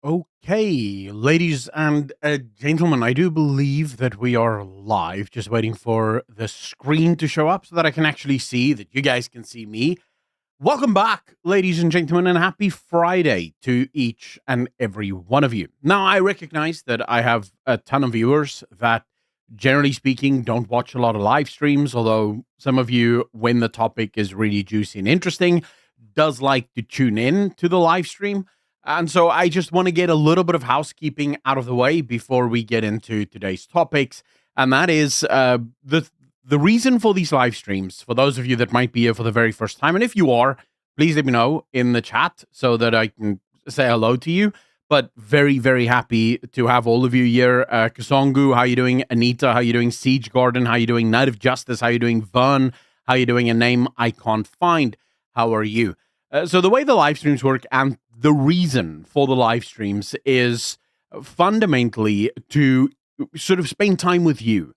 Okay, ladies and gentlemen, I do believe that we are live, just waiting for the screen to show up so that I can actually see that you guys can see me. Welcome back, ladies and gentlemen, and happy Friday to each and every one of you. Now, I recognize that I have a ton of viewers that, generally speaking, don't watch a lot of live streams, although some of you, when the topic is really juicy and interesting, does like to tune in to the live stream. And so I just want to get a little bit of housekeeping out of the way before we get into today's topics. And that is the reason for these live streams, for those of you that might be here for the very first time. And if you are, please let me know in the chat so that I can say hello to you. But very, very happy to have all of you here. Kasongu, how you doing? Anita, how you doing? Siege Garden, how you doing? Knight of Justice, how you doing? Vern, how you doing? A name I can't find. How are you? So the way the live streams work and the reason for the live streams is fundamentally to sort of spend time with you.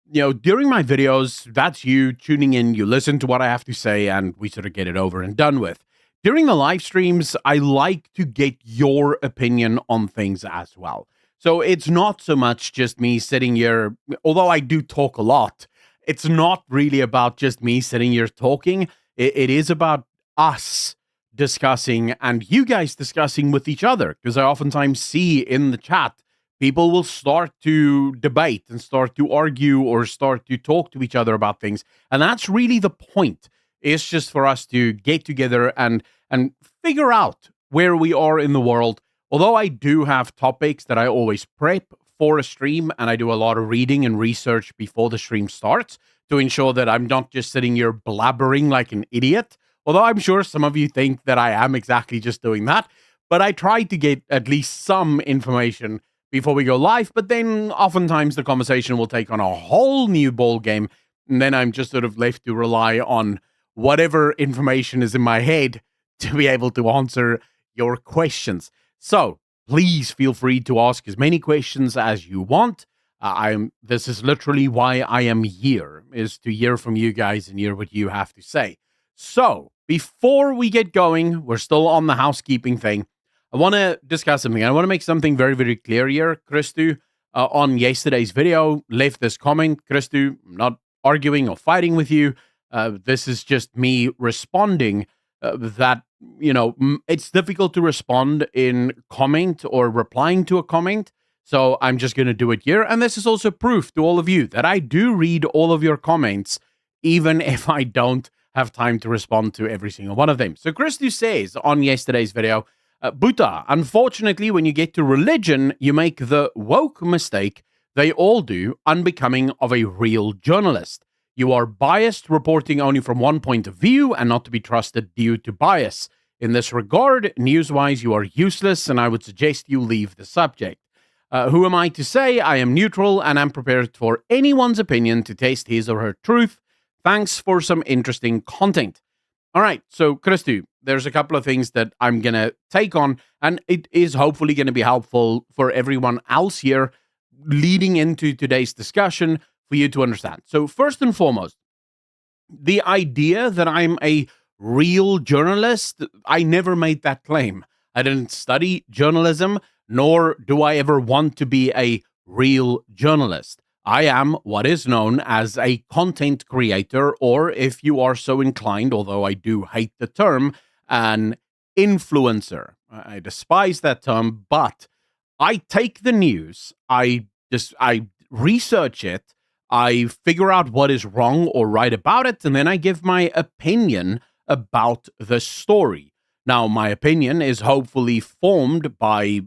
You know, during my videos, that's you tuning in, you listen to what I have to say, and we sort of get it over and done with. During the live streams, I like to get your opinion on things as well. So it's not so much just me sitting here, although I do talk a lot. It's not really about just me sitting here talking. It is about us discussing and you guys discussing with each other, because I oftentimes see in the chat people will start to debate and start to argue or start to talk to each other about things, and that's really the point. It's just for us to get together and figure out where we are in the world. Although I do have topics that I always prep for a stream, and I do a lot of reading and research before the stream starts to ensure that I'm not just sitting here blabbering like an idiot. Although I'm sure some of you think that I am exactly just doing that, but I try to get at least some information before we go live. But then oftentimes the conversation will take on a whole new ball game, and then I'm just sort of left to rely on whatever information is in my head to be able to answer your questions. So please feel free to ask as many questions as you want. This is literally why I am here, is to hear from you guys and hear what you have to say. So, before we get going, we're still on the housekeeping thing. I want to discuss something. I want to make something very, very clear here. Christu, on yesterday's video, left this comment. Christu, I'm not arguing or fighting with you. This is just me responding that, it's difficult to respond in comment or replying to a comment. So I'm just going to do it here. And this is also proof to all of you that I do read all of your comments, even if I don't have time to respond to every single one of them. So Christu says on yesterday's video, Buddha, unfortunately, when you get to religion, you make the woke mistake they all do, unbecoming of a real journalist. You are biased, reporting only from one point of view and not to be trusted due to bias. In this regard, news-wise, you are useless, and I would suggest you leave the subject. Who am I to say? I am neutral and am prepared for anyone's opinion to test his or her truth. Thanks for some interesting content. All right, so Christu, there's a couple of things that I'm going to take on, and it is hopefully going to be helpful for everyone else here leading into today's discussion for you to understand. So first and foremost, the idea that I'm a real journalist, I never made that claim. I didn't study journalism, nor do I ever want to be a real journalist. I am what is known as a content creator, or if you are so inclined, although I do hate the term, an influencer. I despise that term, but I take the news, I research it, I figure out what is wrong or right about it, and then I give my opinion about the story. Now, my opinion is hopefully formed by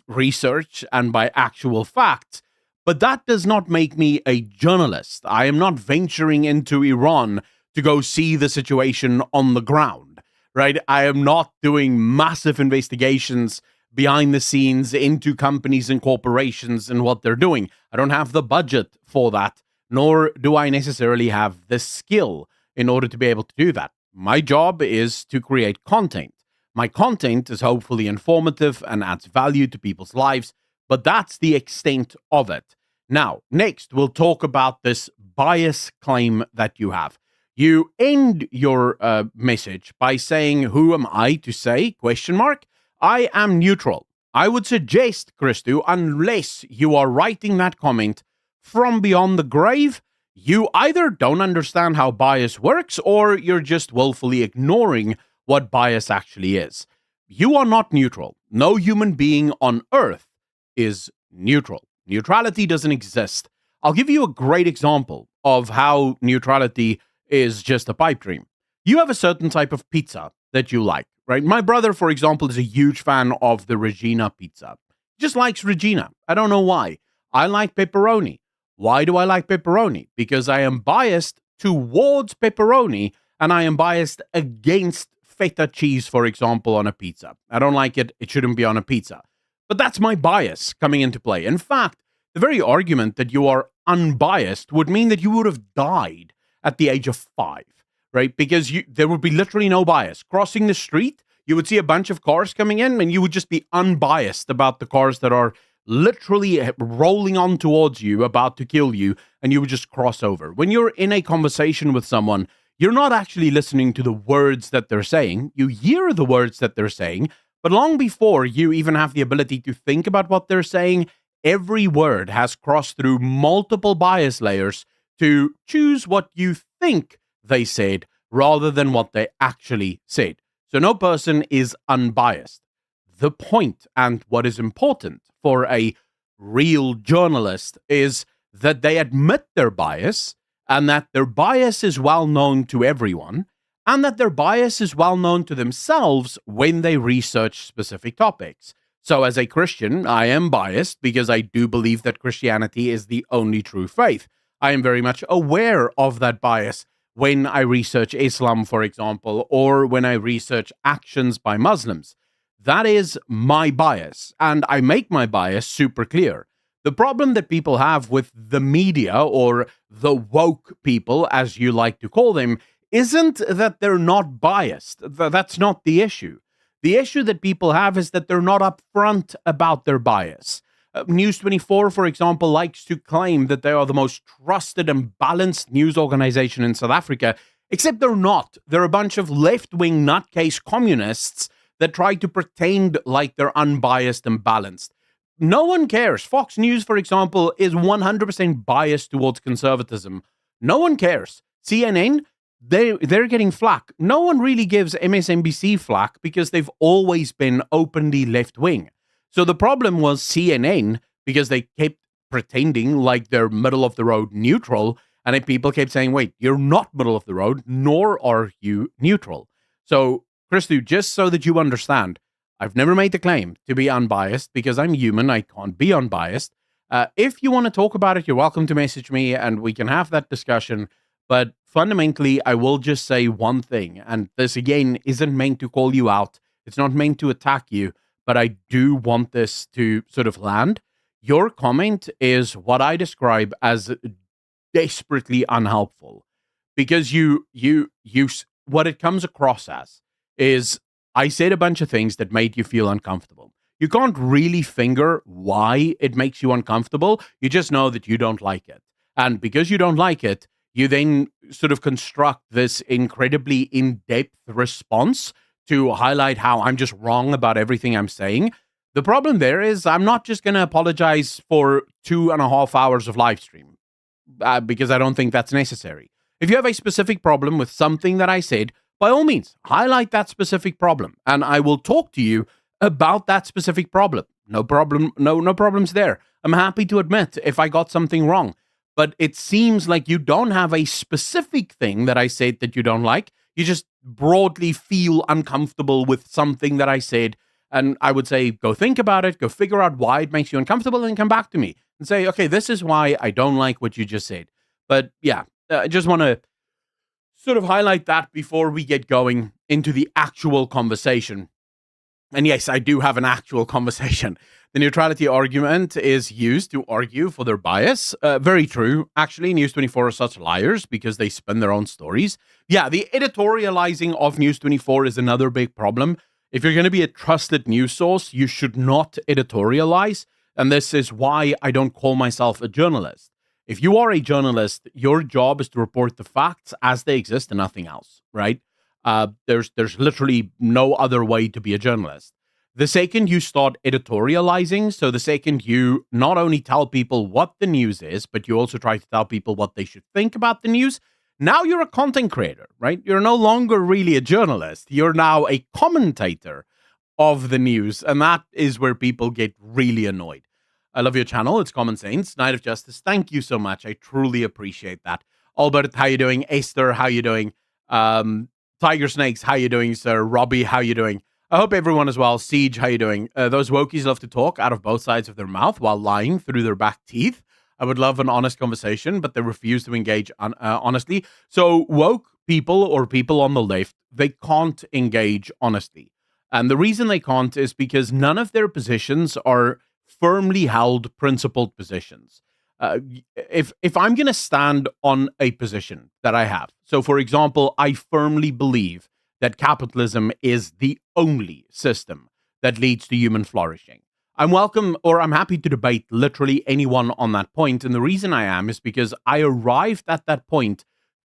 research and by actual facts, but that does not make me a journalist. I am not venturing into Iran to go see the situation on the ground, right? I am not doing massive investigations behind the scenes into companies and corporations and what they're doing. I don't have the budget for that, nor do I necessarily have the skill in order to be able to do that. My job is to create content. My content is hopefully informative and adds value to people's lives, but that's the extent of it. Now, next, we'll talk about this bias claim that you have. You end your message by saying, who am I to say, ? I am neutral. I would suggest, Christu, unless you are writing that comment from beyond the grave, you either don't understand how bias works or you're just willfully ignoring what bias actually is. You are not neutral. No human being on earth is neutral. Neutrality doesn't exist. I'll give you a great example of how neutrality is just a pipe dream. You have a certain type of pizza that you like, right? My brother, for example, is a huge fan of the Regina pizza. Just likes Regina. I don't know why. I like pepperoni. Why do I like pepperoni? Because I am biased towards pepperoni and I am biased against feta cheese, for example, on a pizza. I don't like it. It shouldn't be on a pizza. But that's my bias coming into play. In fact, the very argument that you are unbiased would mean that you would have died at the age of 5, right? Because there would be literally no bias. Crossing the street, you would see a bunch of cars coming in and you would just be unbiased about the cars that are literally rolling on towards you, about to kill you, and you would just cross over. When you're in a conversation with someone, you're not actually listening to the words that they're saying. You hear the words that they're saying, but long before you even have the ability to think about what they're saying, every word has crossed through multiple bias layers to choose what you think they said rather than what they actually said. So no person is unbiased. The point, and what is important for a real journalist, is that they admit their bias and that their bias is well known to everyone and that their bias is well known to themselves when they research specific topics. So as a Christian, I am biased because I do believe that Christianity is the only true faith. I am very much aware of that bias when I research Islam, for example, or when I research actions by Muslims. That is my bias, and I make my bias super clear. The problem that people have with the media, or the woke people, as you like to call them, isn't that they're not biased. That's not the issue. The issue that people have is that they're not upfront about their bias. News 24, for example, likes to claim that they are the most trusted and balanced news organization in South Africa, except they're not. They're a bunch of left-wing nutcase communists that try to pretend like they're unbiased and balanced. No one cares. Fox News, for example, is 100% biased towards conservatism. No one cares. CNN, they're getting flack. No one really gives MSNBC flack because they've always been openly left-wing. So the problem was CNN, because they kept pretending like they're middle-of-the-road neutral, and then people kept saying, wait, you're not middle of the road, nor are you neutral. So, Christu, just so that you understand, I've never made the claim to be unbiased because I'm human. I can't be unbiased. If you want to talk about it, you're welcome to message me and we can have that discussion. But fundamentally, I will just say one thing, and this, again, isn't meant to call you out. It's not meant to attack you, but I do want this to sort of land. Your comment is what I describe as desperately unhelpful because what it comes across as is I said a bunch of things that made you feel uncomfortable. You can't really finger why it makes you uncomfortable. You just know that you don't like it. And because you don't like it, you then sort of construct this incredibly in-depth response to highlight how I'm just wrong about everything I'm saying. The problem there is I'm not just going to apologize for 2.5 hours of live stream because I don't think that's necessary. If you have a specific problem with something that I said, by all means, highlight that specific problem, and I will talk to you about that specific problem. No problem, no problems there. I'm happy to admit if I got something wrong, but it seems like you don't have a specific thing that I said that you don't like. You just broadly feel uncomfortable with something that I said, and I would say, go think about it, go figure out why it makes you uncomfortable, and come back to me and say, okay, this is why I don't like what you just said. But yeah, I just want to sort of highlight that before we get going into the actual conversation. And yes, I do have an actual conversation. The neutrality argument is used to argue for their bias. Very true. Actually, News 24 are such liars because they spin their own stories. Yeah, the editorializing of News 24 is another big problem. If you're going to be a trusted news source, you should not editorialize. And this is why I don't call myself a journalist. If you are a journalist, your job is to report the facts as they exist and nothing else, right? There's literally no other way to be a journalist. The second you start editorializing, so the second you not only tell people what the news is, but you also try to tell people what they should think about the news, now you're a content creator, right? You're no longer really a journalist. You're now a commentator of the news, and that is where people get really annoyed. I love your channel. It's Common Sense, Knight of Justice. Thank you so much. I truly appreciate that. Albert, how you doing? Esther, how you doing? Tiger Snakes, how you doing, sir? Robbie, how you doing? I hope everyone is well. Siege, how you doing? Those wokies love to talk out of both sides of their mouth while lying through their back teeth. I would love an honest conversation, but they refuse to engage honestly. So woke people or people on the left, they can't engage honestly. And the reason they can't is because none of their positions are firmly held, principled positions. If I'm going to stand on a position that I have, so for example, I firmly believe that capitalism is the only system that leads to human flourishing. I'm welcome or I'm happy to debate literally anyone on that point. And the reason I am is because I arrived at that point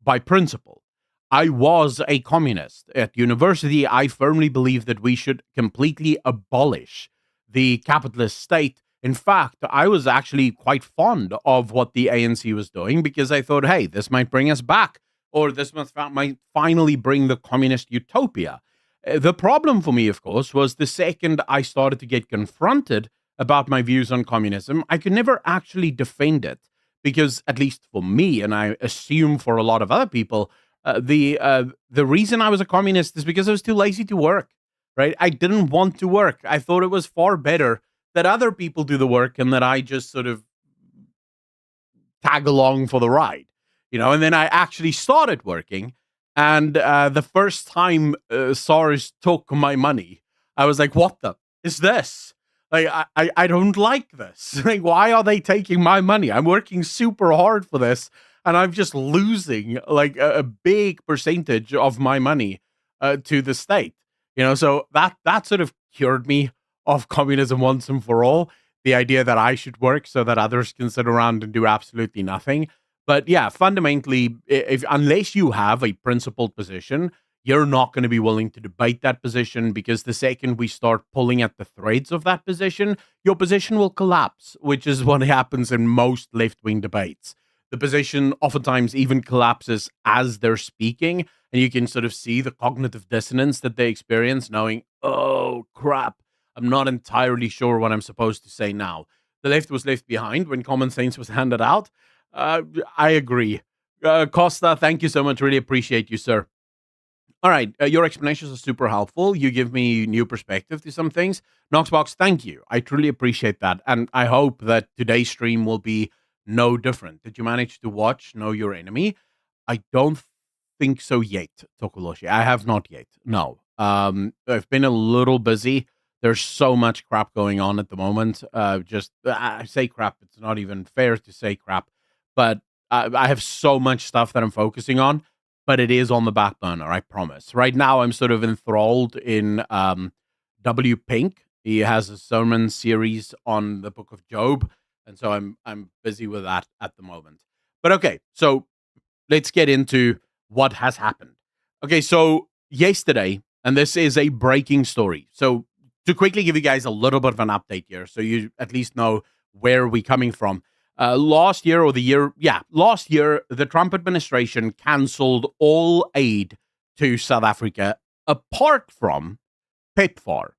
by principle. I was a communist at university. I firmly believe that we should completely abolish the capitalist state. In fact, I was actually quite fond of what the ANC was doing because I thought, hey, this might bring us back, or this might finally bring the communist utopia. The problem for me, of course, was the second I started to get confronted about my views on communism, I could never actually defend it because, at least for me, and I assume for a lot of other people, the reason I was a communist is because I was too lazy to work, right? I didn't want to work. I thought it was far better that other people do the work and that I just sort of tag along for the ride, and then I actually started working. And the first time SARS took my money, I was like, what the is this? Like, I don't like this. Like, why are they taking my money? I'm working super hard for this, and I'm just losing like a big percentage of my money to the state. So that sort of cured me of communism once and for all. The idea that I should work so that others can sit around and do absolutely nothing. But yeah, fundamentally, unless you have a principled position, you're not going to be willing to debate that position, because the second we start pulling at the threads of that position, your position will collapse, which is what happens in most left-wing debates. The position oftentimes even collapses as they're speaking, and you can sort of see the cognitive dissonance that they experience, knowing, oh, crap, I'm not entirely sure what I'm supposed to say now. The left was left behind when common sense was handed out. I agree. Costa, thank you so much. Really appreciate you, sir. All right. Your explanations are super helpful. You give me new perspective to some things. Knoxbox, thank you. I truly appreciate that. And I hope that today's stream will be no different. Did you manage to watch Know Your Enemy? I don't think so yet, Tokoloshi. I have not yet. No. I've been a little busy. There's so much crap going on at the moment. I say crap. It's not even fair to say crap. But I have so much stuff that I'm focusing on, but it is on the back burner, I promise. Right now, I'm sort of enthralled in W. Pink. He has a sermon series on the book of Job, and so I'm busy with that at the moment. But okay, so let's get into what has happened. Okay, so yesterday, and this is a breaking story. So to quickly give you guys a little bit of an update here, so you at least know where we're coming from. Last year, the Trump administration canceled all aid to South Africa apart from PEPFAR.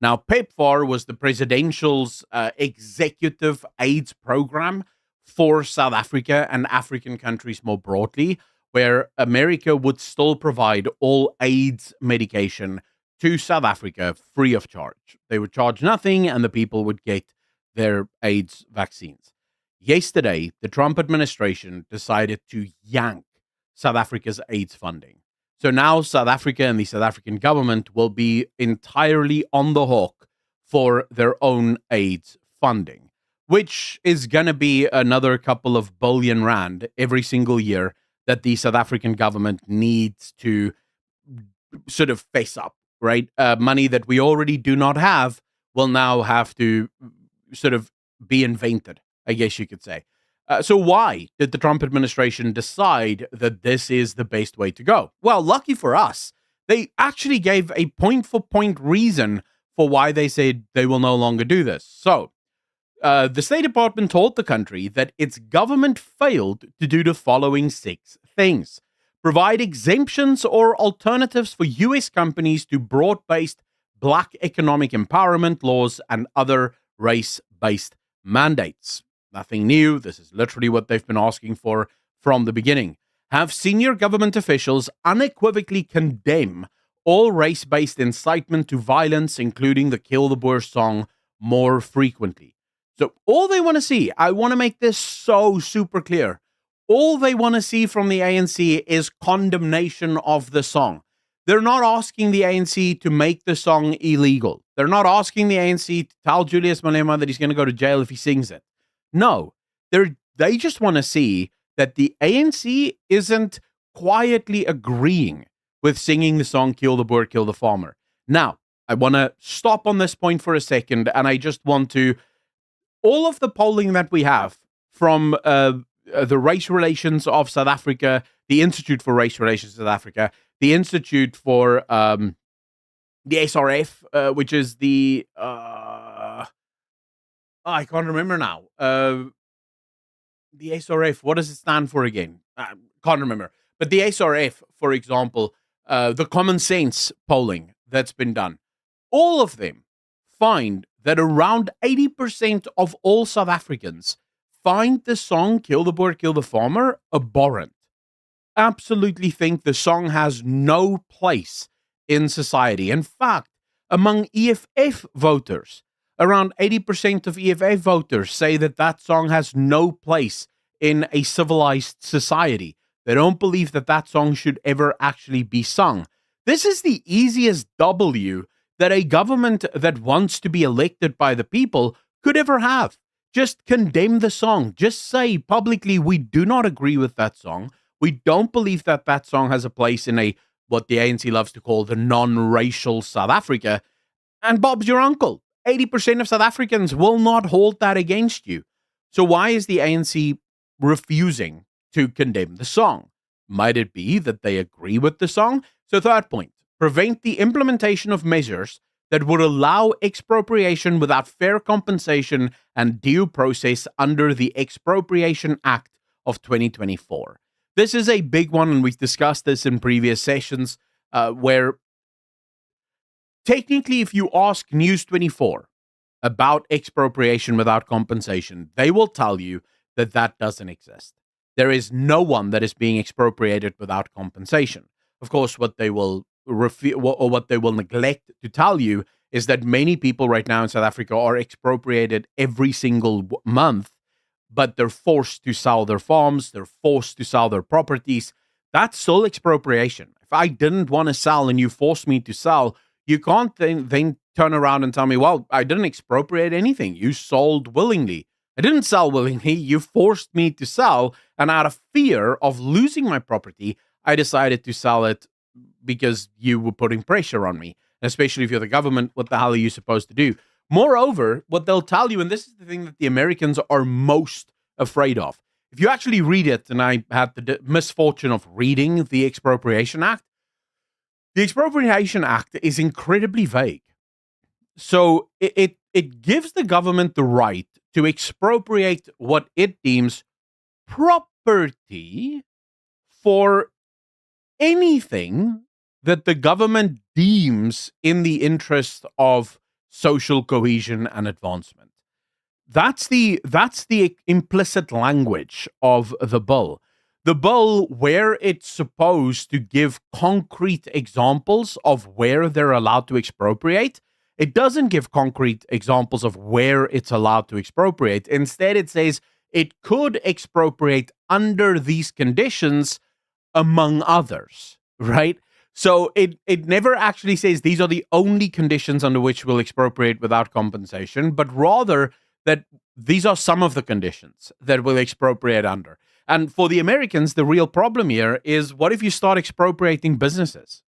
Now, PEPFAR was the presidential's executive AIDS program for South Africa and African countries more broadly, where America would still provide all AIDS medication to South Africa free of charge. They would charge nothing, and the people would get their AIDS vaccines. Yesterday, the Trump administration decided to yank South Africa's AIDS funding. So now South Africa and the South African government will be entirely on the hook for their own AIDS funding, which is going to be another couple of billion rand every single year that the South African government needs to sort of face up, right? Money that we already do not have will now have to sort of be invented, I guess you could say. So why did the Trump administration decide that this is the best way to go? Well, lucky for us, they actually gave a point-for-point reason for why they said they will no longer do this. So, the State Department told the country that its government failed to do the following 6 things: provide exemptions or alternatives for US companies to broad based black economic empowerment laws and other race based mandates. Nothing new. This is literally what they've been asking for from the beginning. Have senior government officials unequivocally condemn all race based incitement to violence, including the Kill the Boer song, more frequently. So, all they want to see, I want to make this so super clear. All they want to see from the ANC is condemnation of the song. They're not asking the ANC to make the song illegal. They're not asking the ANC to tell Julius Malema that he's going to go to jail if he sings it. No, they just want to see that the ANC isn't quietly agreeing with singing the song Kill the Boer, Kill the Farmer. Now, I want to stop on this point for a second, and I just want to, all of the polling that we have from the Race Relations of South Africa, the Institute for Race Relations South Africa, the Institute for the SRF, which is the I can't remember now. The SRF, what does it stand for again? Can't remember. But the SRF, for example, the Common Sense polling that's been done, all of them find that around 80% of all South Africans find the song Kill the Boer, Kill the Farmer abhorrent. Absolutely think the song has no place in society. In fact, among EFF voters, around 80% of EFF voters say that that song has no place in a civilized society. They don't believe that that song should ever actually be sung. This is the easiest W that a government that wants to be elected by the people could ever have. Just condemn the song. Just say publicly, we do not agree with that song. We don't believe that that song has a place in a, what the ANC loves to call, the non-racial South Africa. And Bob's your uncle. 80% of South Africans will not hold that against you. So why is the ANC refusing to condemn the song? Might it be that they agree with the song? So third point, prevent the implementation of measures that would allow expropriation without fair compensation and due process under the Expropriation Act of 2024. This is a big one, and we've discussed this in previous sessions, where technically, if you ask News 24 about expropriation without compensation, they will tell you that that doesn't exist. There is no one that is being expropriated without compensation. Of course, what they will what they will neglect to tell you is that many people right now in South Africa are expropriated every single month, but they're forced to sell their farms, they're forced to sell their properties. That's still expropriation. If I didn't want to sell and you forced me to sell, you can't then turn around and tell me, well, I didn't expropriate anything. You sold willingly. I didn't sell willingly. You forced me to sell. And out of fear of losing my property, I decided to sell it because you were putting pressure on me. And especially if you're the government, what the hell are you supposed to do? Moreover, what they'll tell you, and this is the thing that the Americans are most afraid of. If you actually read it, and I had the misfortune of reading the Expropriation Act, the Expropriation Act is incredibly vague. So it gives the government the right to expropriate what it deems property for anything that the government deems in the interest of social cohesion and advancement. That's the implicit language of the bill. The bill, where it's supposed to give concrete examples of where they're allowed to expropriate, it doesn't give concrete examples of where it's allowed to expropriate. Instead, it says it could expropriate under these conditions, among others, right? So it never actually says these are the only conditions under which we'll expropriate without compensation, but rather that these are some of the conditions that we'll expropriate under. And for the Americans, the real problem here is, what if you start expropriating businesses?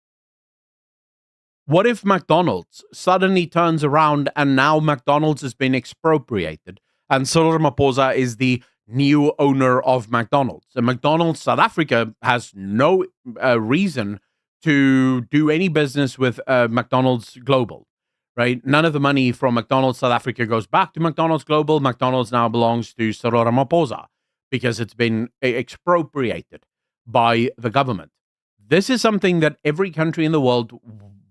What if McDonald's suddenly turns around and now McDonald's has been expropriated and Cyril Ramaphosa is the new owner of McDonald's? And McDonald's South Africa has no reason to do any business with McDonald's Global, right? None of the money from McDonald's South Africa goes back to McDonald's Global. McDonald's now belongs to Cyril Ramaphosa because it's been expropriated by the government. This is something that every country in the world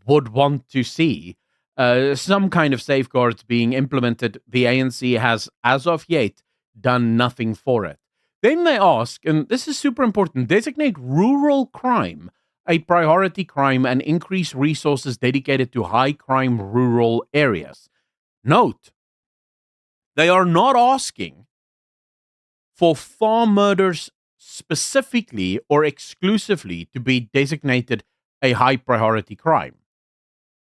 would want to see. Some kind of safeguards being implemented. The ANC has, as of yet, done nothing for it. Then they ask, and this is super important, designate rural crime a priority crime and increase resources dedicated to high crime rural areas. Note, they are not asking for farm murders specifically or exclusively to be designated a high priority crime.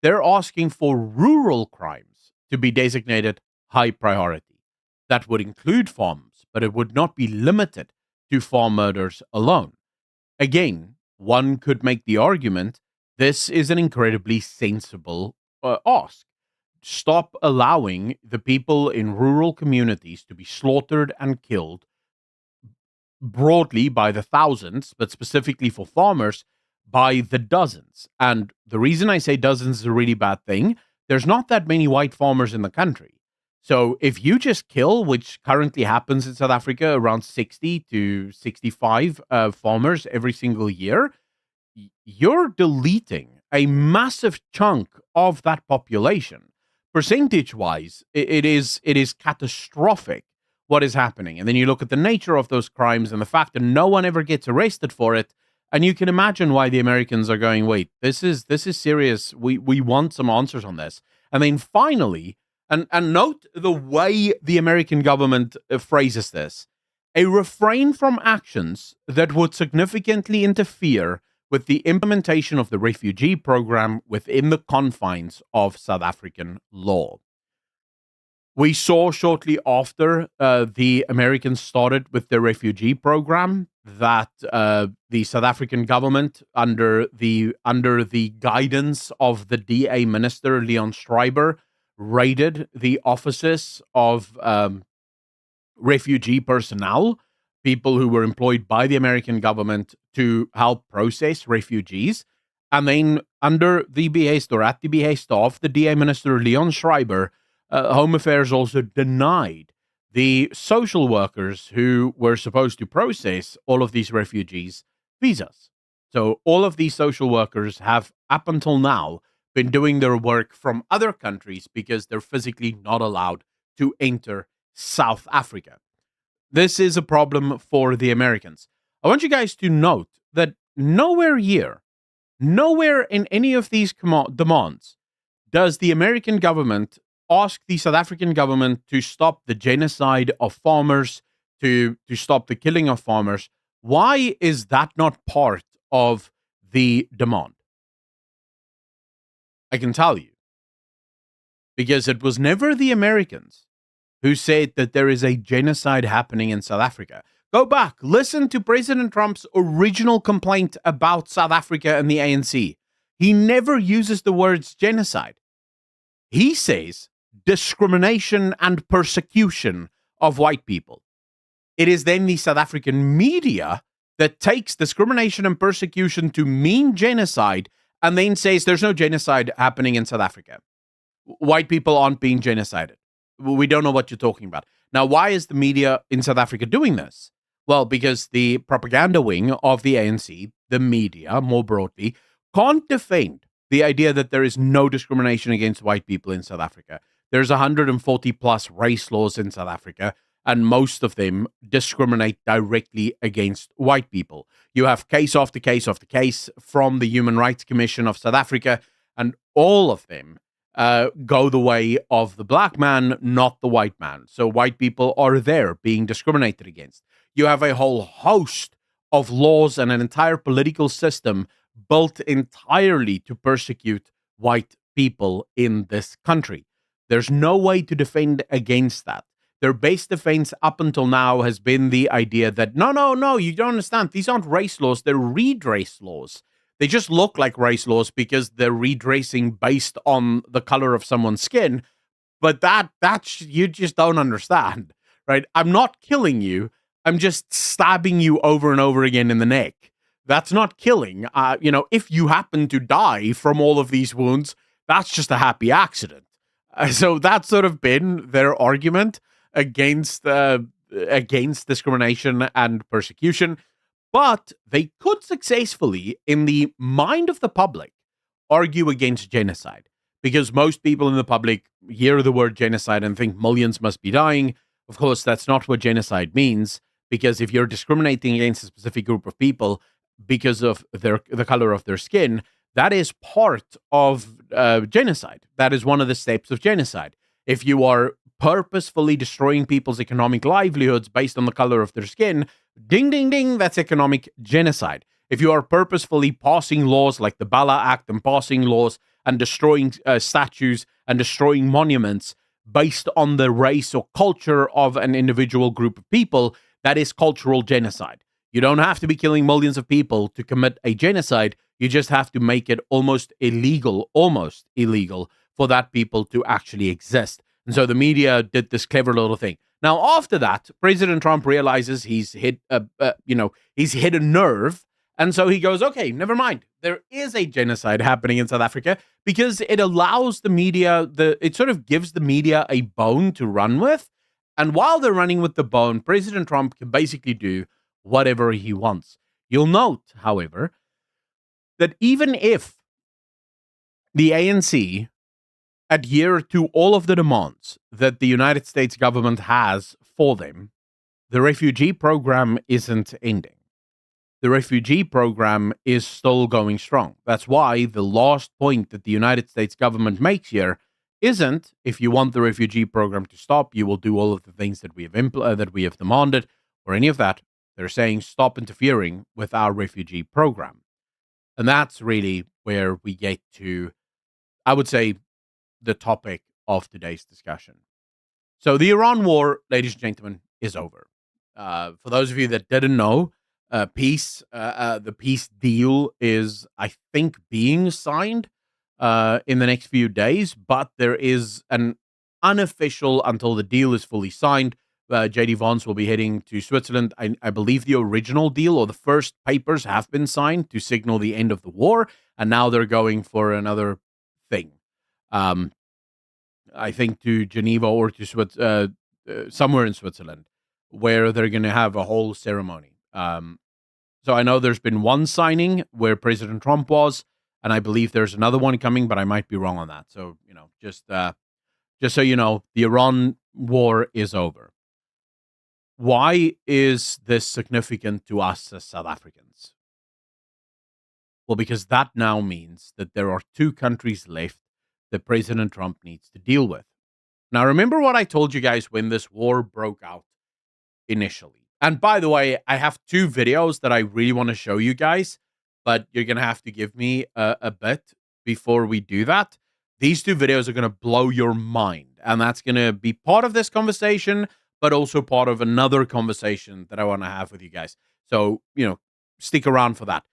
They're asking for rural crimes to be designated high priority. That would include farms, but it would not be limited to farm murders alone. Again, one could make the argument this is an incredibly sensible ask. Stop allowing the people in rural communities to be slaughtered and killed broadly by the thousands, but specifically for farmers by the dozens. And the reason I say dozens is a really bad thing, there's not that many white farmers in the country. So if you just kill, which currently happens in South Africa, around 60 to 65 farmers every single year, you're deleting a massive chunk of that population. Percentage-wise, it is catastrophic what is happening. And then you look at the nature of those crimes and the fact that no one ever gets arrested for it, and you can imagine why the Americans are going, wait, this is serious. We want some answers on this. And then finally, and note the way the American government phrases this, a refrain from actions that would significantly interfere with the implementation of the refugee program within the confines of South African law. We saw shortly after the Americans started with the refugee program that the South African government, under the guidance of the DA minister, Leon Schreiber, raided the offices of refugee personnel, people who were employed by the American government to help process refugees. And then under the behest or at the behest of the DA minister, Leon Schreiber, Home Affairs also denied the social workers who were supposed to process all of these refugees visas. So all of these social workers have, up until now, been doing their work from other countries because they're physically not allowed to enter South Africa. This is a problem for the Americans. I want you guys to note that nowhere in any of these demands does the American government ask the South African government to stop the genocide of farmers, to stop the killing of farmers. Why is that not part of the demand? I can tell you. Because it was never the Americans who said that there is a genocide happening in South Africa. Go back, listen to President Trump's original complaint about South Africa and the ANC. He never uses the words genocide. He says discrimination and persecution of white people. It is then the South African media that takes discrimination and persecution to mean genocide and then says there's no genocide happening in South Africa. White people aren't being genocided. We don't know what you're talking about. Now, why is the media in South Africa doing this? Well, because the propaganda wing of the ANC, the media more broadly, can't defend the idea that there is no discrimination against white people in South Africa. There's 140 plus race laws in South Africa, and most of them discriminate directly against white people. You have case after case after case from the Human Rights Commission of South Africa, and all of them go the way of the black man, not the white man. So white people are there being discriminated against. You have a whole host of laws and an entire political system built entirely to persecute white people in this country. There's no way to defend against that. Their base defense up until now has been the idea that, no, you don't understand. These aren't race laws. They're redress laws. They just look like race laws because they're redressing based on the color of someone's skin. But that's you just don't understand, right? I'm not killing you. I'm just stabbing you over and over again in the neck. That's not killing. If you happen to die from all of these wounds, that's just a happy accident. So that's sort of been their argument against discrimination and persecution. But they could successfully, in the mind of the public, argue against genocide. Because most people in the public hear the word genocide and think millions must be dying. Of course, that's not what genocide means. Because if you're discriminating against a specific group of people because of the color of their skin, that is part of genocide. That is one of the steps of genocide. If you are purposefully destroying people's economic livelihoods based on the color of their skin, ding, ding, ding, that's economic genocide. If you are purposefully passing laws like the Bala Act and passing laws and destroying statues and destroying monuments based on the race or culture of an individual group of people, that is cultural genocide. You don't have to be killing millions of people to commit a genocide. You just have to make it almost illegal for that people to actually exist. And so the media did this clever little thing. Now, after that, President Trump realizes he's hit a nerve. And so he goes, okay, never mind. There is a genocide happening in South Africa because it allows the media, it sort of gives the media a bone to run with. And while they're running with the bone, President Trump can basically do whatever he wants. You'll note, however, that even if the ANC adhere to all of the demands that the United States government has for them, the refugee program isn't ending. The refugee program is still going strong. That's why the last point that the United States government makes here isn't, if you want the refugee program to stop, you will do all of the things that we have demanded, or any of that. They're saying stop interfering with our refugee program. And that's really where we get to, I would say, the topic of today's discussion. So the Iran war, ladies and gentlemen, is over. For those of you that didn't know, the peace deal is, I think, being signed in the next few days, but there is an unofficial until the deal is fully signed. J.D. Vance will be heading to Switzerland. I believe the original deal or the first papers have been signed to signal the end of the war, and now they're going for another thing. I think to Geneva or to somewhere in Switzerland, where they're going to have a whole ceremony. So I know there's been one signing where President Trump was, and I believe there's another one coming, but I might be wrong on that. So, just so you know, the Iran war is over. Why is this significant to us as South Africans? Well, because that now means that there are two countries left that President Trump needs to deal with. Now, remember what I told you guys when this war broke out initially. And by the way, I have two videos that I really want to show you guys, but you're going to have to give me a bit before we do that. These two videos are going to blow your mind, and that's going to be part of this conversation, but also part of another conversation that I want to have with you guys. So, stick around for that.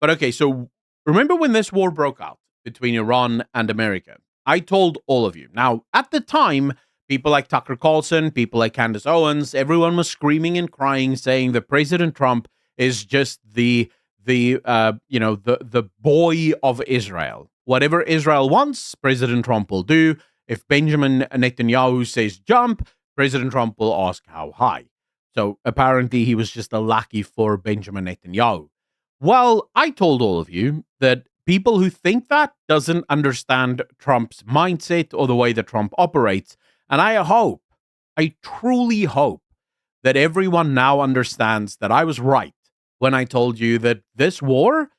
But okay, so remember when this war broke out between Iran and America? I told all of you. Now, at the time, people like Tucker Carlson, people like Candace Owens, everyone was screaming and crying, saying that President Trump is just the boy of Israel. Whatever Israel wants, President Trump will do. If Benjamin Netanyahu says jump, President Trump will ask how high. So apparently he was just a lackey for Benjamin Netanyahu. Well, I told all of you that people who think that doesn't understand Trump's mindset or the way that Trump operates. And I truly hope that everyone now understands that I was right when I told you that this war,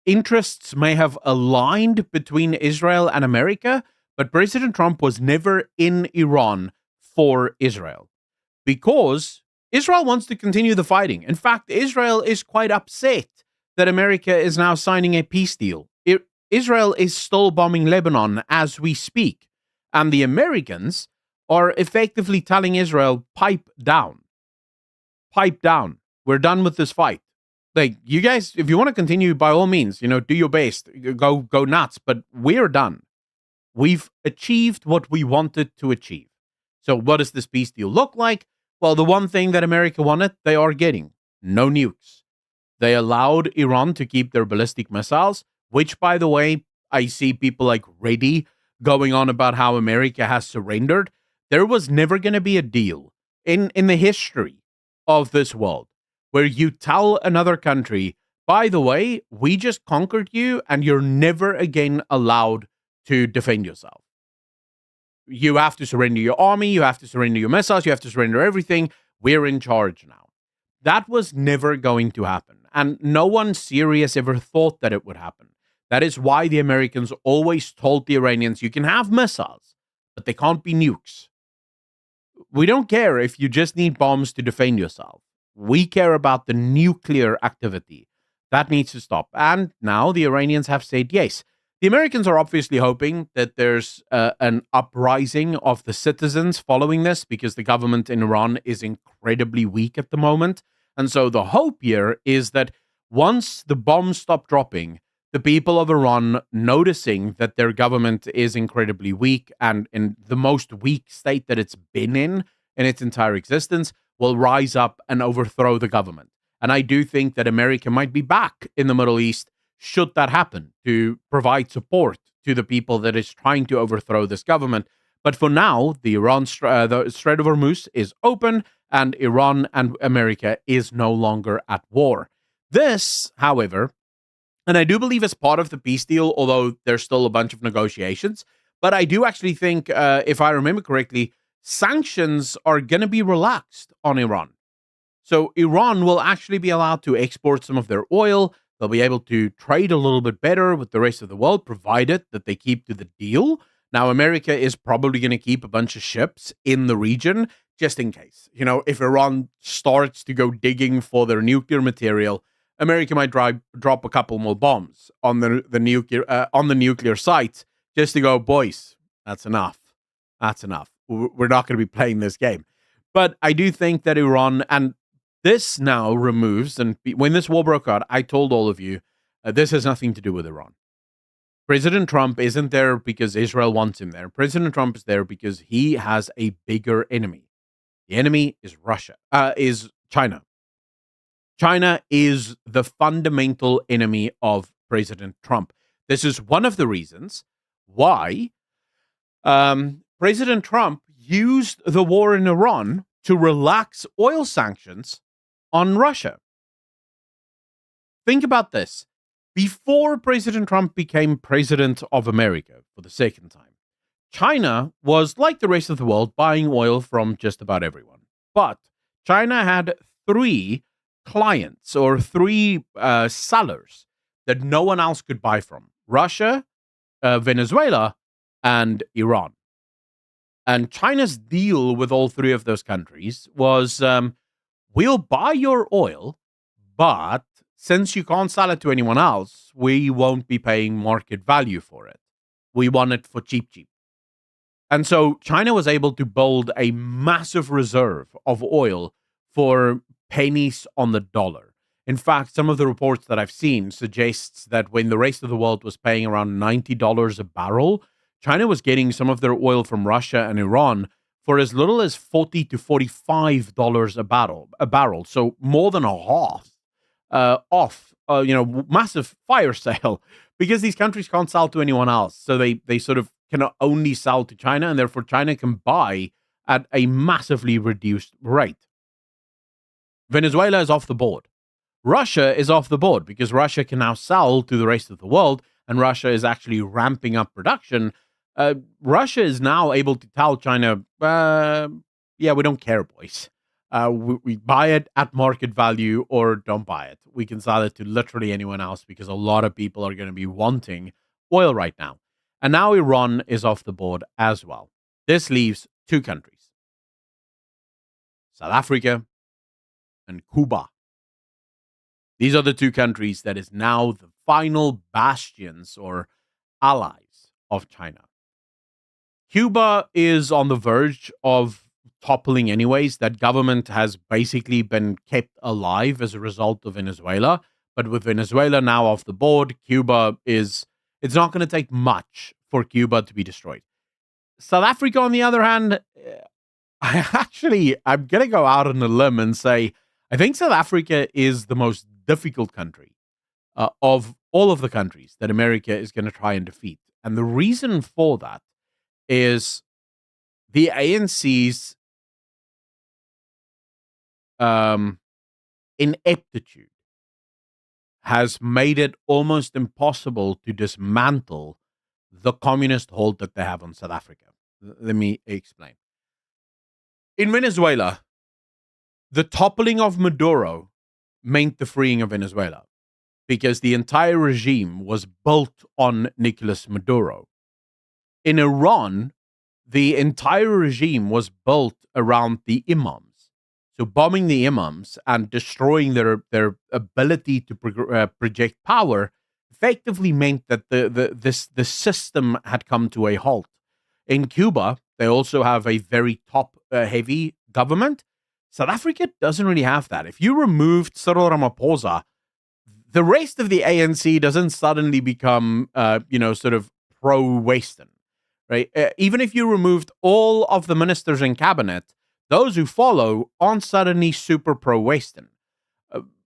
interests may have aligned between Israel and America, but President Trump was never in Iran for Israel because Israel wants to continue the fighting. In fact, Israel is quite upset that America is now signing a peace deal. Israel is still bombing Lebanon as we speak. And the Americans are effectively telling Israel, pipe down. Pipe down. We're done with this fight. Like, you guys, if you want to continue, by all means, do your best. Go nuts. But we're done. We've achieved what we wanted to achieve. So what does this peace deal look like? Well, the one thing that America wanted, they are getting. No nukes. They allowed Iran to keep their ballistic missiles, which, by the way, I see people like Reddy going on about how America has surrendered. There was never going to be a deal in the history of this world where you tell another country, by the way, we just conquered you and you're never again allowed to defend yourself. You have to surrender your army, you have to surrender your missiles, you have to surrender everything. We're in charge now. That was never going to happen. And no one serious ever thought that it would happen. That is why the Americans always told the Iranians, you can have missiles, but they can't be nukes. We don't care if you just need bombs to defend yourself. We care about the nuclear activity. That needs to stop. And now the Iranians have said yes. The Americans are obviously hoping that there's an uprising of the citizens following this because the government in Iran is incredibly weak at the moment. And so the hope here is that once the bombs stop dropping, the people of Iran, noticing that their government is incredibly weak and in the most weak state that it's been in its entire existence, will rise up and overthrow the government. And I do think that America might be back in the Middle East should that happen, to provide support to the people that is trying to overthrow this government. But for now, the Strait of Hormuz is open, and Iran and America is no longer at war. This, however, and I do believe is part of the peace deal, although there's still a bunch of negotiations. But I do actually think, if I remember correctly, sanctions are going to be relaxed on Iran. So Iran will actually be allowed to export some of their oil. They'll be able to trade a little bit better with the rest of the world, provided that they keep to the deal. Now, America is probably going to keep a bunch of ships in the region just in case. You know, if Iran starts to go digging for their nuclear material, America might drop a couple more bombs on the nuclear sites just to go, boys, that's enough. That's enough. We're not going to be playing this game. But I do think that Iran, and this now removes, and when this war broke out, I told all of you, this has nothing to do with Iran. President Trump isn't there because Israel wants him there. President Trump is there because he has a bigger enemy. The enemy is is China. China is the fundamental enemy of President Trump. This is one of the reasons why President Trump used the war in Iran to relax oil sanctions on Russia. Think about this. Before President Trump became president of America for the second time, China was, like the rest of the world, buying oil from just about everyone. But China had three clients or three sellers that no one else could buy from: Russia, Venezuela, and Iran. And China's deal with all three of those countries was, we'll buy your oil, but since you can't sell it to anyone else, we won't be paying market value for it. We want it for cheap. And so China was able to build a massive reserve of oil for pennies on the dollar. In fact, some of the reports that I've seen suggests that when the rest of the world was paying around $90 a barrel, China was getting some of their oil from Russia and Iran for as little as $40 to $45 a barrel. So more than a half off, massive fire sale, because these countries can't sell to anyone else. So they sort of can only sell to China, and therefore China can buy at a massively reduced rate. Venezuela is off the board. Russia is off the board because Russia can now sell to the rest of the world, and Russia is actually ramping up production. Russia is now able to tell China, we don't care, boys. We buy it at market value or don't buy it. We can sell it to literally anyone else because a lot of people are going to be wanting oil right now. And now Iran is off the board as well. This leaves two countries: South Africa and Cuba. These are the two countries that is now the final bastions or allies of China. Cuba is on the verge of toppling anyways. That government has basically been kept alive as a result of Venezuela. But with Venezuela now off the board, it's not going to take much for Cuba to be destroyed. South Africa, on the other hand, I'm going to go out on a limb and say, I think South Africa is the most difficult country of all of the countries that America is going to try and defeat. And the reason for that is the ANC's ineptitude has made it almost impossible to dismantle the communist hold that they have on South Africa. Let me explain. In Venezuela, the toppling of Maduro meant the freeing of Venezuela because the entire regime was built on Nicolas Maduro. In Iran, the entire regime was built around the imams. So bombing the imams and destroying their ability to project power effectively meant that the system had come to a halt. In Cuba, they also have a very top heavy government. South Africa doesn't really have that. If you removed Cyril Ramaphosa, the rest of the ANC doesn't suddenly become, sort of pro-Western, right? Even if you removed all of the ministers in cabinet, those who follow aren't suddenly super pro-Western.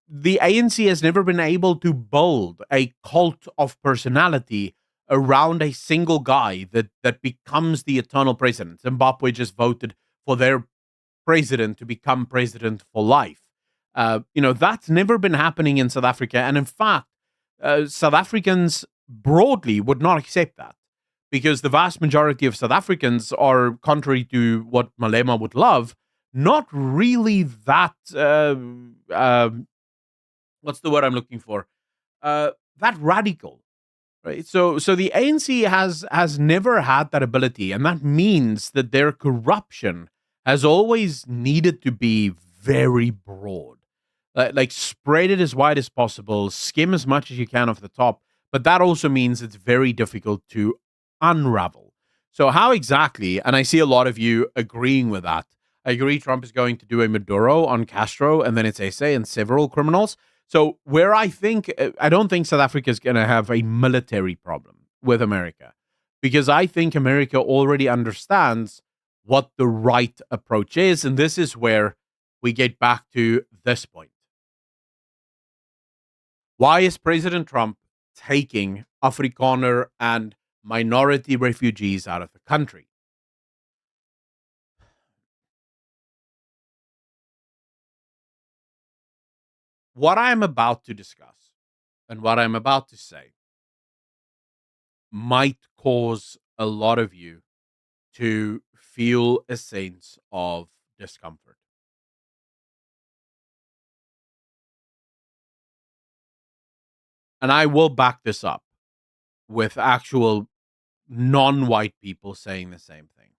The ANC has never been able to build a cult of personality around a single guy that becomes the eternal president. Zimbabwe just voted for their president to become president for life. That's never been happening in South Africa. And in fact, South Africans broadly would not accept that because the vast majority of South Africans are, contrary to what Malema would love, not really that, what's the word I'm looking for? That radical. Right. So the ANC has never had that ability, and that means that their corruption has always needed to be very broad. Like spread it as wide as possible, skim as much as you can off the top, but that also means it's very difficult to unravel. So how exactly, and I see a lot of you agreeing with that. I agree Trump is going to do a Maduro on Castro and then it's Esse and several criminals. So where I don't think South Africa is going to have a military problem with America because I think America already understands what the right approach is. And this is where we get back to this point. Why is President Trump taking Afrikaner and minority refugees out of the country? What I'm about to discuss and what I'm about to say might cause a lot of you to feel a sense of discomfort. And I will back this up with actual non-white people saying the same thing.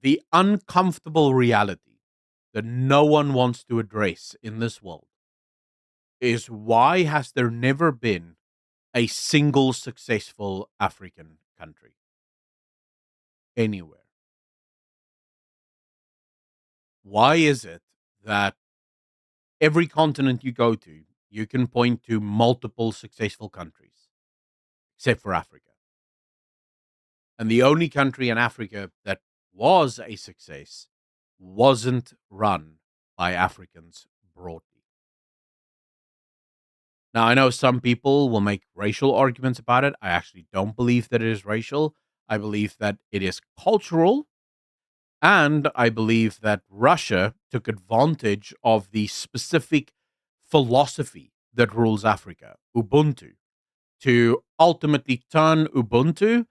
The uncomfortable reality that no one wants to address in this world is why has there never been a single successful African country anywhere? Why is it that every continent you go to, you can point to multiple successful countries, except for Africa? And the only country in Africa that was a success wasn't run by Africans broadly. Now, I know some people will make racial arguments about it. I actually don't believe that it is racial. I believe that it is cultural. And I believe that Russia took advantage of the specific philosophy that rules Africa, Ubuntu, to ultimately turn Ubuntu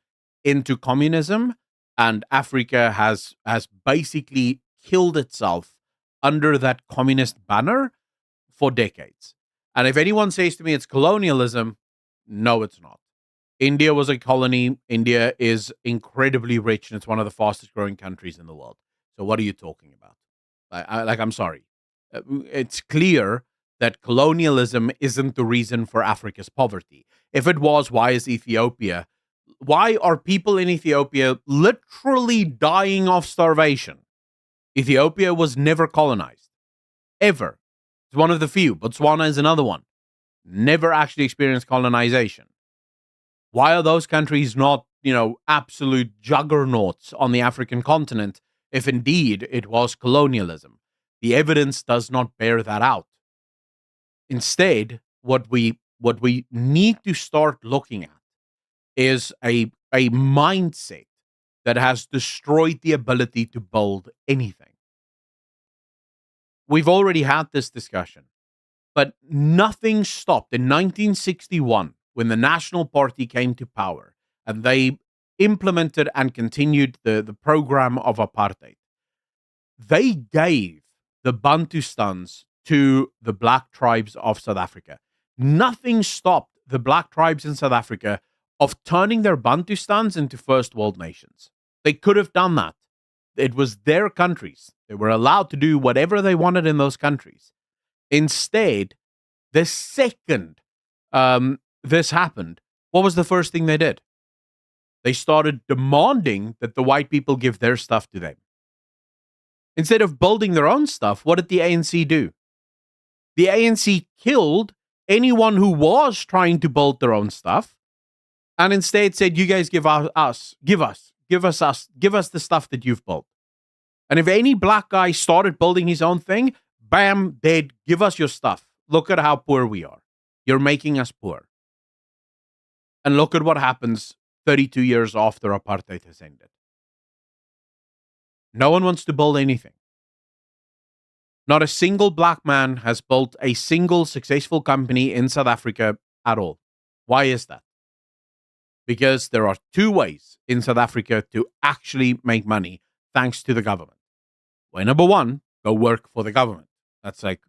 into communism. And Africa has basically killed itself under that communist banner for decades. And if anyone says to me it's colonialism, no, it's not. India was a colony. India is incredibly rich, and it's one of the fastest growing countries in the world. So what are you talking about? I'm sorry. It's clear that colonialism isn't the reason for Africa's poverty. If it was, why is Ethiopia? Why are people in Ethiopia literally dying of starvation? Ethiopia was never colonized, ever. It's one of the few. Botswana is another one. Never actually experienced colonization. Why are those countries not, absolute juggernauts on the African continent if indeed it was colonialism? The evidence does not bear that out. Instead, what we need to start looking at is a mindset that has destroyed the ability to build anything. We've already had this discussion, but nothing stopped in 1961 when the National Party came to power and they implemented and continued the program of apartheid. They gave the Bantustans to the black tribes of South Africa. Nothing stopped the black tribes in South Africa of turning their Bantustans into first world nations. They could have done that. It was their countries. They were allowed to do whatever they wanted in those countries. Instead, the second this happened, what was the first thing they did? They started demanding that the white people give their stuff to them. Instead of building their own stuff, what did the ANC do? The ANC killed anyone who was trying to build their own stuff, and instead said, "You guys give us the stuff that you've built." And if any black guy started building his own thing, bam, they'd give us your stuff. Look at how poor we are. You're making us poor. And look at what happens 32 years after apartheid has ended. No one wants to build anything. Not a single black man has built a single successful company in South Africa at all. Why is that? Because there are two ways in South Africa to actually make money thanks to the government. Way number one, go work for the government. That's like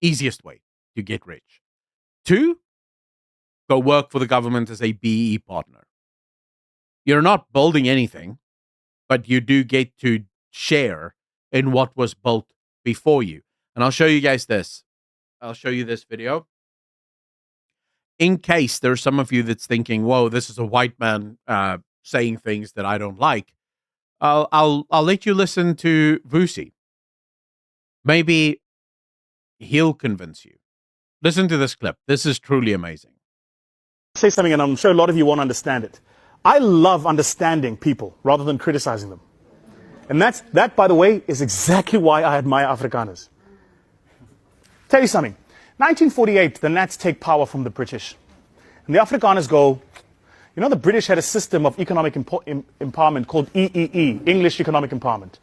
easiest way to get rich. Two, go work for the government as a BE partner. You're not building anything, but you do get to share in what was built before you. And I'll show you guys this. I'll show you this video. In case there's some of you that's thinking, whoa, this is a white man saying things that I don't like. I'll let you listen to Vusi. Maybe he'll convince you. Listen to this clip. This is truly amazing. Say something, and I'm sure a lot of you won't understand it. I love understanding people rather than criticizing them. And that, by the way, is exactly why I admire Afrikaners. Tell you something. 1948, the Nats take power from the British. And the Afrikaners go, you know, the British had a system of economic empowerment called EEE, English Economic Empowerment.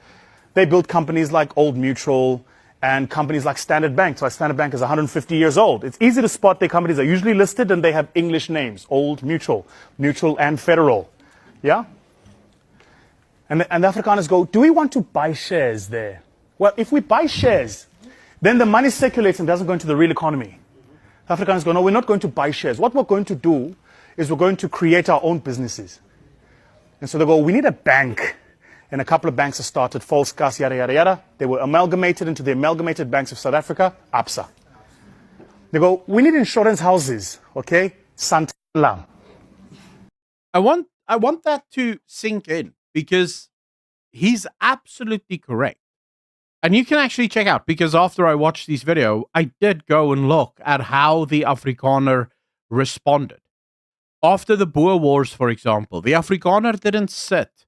They built companies like Old Mutual and companies like Standard Bank. So Standard Bank is 150 years old. It's easy to spot their companies are usually listed and they have English names, Old Mutual, Mutual and Federal. Yeah? And the Afrikaners go, do we want to buy shares there? Well, if we buy shares, then the money circulates and doesn't go into the real economy. The Afrikaners go, no, we're not going to buy shares. What we're going to do is we're going to create our own businesses. And so they go, we need a bank. And a couple of banks are started, Volkskas, yada, yada, yada. They were amalgamated into the Amalgamated Banks of South Africa, ABSA. They go, we need insurance houses, okay? Santam. I want that to sink in because he's absolutely correct. And you can actually check out, because after I watched this video, I did go and look at how the Afrikaner responded. After the Boer Wars, for example, the Afrikaner didn't sit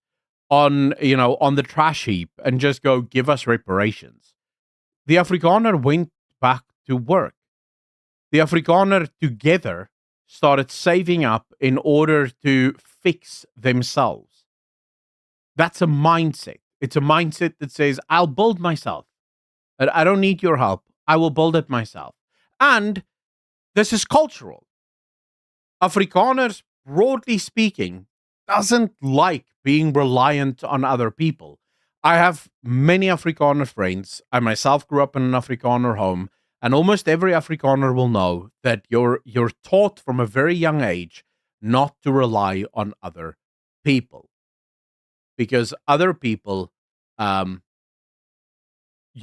on the trash heap and just go, give us reparations. The Afrikaner went back to work. The Afrikaner together started saving up in order to fix themselves. That's a mindset. It's a mindset that says, I'll build myself. I don't need your help. I will build it myself. And this is cultural. Afrikaners, broadly speaking, doesn't like being reliant on other people. I have many Afrikaner friends. I myself grew up in an Afrikaner home, and almost every Afrikaner will know that you're taught from a very young age not to rely on other people. Because other people, you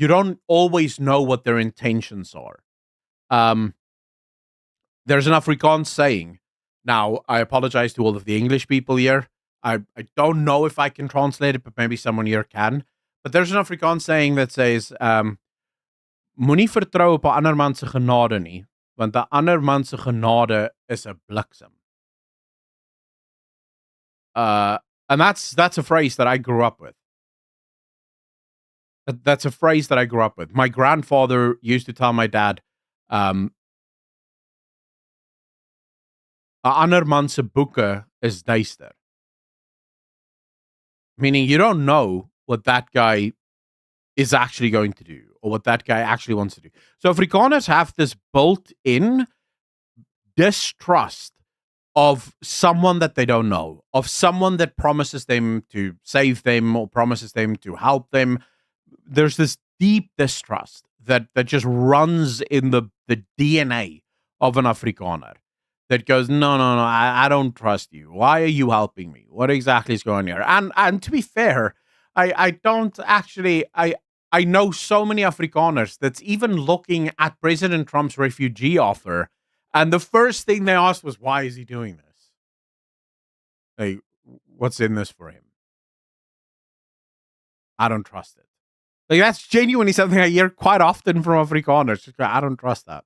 don't always know what their intentions are. There's an Afrikaans saying. Now, I apologize to all of the English people here. I don't know if I can translate it, but maybe someone here can. But there's an Afrikaans saying that says, moenie vertrou op 'n ander man se genade nie, want 'n ander man se genade is 'n bliksem. And that's a phrase that I grew up with. That's a phrase that I grew up with. My grandfather used to tell my dad, 'n man se boeke is duister. Meaning you don't know what that guy is actually going to do or what that guy actually wants to do. So Afrikaners have this built-in distrust of someone that they don't know, of someone that promises them to save them or promises them to help them. There's this deep distrust that just runs in the DNA of an Afrikaner that goes, no, I don't trust you. Why are you helping me? What exactly is going on here? And to be fair, I don't actually I know so many Afrikaners that's even looking at President Trump's refugee offer, and the first thing they asked was, why is he doing this? Like, what's in this for him? I don't trust it. Like, that's genuinely something I hear quite often from Afrikaners. I don't trust that.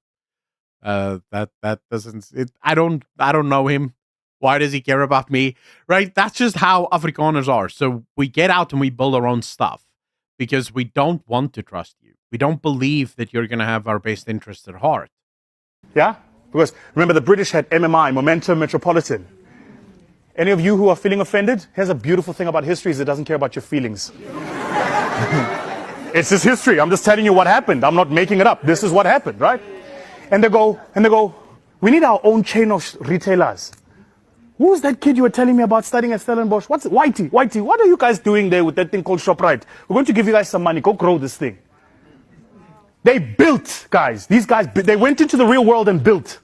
That doesn't. I don't know him. Why does he care about me? Right? That's just how Afrikaners are. So we get out and we build our own stuff because we don't want to trust you. We don't believe that you're going to have our best interests at heart. Yeah? Because remember, the British had MMI, Momentum Metropolitan. Any of you who are feeling offended? Here's a beautiful thing about history is it doesn't care about your feelings. It's just history. I'm just telling you what happened. I'm not making it up. This is what happened, right? And they go, we need our own chain of retailers. Who's that kid you were telling me about studying at Stellenbosch? What's it? Whitey, what are you guys doing there with that thing called ShopRite? We're going to give you guys some money. Go grow this thing. They built, guys. These guys, they went into the real world and built.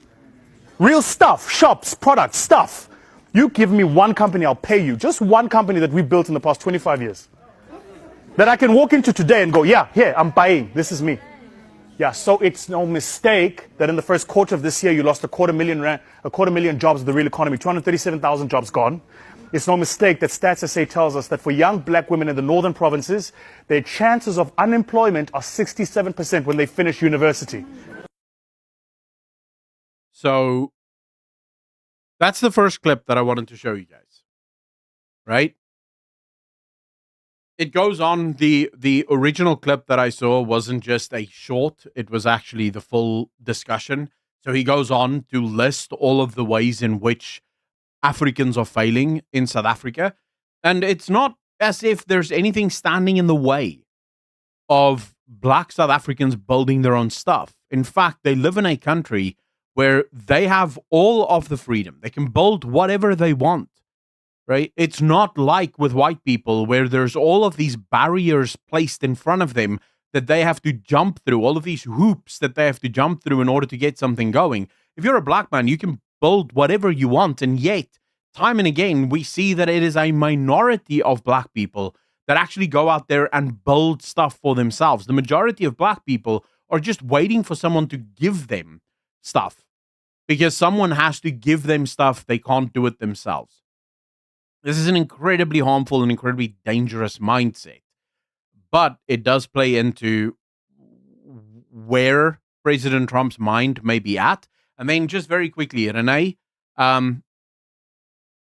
Real stuff, shops, products, stuff. You give me one company, I'll pay you. Just one company that we built in the past 25 years. That I can walk into today and go, yeah, here, I'm buying. This is me. Yeah, so it's no mistake that in the first quarter of this year, you lost a quarter million jobs of the real economy, 237,000 jobs gone. It's no mistake that Stats SA tells us that for young black women in the northern provinces, their chances of unemployment are 67% when they finish university. So that's the first clip that I wanted to show you guys, right? It goes on. The original clip that I saw wasn't just a short. It was actually the full discussion. So he goes on to list all of the ways in which Africans are failing in South Africa. And it's not as if there's anything standing in the way of black South Africans building their own stuff. In fact, they live in a country where they have all of the freedom. They can build whatever they want. Right? It's not like with white people where there's all of these barriers placed in front of them that they have to jump through, all of these hoops that they have to jump through in order to get something going. If you're a black man, you can build whatever you want. And yet, time and again, we see that it is a minority of black people that actually go out there and build stuff for themselves. The majority of black people are just waiting for someone to give them stuff because someone has to give them stuff. They can't do it themselves. This is an incredibly harmful and incredibly dangerous mindset, but it does play into where President Trump's mind may be at. And then just very quickly, Renee,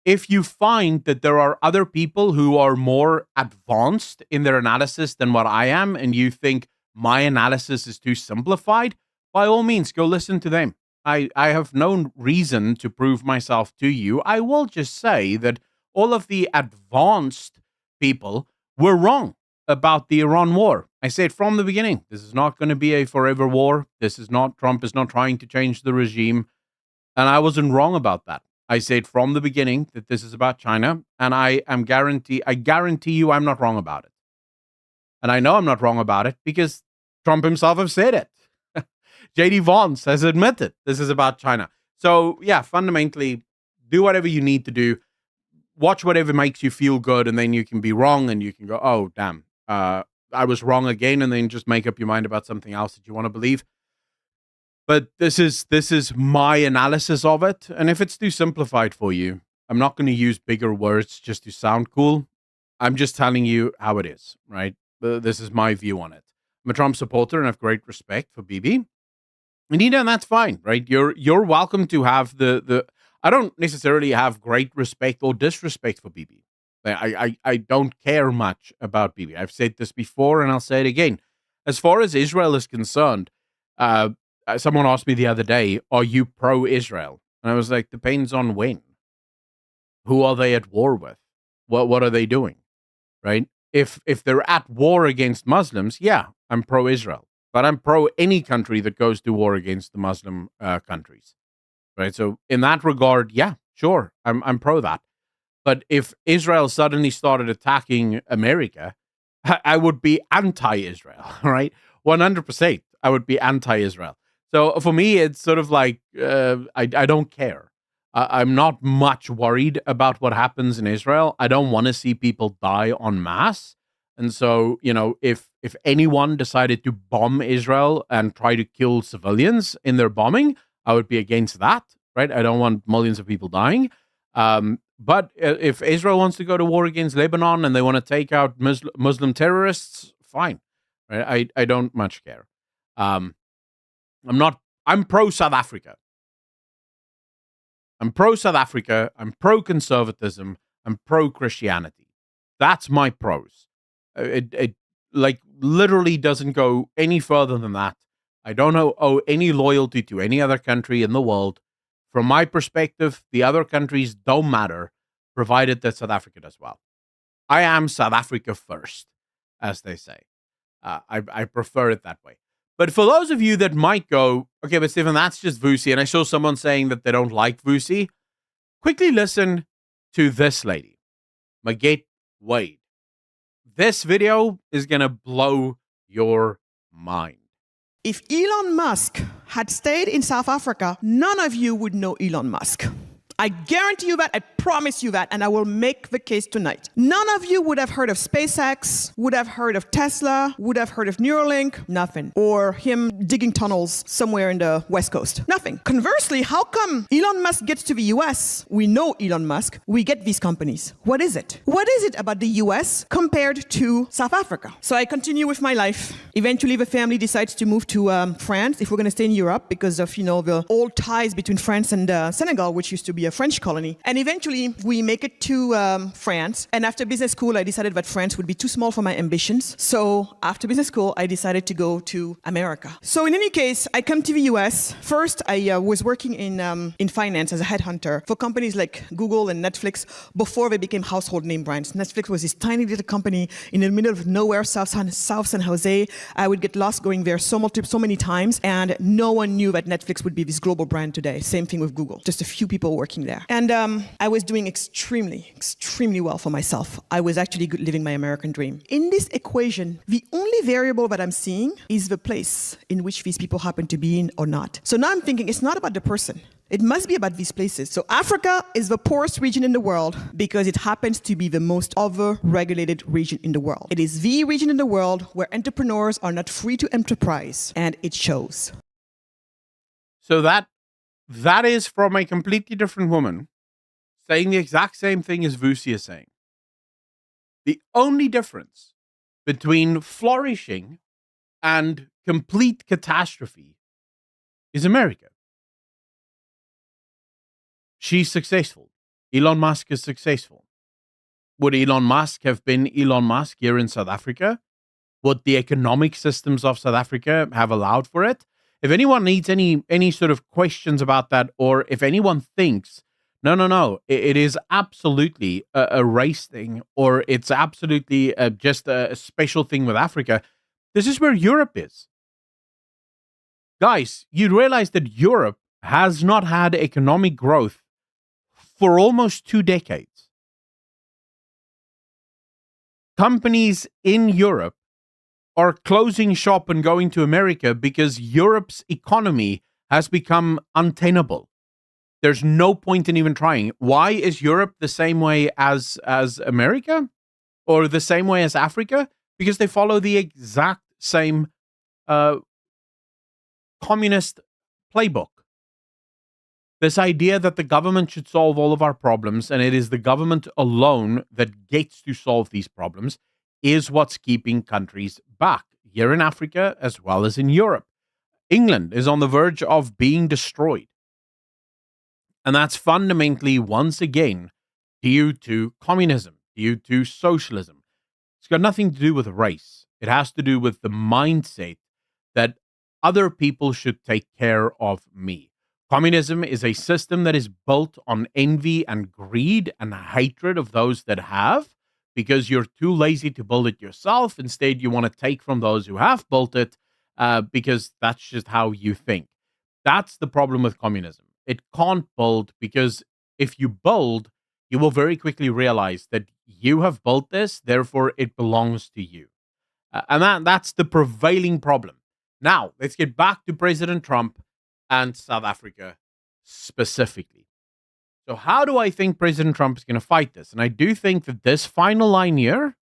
if you find that there are other people who are more advanced in their analysis than what I am, and you think my analysis is too simplified, by all means, go listen to them. I have no reason to prove myself to you. I will just say that all of the advanced people were wrong about the Iran war. I said from the beginning, this is not going to be a forever war. Trump is not trying to change the regime. And I wasn't wrong about that. I said from the beginning that this is about China. And I guarantee you I'm not wrong about it. And I know I'm not wrong about it because Trump himself has said it. J.D. Vance has admitted this is about China. So yeah, fundamentally, do whatever you need to do. Watch whatever makes you feel good, and then you can be wrong, and you can go, oh, damn, I was wrong again, and then just make up your mind about something else that you want to believe. But this is my analysis of it, and if it's too simplified for you, I'm not going to use bigger words just to sound cool. I'm just telling you how it is, right? This is my view on it. I'm a Trump supporter, and I have great respect for Bibi. And that's fine, right? You're welcome to have the I don't necessarily have great respect or disrespect for Bibi. I don't care much about Bibi. I've said this before and I'll say it again. As far as Israel is concerned, someone asked me the other day, are you pro-Israel? And I was like, depends on when. Who are they at war with? What are they doing? Right? If they're at war against Muslims, yeah, I'm pro-Israel, but I'm pro any country that goes to war against the Muslim countries. Right? So in that regard, yeah, sure, I'm pro that. But if Israel suddenly started attacking America, I would be anti-Israel, right? 100%. I would be anti-Israel. So for me, it's sort of like I don't care. I'm not much worried about what happens in Israel. I don't want to see people die en masse. And so, if anyone decided to bomb Israel and try to kill civilians in their bombing, I would be against that, right? I don't want millions of people dying. But if Israel wants to go to war against Lebanon and they want to take out Muslim terrorists, fine. Right? I don't much care. I'm pro South Africa. I'm pro South Africa. I'm pro conservatism. I'm pro Christianity. That's my pros. It like literally doesn't go any further than that. I don't owe any loyalty to any other country in the world. From my perspective, the other countries don't matter, provided that South Africa does well. I am South Africa first, as they say. I prefer it that way. But for those of you that might go, okay, but Stephen, that's just Vusi, and I saw someone saying that they don't like Vusi, quickly listen to this lady, Magette Wade. This video is going to blow your mind. If Elon Musk had stayed in South Africa, none of you would know Elon Musk. I guarantee you that, I promise you that, and I will make the case tonight. None of you would have heard of SpaceX, would have heard of Tesla, would have heard of Neuralink, nothing. Or him digging tunnels somewhere in the West Coast, nothing. Conversely, how come Elon Musk gets to the US, we know Elon Musk, we get these companies? What is it? What is it about the US compared to South Africa? So I continue with my life. Eventually the family decides to move to France if we're gonna stay in Europe because of, the old ties between France and Senegal, which used to be a French colony. And eventually we make it to France. And after business school, I decided that France would be too small for my ambitions. So after business school, I decided to go to America. So in any case, I come to the US. First, I was working in finance as a headhunter for companies like Google and Netflix before they became household name brands. Netflix was this tiny little company in the middle of nowhere, South San Jose. I would get lost going there so many times, and no one knew that Netflix would be this global brand today. Same thing with Google. Just a few people working there. And I was doing extremely well for myself. I was actually living my American dream. In this equation, the only variable that I'm seeing is the place in which these people happen to be in or not. So now I'm thinking it's not about the person. It must be about these places. So Africa is the poorest region in the world because it happens to be the most over-regulated region in the world. It is the region in the world where entrepreneurs are not free to enterprise, and it shows. So that is from a completely different woman saying the exact same thing as Vusi is saying. The only difference between flourishing and complete catastrophe is America. She's successful. Elon Musk is successful. Would Elon Musk have been Elon Musk here in South Africa? Would the economic systems of South Africa have allowed for it? If anyone needs any sort of questions about that, or if anyone thinks, no, it is absolutely a race thing, or it's absolutely just a special thing with Africa, this is where Europe is. Guys, you realize that Europe has not had economic growth for almost 2 decades. Companies in Europe are closing shop and going to America because Europe's economy has become untenable. There's no point in even trying. Why is Europe the same way as America or the same way as Africa? Because they follow the exact same communist playbook. This idea that the government should solve all of our problems, and it is the government alone that gets to solve these problems, is what's keeping countries back, here in Africa as well as in Europe. England is on the verge of being destroyed. And that's fundamentally, once again, due to communism, due to socialism. It's got nothing to do with race. It has to do with the mindset that other people should take care of me. Communism is a system that is built on envy and greed and hatred of those that have, because you're too lazy to build it yourself. Instead, you want to take from those who have built it, because that's just how you think. That's the problem with communism. It can't build, because if you build, you will very quickly realize that you have built this, therefore it belongs to you. And that's the prevailing problem. Now, let's get back to President Trump and South Africa specifically. So, how do I think President Trump is going to fight this? And I do think that this final line here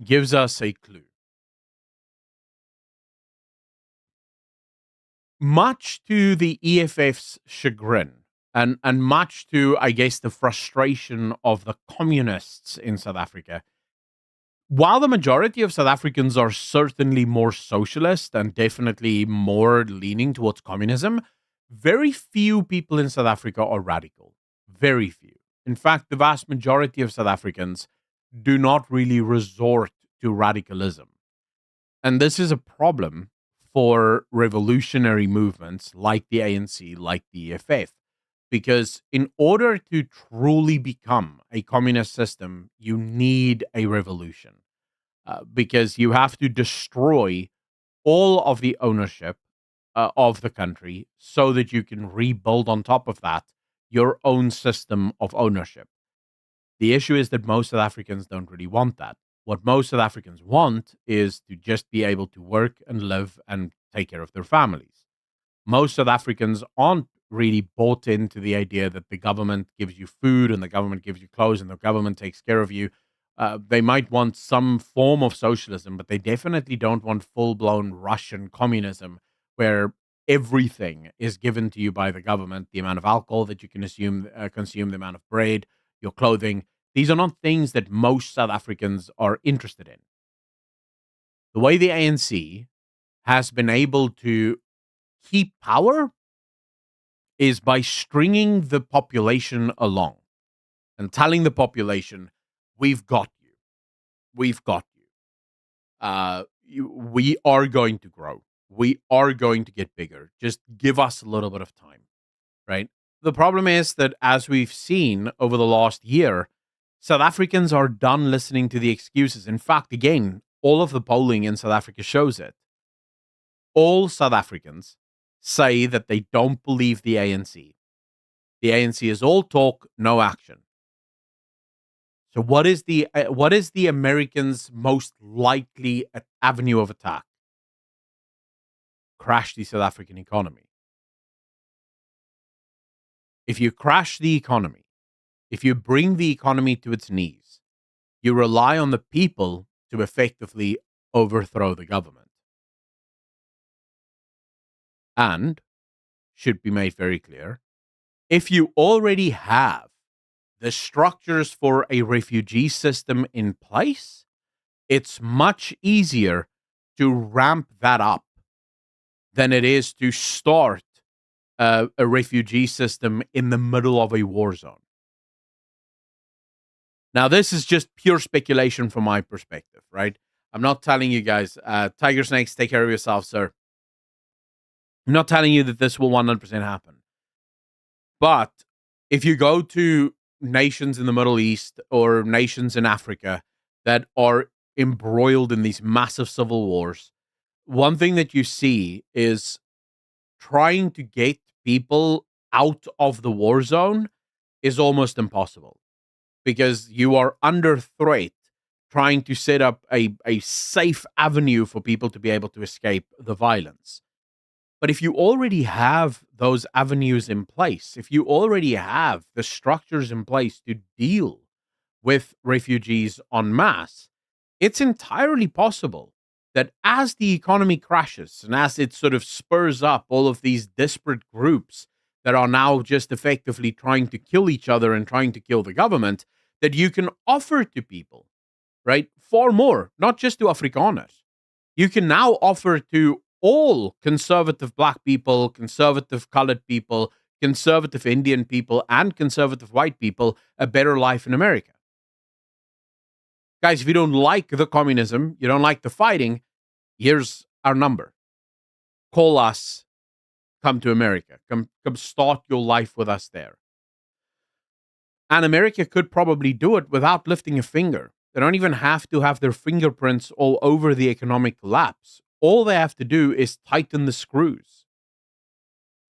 gives us a clue. Much to the EFF's chagrin, and much to, I guess, the frustration of the communists in South Africa, while the majority of South Africans are certainly more socialist and definitely more leaning towards communism, very few people in South Africa are radical. Very few. In fact, the vast majority of South Africans do not really resort to radicalism. And this is a problem for revolutionary movements like the ANC, like the EFF, because in order to truly become a communist system, you need a revolution, because you have to destroy all of the ownership of the country so that you can rebuild on top of that your own system of ownership. The issue is that most South Africans don't really want that. What most South Africans want is to just be able to work and live and take care of their families. Most South Africans aren't really bought into the idea that the government gives you food and the government gives you clothes and the government takes care of you. They might want some form of socialism, but they definitely don't want full-blown Russian communism where everything is given to you by the government. The amount of alcohol that you can consume, the amount of bread, your clothing. These are not things that most South Africans are interested in. The way the ANC has been able to keep power is by stringing the population along and telling the population, we've got you. We've got you. We are going to grow. We are going to get bigger. Just give us a little bit of time, right? The problem is that, as we've seen over the last year, South Africans are done listening to the excuses. In fact, again, all of the polling in South Africa shows it. All South Africans say that they don't believe the ANC. The ANC is all talk, no action. So what is the Americans' most likely avenue of attack? Crash the South African economy. If you crash the economy, if you bring the economy to its knees, you rely on the people to effectively overthrow the government. And, should be made very clear, if you already have the structures for a refugee system in place, it's much easier to ramp that up than it is to start a refugee system in the middle of a war zone. Now, this is just pure speculation from my perspective, right? I'm not telling you guys, tiger snakes, take care of yourself, sir. I'm not telling you that this will 100% happen. But if you go to nations in the Middle East or nations in Africa that are embroiled in these massive civil wars, one thing that you see is trying to get people out of the war zone is almost impossible, because you are under threat trying to set up a safe avenue for people to be able to escape the violence. But if you already have those avenues in place, if you already have the structures in place to deal with refugees en masse, it's entirely possible that as the economy crashes and as it sort of spurs up all of these disparate groups that are now just effectively trying to kill each other and trying to kill the government, that you can offer to people, right, far more, not just to Afrikaners. You can now offer to all conservative black people, conservative colored people, conservative Indian people, and conservative white people a better life in America. Guys, if you don't like the communism, you don't like the fighting, here's our number. Call us come to America. Come start your life with us there. And America could probably do it without lifting a finger. They don't even have to have their fingerprints all over the economic collapse. All they have to do is tighten the screws.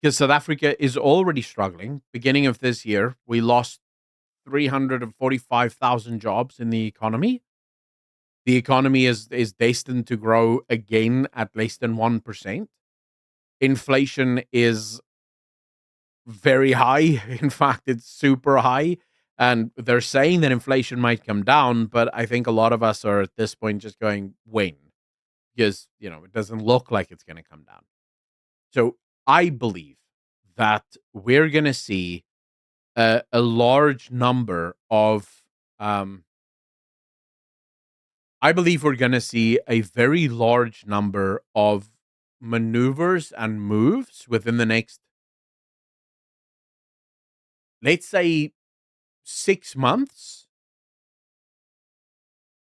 Because South Africa is already struggling. Beginning of this year, we lost 345,000 jobs in the economy. The economy is destined to grow again at less than 1%. Inflation is very high. In fact, it's super high. And they're saying that inflation might come down, but I think a lot of us are at this point just going, when? Because, it doesn't look like it's going to come down. So I believe that we're going to see a large number of, I believe we're going to see a very large number of maneuvers and moves within the next, let's say, 6 months.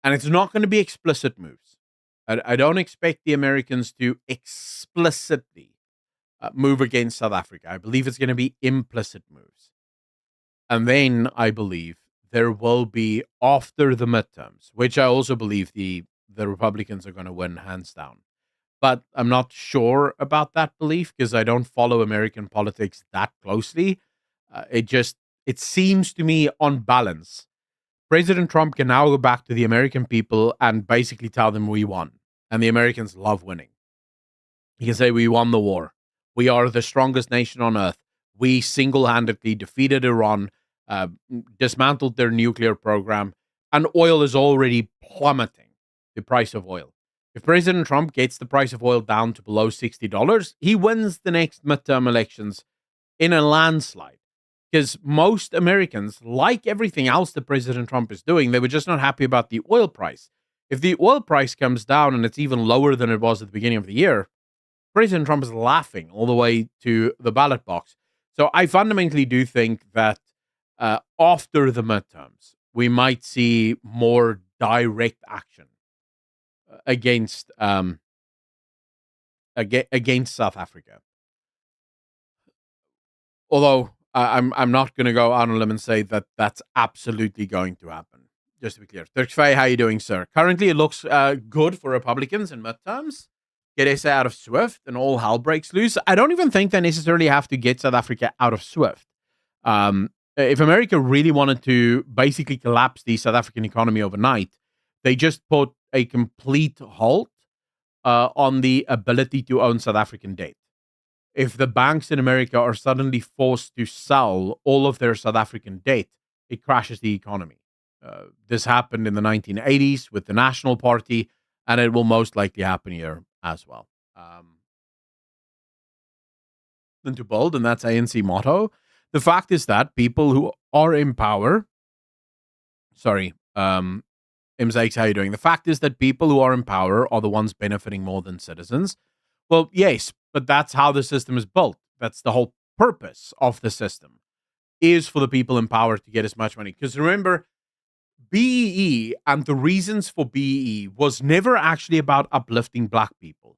And it's not going to be explicit moves. I don't expect the Americans to explicitly move against South Africa. I believe it's going to be implicit moves. And then I believe there will be, after the midterms, which I also believe the Republicans are going to win hands down. But I'm not sure about that belief because I don't follow American politics that closely. It seems to me, on balance, President Trump can now go back to the American people and basically tell them we won. And the Americans love winning. He can say we won the war. We are the strongest nation on earth. We single-handedly defeated Iran, dismantled their nuclear program, and oil is already plummeting, the price of oil. If President Trump gets the price of oil down to below $60, he wins the next midterm elections in a landslide. Because most Americans, like everything else that President Trump is doing, they were just not happy about the oil price. If the oil price comes down and it's even lower than it was at the beginning of the year, President Trump is laughing all the way to the ballot box. So I fundamentally do think that after the midterms, we might see more direct action against South Africa. Although I'm not going to go out on a limb and say that that's absolutely going to happen. Just to be clear. Turks Fay, how are you doing, sir? Currently, it looks good for Republicans in midterms. Get SA out of SWIFT and all hell breaks loose. I don't even think they necessarily have to get South Africa out of SWIFT. If America really wanted to basically collapse the South African economy overnight, they just put a complete halt on the ability to own South African debt. If the banks in America are suddenly forced to sell all of their South African debt, it crashes the economy. This happened in the 1980s with the National Party, and it will most likely happen here as well. And to bold, and that's ANC motto. The fact is that people who are in power, Imzakes, how are you doing? The fact is that people who are in power are the ones benefiting more than citizens. Well, yes, but that's how the system is built. That's the whole purpose of the system, is for the people in power to get as much money. Because remember, BEE and the reasons for BEE was never actually about uplifting black people.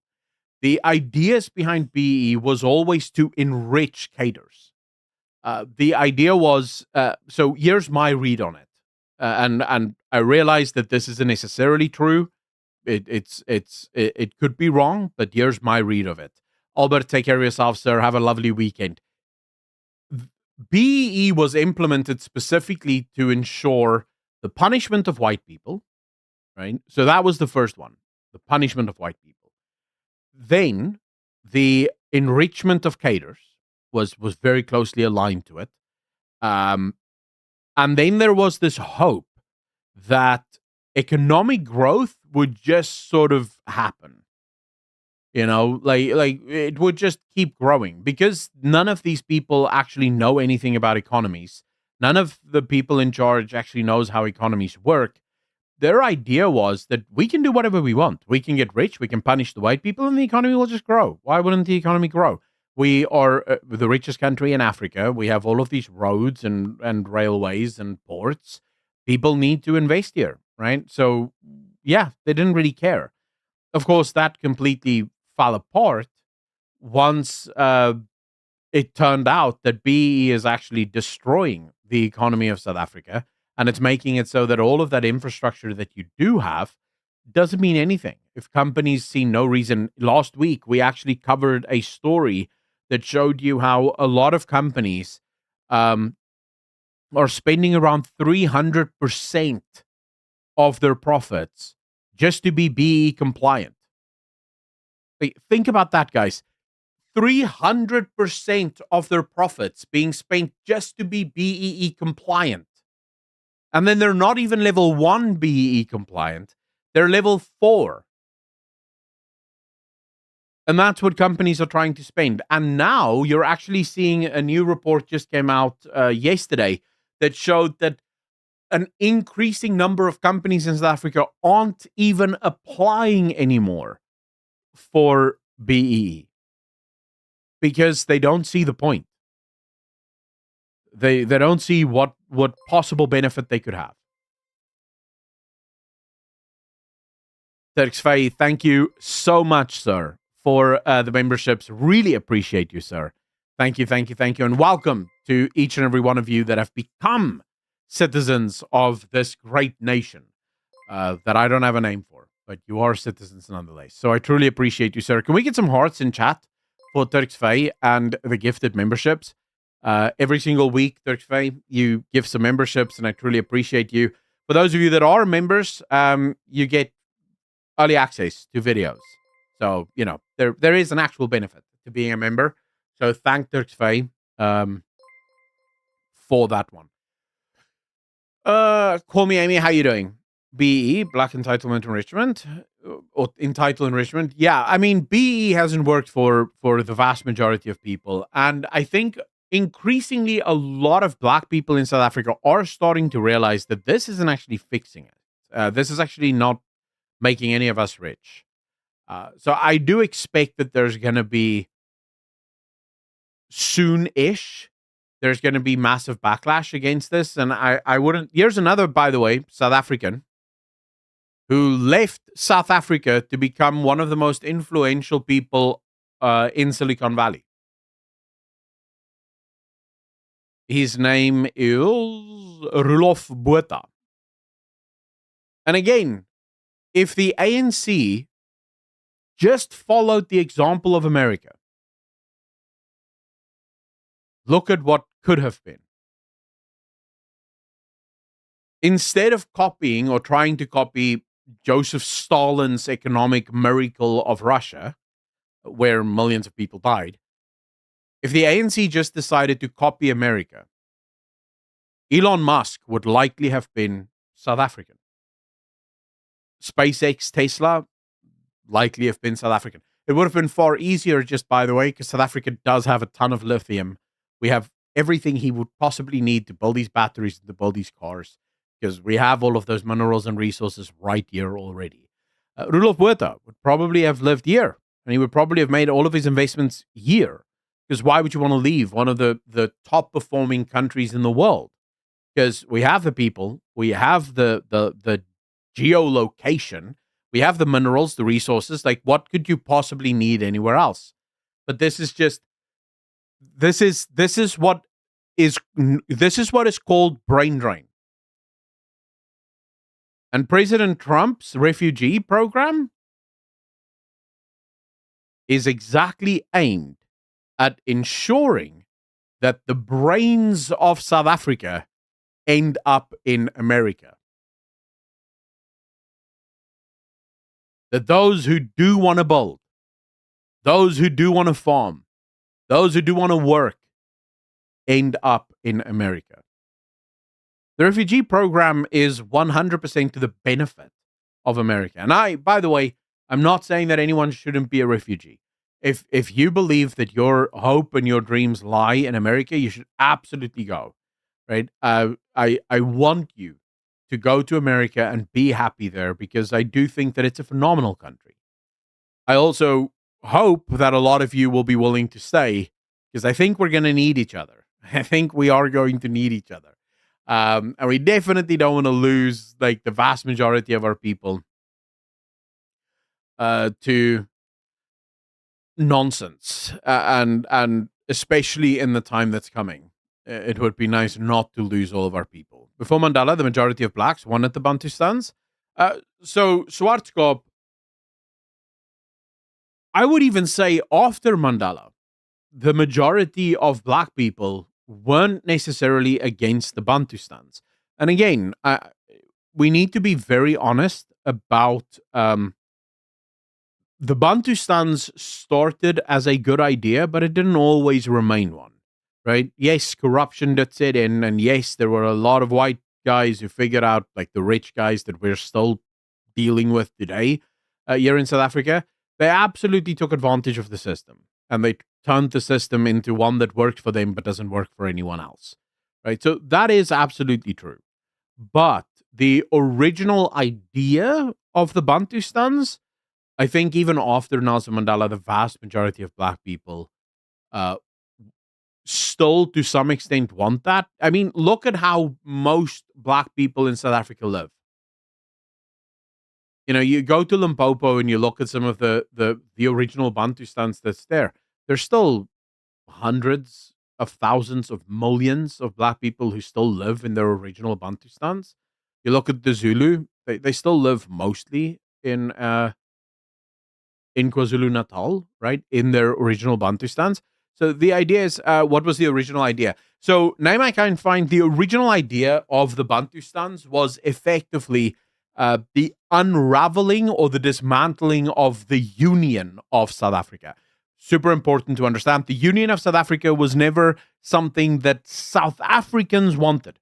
The ideas behind BEE was always to enrich cadres. The idea was, so here's my read on it. And I realize that this isn't necessarily true. It could be wrong, but here's my read of it. Albert, take care of yourself, sir. Have a lovely weekend. BEE was implemented specifically to ensure the punishment of white people, right? So that was the first one, the punishment of white people. Then the enrichment of cadres was very closely aligned to it. And then there was this hope that economic growth would just sort of happen. Like it would just keep growing because none of these people actually know anything about economies. None of the people in charge actually knows how economies work. Their idea was that we can do whatever we want. We can get rich, we can punish the white people, and the economy will just grow. Why wouldn't the economy grow? We are the richest country in Africa. We have all of these roads and railways and ports. People need to invest here, right? So, yeah, they didn't really care. Of course, that completely fell apart once it turned out that BEE is actually destroying the economy of South Africa, and it's making it so that all of that infrastructure that you do have doesn't mean anything if companies see no reason. Last week, we actually covered a story that showed you how a lot of companies are spending around 300% of their profits just to be BEE compliant. Think about that, guys. 300% of their profits being spent just to be BEE compliant. And then they're not even level 1 BEE compliant. They're level 4. And that's what companies are trying to spend. And now you're actually seeing a new report just came out yesterday that showed that an increasing number of companies in South Africa aren't even applying anymore for BEE because they don't see the point. They don't see what possible benefit they could have. Turksvay, thank you so much, sir, for the memberships. Really appreciate you, sir. Thank you. And welcome to each and every one of you that have become citizens of this great nation that I don't have a name for, but you are citizens nonetheless. So I truly appreciate you, sir. Can we get some hearts in chat for Turksvay and the gifted memberships? Every single week, Turksvay, you give some memberships, and I truly appreciate you. For those of you that are members, you get early access to videos. So, there is an actual benefit to being a member. So thank Turksvay for that one. Call me Amy, how you doing? BE, Black Entitlement Enrichment, or Entitled Enrichment. Yeah, I mean, BE hasn't worked for the vast majority of people. And I think increasingly a lot of Black people in South Africa are starting to realize that this isn't actually fixing it. This is actually not making any of us rich. So I do expect that there's going to be soon-ish, there's going to be massive backlash against this. And I wouldn't... Here's another, by the way, South African who left South Africa to become one of the most influential people in Silicon Valley. His name is Roelof Botha. And again, if the ANC just followed the example of America, look at what could have been. Instead of copying or trying to copy Joseph Stalin's economic miracle of Russia, where millions of people died, if the ANC just decided to copy America, Elon Musk would likely have been South African. SpaceX, Tesla, likely have been South African. It would have been far easier, just by the way, because South Africa does have a ton of lithium. We have everything he would possibly need to build these batteries and to build these cars, because we have all of those minerals and resources right here already. Roelof Botha would probably have lived here, and he would probably have made all of his investments here, because why would you want to leave one of the top performing countries in the world? Because we have the people, we have the geolocation, we have the minerals, the resources. Like, what could you possibly need anywhere else? But this is what is called brain drain. And President Trump's refugee program is exactly aimed at ensuring that the brains of South Africa end up in America. That those who do want to build, those who do want to farm, those who do want to work, end up in America. The refugee program is 100% to the benefit of America. And by the way, I'm not saying that anyone shouldn't be a refugee. If you believe that your hope and your dreams lie in America, you should absolutely go. Right? I want you to go to America and be happy there, because I do think that it's a phenomenal country. I also hope that a lot of you will be willing to stay, because I think we're going to need each other. I think we are going to need each other. And we definitely don't want to lose like the vast majority of our people to nonsense and especially in the time that's coming. It would be nice not to lose all of our people. Before Mandela, the majority of blacks wanted the Bantustans. So Swartkop, I would even say after Mandela, the majority of black people weren't necessarily against the Bantustans. And again, we need to be very honest about the Bantustans started as a good idea, but it didn't always remain one, right? Yes, corruption did set in, and yes, there were a lot of white guys who figured out, like the rich guys that we're still dealing with today here in South Africa. They absolutely took advantage of the system, and they turned the system into one that worked for them but doesn't work for anyone else, right? So that is absolutely true. But the original idea of the Bantustans, I think even after Nelson Mandela, the vast majority of black people uh, still to some extent want that. I mean, look at how most black people in South Africa live. You know, you go to Limpopo and you look at some of the original Bantustans that's there. There's still hundreds of thousands of millions of black people who still live in their original Bantustans. You look at the Zulu; they still live mostly in KwaZulu Natal, right, in their original Bantustans. So the idea is, what was the original idea? So now I can find the original idea of the Bantustans was effectively the unraveling or the dismantling of the Union of South Africa. Super important to understand. The Union of South Africa was never something that South Africans wanted.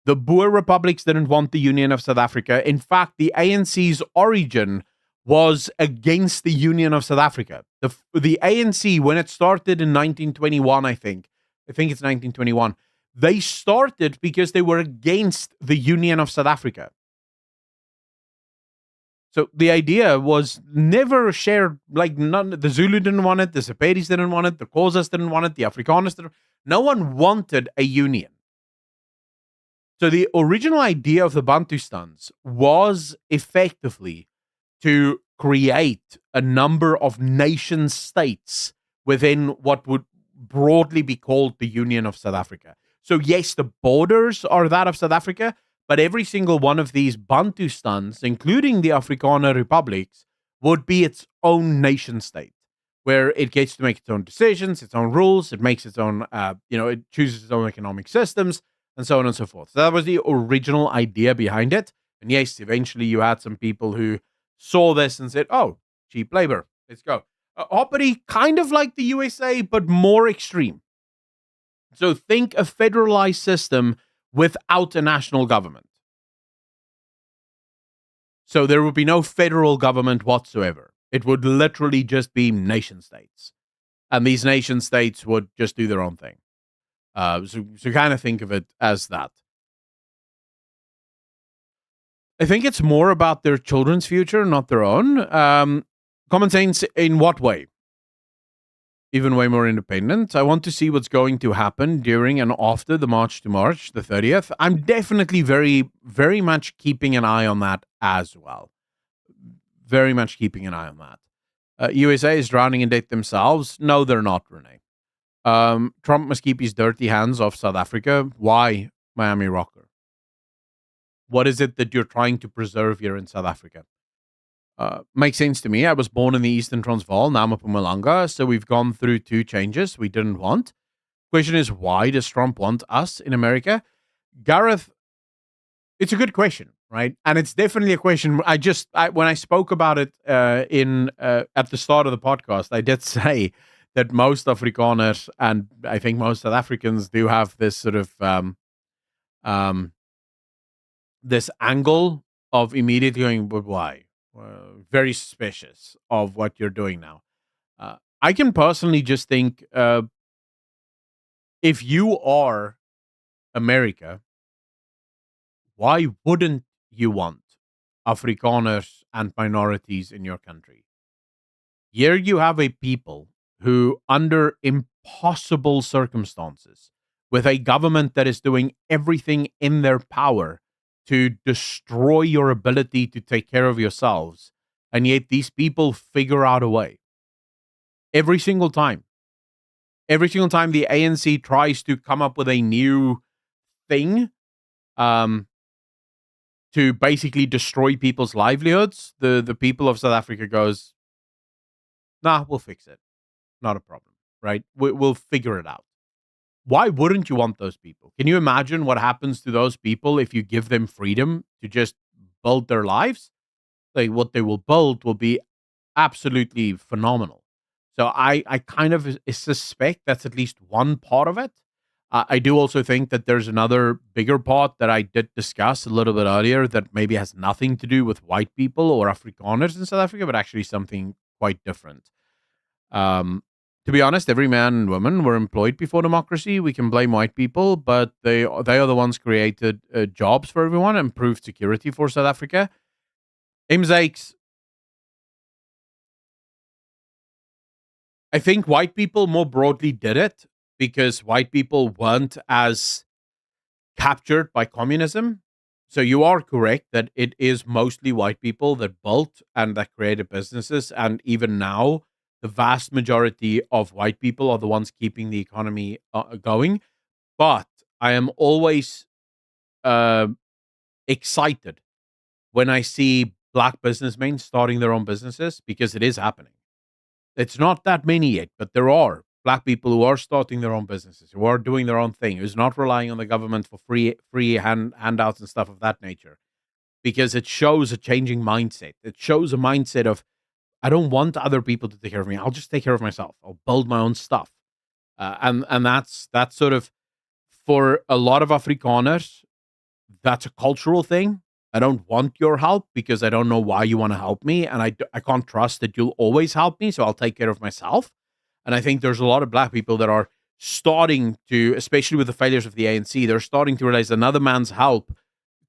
The Boer republics didn't want the Union of South Africa. In fact, the ANC's origin was against the Union of South Africa. The ANC, when it started in 1921, I think it's 1921, they started because they were against the Union of South Africa. So the idea was never shared, like the Zulu didn't want it, the Sepetis didn't want it, the Xhosas didn't want it, the Afrikaners didn't. No one wanted a union. So the original idea of the Bantustans was effectively to create a number of nation states within what would broadly be called the Union of South Africa. So yes, the borders are that of South Africa, but every single one of these Bantustans, including the Afrikaner republics, would be its own nation state, where it gets to make its own decisions, its own rules, it makes its own, it chooses its own economic systems, and so on and so forth. So that was the original idea behind it. And yes, eventually you had some people who saw this and said, oh, cheap labor, let's go. Hoppity, kind of like the USA, but more extreme. So think a federalized system without a national government. So there would be no federal government whatsoever. It would literally just be nation states. And these nation states would just do their own thing. So kind of think of it as that. I think it's more about their children's future, not their own. Common sense in what way? Even way more independent. I want to see what's going to happen during and after the March to March, the 30th. I'm definitely very, very much keeping an eye on that as well. Very much keeping an eye on that. USA is drowning in debt themselves. No, they're not, Renee. Trump must keep his dirty hands off South Africa. Why, Miami Rocker? What is it that you're trying to preserve here in South Africa? Makes sense to me. I was born in the Eastern Transvaal, now I'm up in Mpumalanga, so we've gone through two changes we didn't want. Question is, why does Trump want us in America? Gareth, it's a good question, right? And it's definitely a question. When I spoke about it at the start of the podcast, I did say that most Afrikaners and I think most South Africans do have this sort of this angle of immediately going, but why? Very suspicious of what you're doing now. I can personally just think if you are America, why wouldn't you want Afrikaners and minorities in your country? Here you have a people who, under impossible circumstances, with a government that is doing everything in their power to destroy your ability to take care of yourselves, and yet these people figure out a way every single time. every single time the ANC tries to come up with a new thing to basically destroy people's livelihoods, the people of South Africa goes, nah, we'll fix it. Not a problem, right? We'll figure it out. Why wouldn't you want those people? Can you imagine what happens to those people if you give them freedom to just build their lives? Like what they will build will be absolutely phenomenal. So I kind of suspect that's at least one part of it. I do also think that there's another bigger part that I did discuss a little bit earlier that maybe has nothing to do with white people or Afrikaners in South Africa, but actually something quite different. To be honest, every man and woman were employed before democracy. We can blame white people, but they are the ones created jobs for everyone, improved security for South Africa. Imzakes, I think white people more broadly did it because white people weren't as captured by communism. So you are correct that it is mostly white people that built and that created businesses. And even now, the vast majority of white people are the ones keeping the economy going. But I am always excited when I see black businessmen starting their own businesses because it is happening. It's not that many yet, but there are black people who are starting their own businesses, who are doing their own thing, who's not relying on the government for free handouts and stuff of that nature. Because it shows a changing mindset. It shows a mindset of, I don't want other people to take care of me. I'll just take care of myself. I'll build my own stuff. And that's sort of, for a lot of Afrikaners, that's a cultural thing. I don't want your help because I don't know why you want to help me. And I can't trust that you'll always help me. So I'll take care of myself. And I think there's a lot of black people that are starting to, especially with the failures of the ANC, they're starting to realize another man's help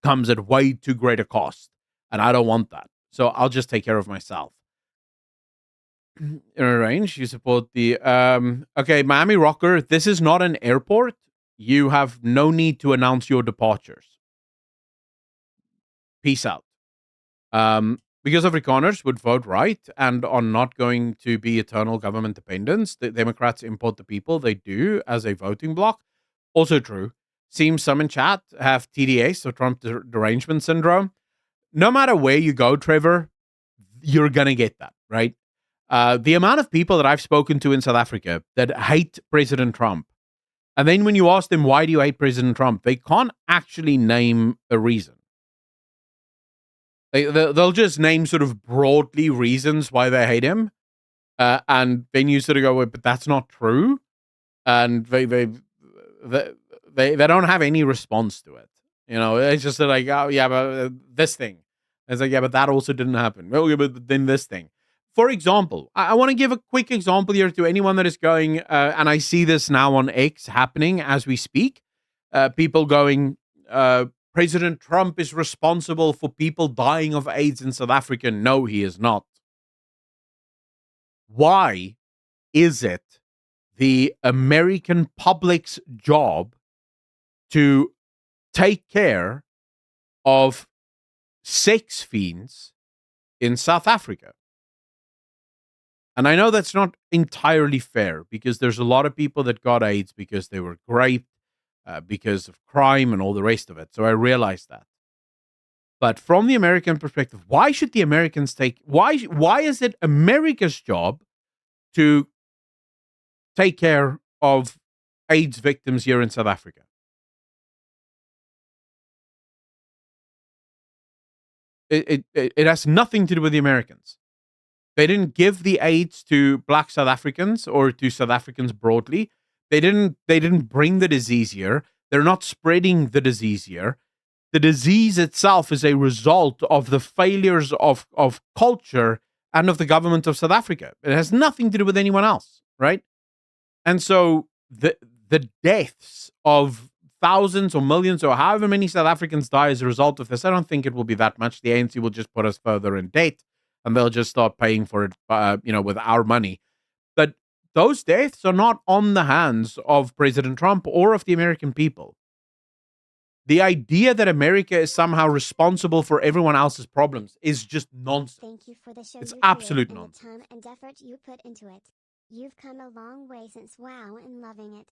comes at way too great a cost. And I don't want that. So I'll just take care of myself. Arrange, you support the okay, Miami Rocker, this is not an airport. You have no need to announce your departures. Peace out. Because Afrikaners would vote right and are not going to be eternal government dependents. The Democrats import the people they do as a voting bloc. Also true. Seems some in chat have TDS, or Trump derangement syndrome. No matter where you go, Trevor, you're going to get that, right? The amount of people that I've spoken to in South Africa that hate President Trump, and then when you ask them, why do you hate President Trump? They can't actually name a reason. They'll just name sort of broadly reasons why they hate him. And then you sort of go, but that's not true. And they don't have any response to it. You know, it's just like, oh, yeah, but this thing. It's like, yeah, but that also didn't happen. Oh, yeah, but then this thing. For example, I want to give a quick example here to anyone that is going, and I see this now on X happening as we speak. People going, President Trump is responsible for people dying of AIDS in South Africa. No, he is not. Why is it the American public's job to take care of sex fiends in South Africa? And I know that's not entirely fair because there's a lot of people that got AIDS because they were raped, because of crime and all the rest of it. So I realize that. But from the American perspective, why should the Americans why is it America's job to take care of AIDS victims here in South Africa? It has nothing to do with the Americans. They didn't give the AIDS to black South Africans or to South Africans broadly. They didn't bring the disease here. They're not spreading the disease here. The disease itself is a result of the failures of culture and of the government of South Africa. It has nothing to do with anyone else, right? And so the deaths of thousands or millions or however many South Africans die as a result of this, I don't think it will be that much. The ANC will just put us further in debt and they'll just start paying for it, with our money. But those deaths are not on the hands of President Trump or of the American people. The idea that America is somehow responsible for everyone else's problems is just nonsense. Thank you for the show It's you absolute create and nonsense. the time and effort you put into it. You've come a long way since WoW and loving it.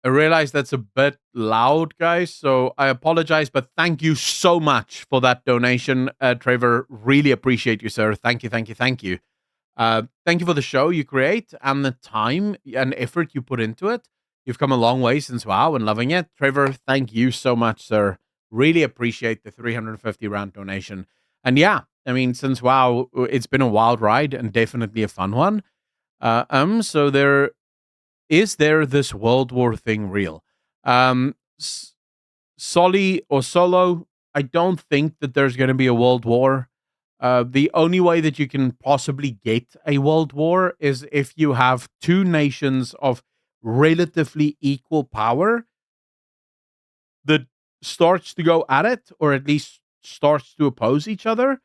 I realize that's a bit loud, guys, so I apologize, but thank you so much for that donation, Trevor. Really appreciate you, sir. Thank you, thank you, thank you. Thank you for the show you create and the time and effort you put into it. You've come a long way since WoW and loving it. Trevor, thank you so much, sir. Really appreciate the 350 rand donation. And yeah, I mean, since WoW, it's been a wild ride and definitely a fun one. So there this World War thing real? Soli or Solo, I don't think that there's going to be a world war. The only way that you can possibly get a world war is if you have two nations of relatively equal power that starts to go at it, or at least starts to oppose each other.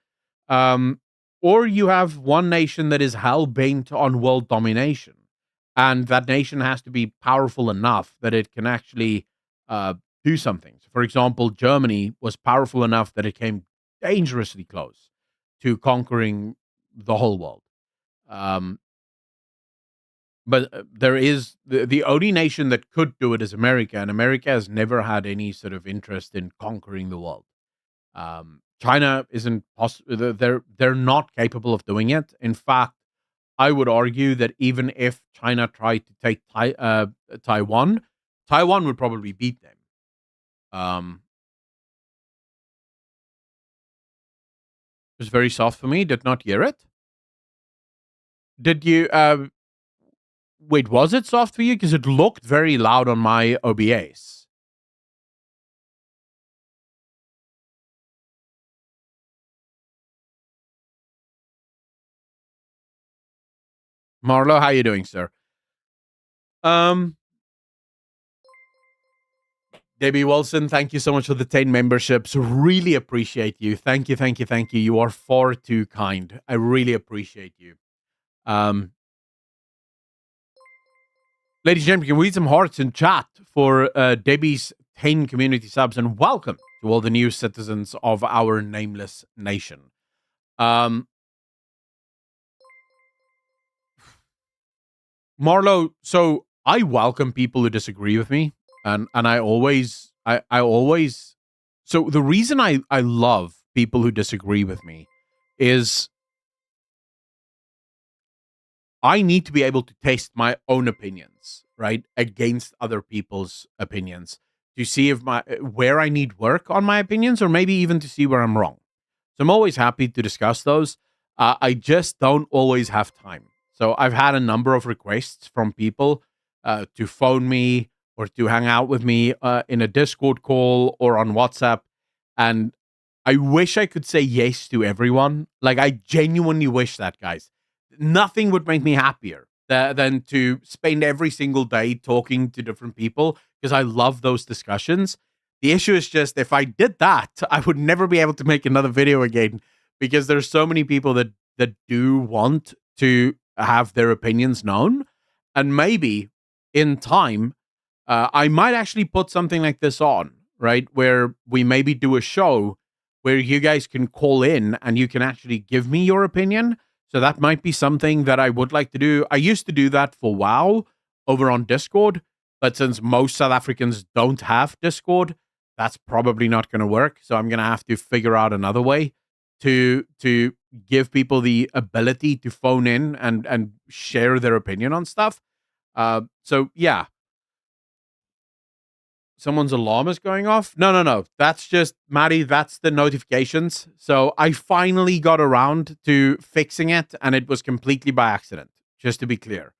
Or you have one nation that is hell bent on world domination, and that nation has to be powerful enough that it can actually do something. So for example, Germany was powerful enough that it came dangerously close to conquering the whole world. But there is the only nation that could do it is America, and America has never had any sort of interest in conquering the world. China isn't they're not capable of doing it. In fact, I would argue that even if China tried to take Taiwan, Taiwan would probably beat them. It was very soft for me. Did not hear it. Did you? Wait, was it soft for you? Because it looked very loud on my OBS. Marlo, how you doing, sir? Debbie Wilson, thank you so much for the 10 memberships. Really appreciate you. Thank you, thank you, thank you. You are far too kind. I really appreciate you. Ladies and gentlemen, can we read some hearts in chat for Debbie's 10 community subs, and welcome to all the new citizens of our nameless nation. Marlo, so I welcome people who disagree with me, and I always so the reason I love people who disagree with me is I need to be able to test my own opinions, right, against other people's opinions to see if where I need work on my opinions, or maybe even to see where I'm wrong. So I'm always happy to discuss those. I just don't always have time. So I've had a number of requests from people to phone me or to hang out with me in a Discord call or on WhatsApp. And I wish I could say yes to everyone. Like, I genuinely wish that, guys. Nothing would make me happier than to spend every single day talking to different people, because I love those discussions. The issue is just, if I did that, I would never be able to make another video again, because there's so many people that do want to have their opinions known. And maybe in time, I might actually put something like this on, right? Where we maybe do a show where you guys can call in and you can actually give me your opinion. So that might be something that I would like to do. I used to do that for WoW over on Discord, but since most South Africans don't have Discord, that's probably not going to work. So I'm going to have to figure out another way to give people the ability to phone in and share their opinion on stuff. So yeah. Someone's alarm is going off? No. That's just, Maddie, that's the notifications. So I finally got around to fixing it, and it was completely by accident, just to be clear.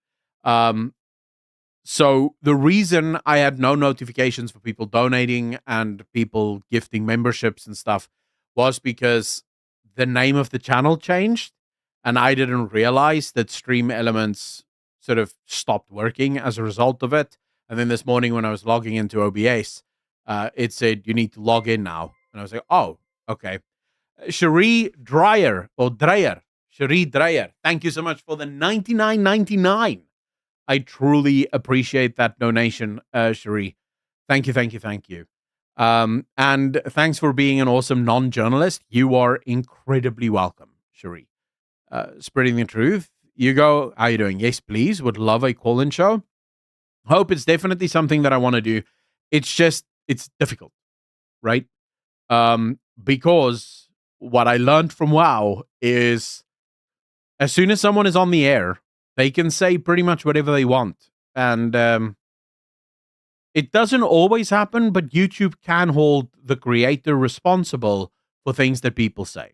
So the reason I had no notifications for people donating and people gifting memberships and stuff was because the name of the channel changed, and I didn't realize that Stream Elements sort of stopped working as a result of it. And then this morning when I was logging into OBS, it said, you need to log in now. And I was like, oh, okay. Cherie Dreyer, Cherie Dreyer, thank you so much for the $99.99. I truly appreciate that donation, Cherie. Thank you. And thanks for being an awesome non-journalist. You are incredibly welcome, Cherie. spreading the truth. You go, how you doing? Yes, please. Would love a call-in show. Hope it's definitely something that I want to do. It's just, it's difficult, right? Because what I learned from WoW is as soon as someone is on the air, they can say pretty much whatever they want. And it doesn't always happen, but YouTube can hold the creator responsible for things that people say.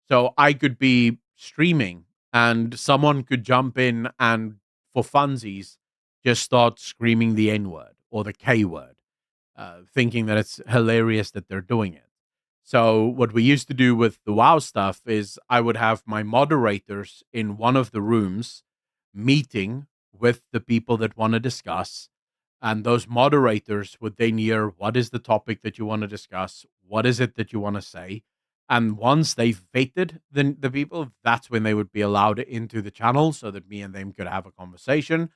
So I could be streaming and someone could jump in and, for funsies, just start screaming the N word or the K word, thinking that it's hilarious that they're doing it. So what we used to do with the WoW stuff is I would have my moderators in one of the rooms meeting with the people that want to discuss. And those moderators would then hear, what is the topic that you want to discuss? What is it that you want to say? And once they've vetted the people, that's when they would be allowed into the channel so that me and them could have a conversation.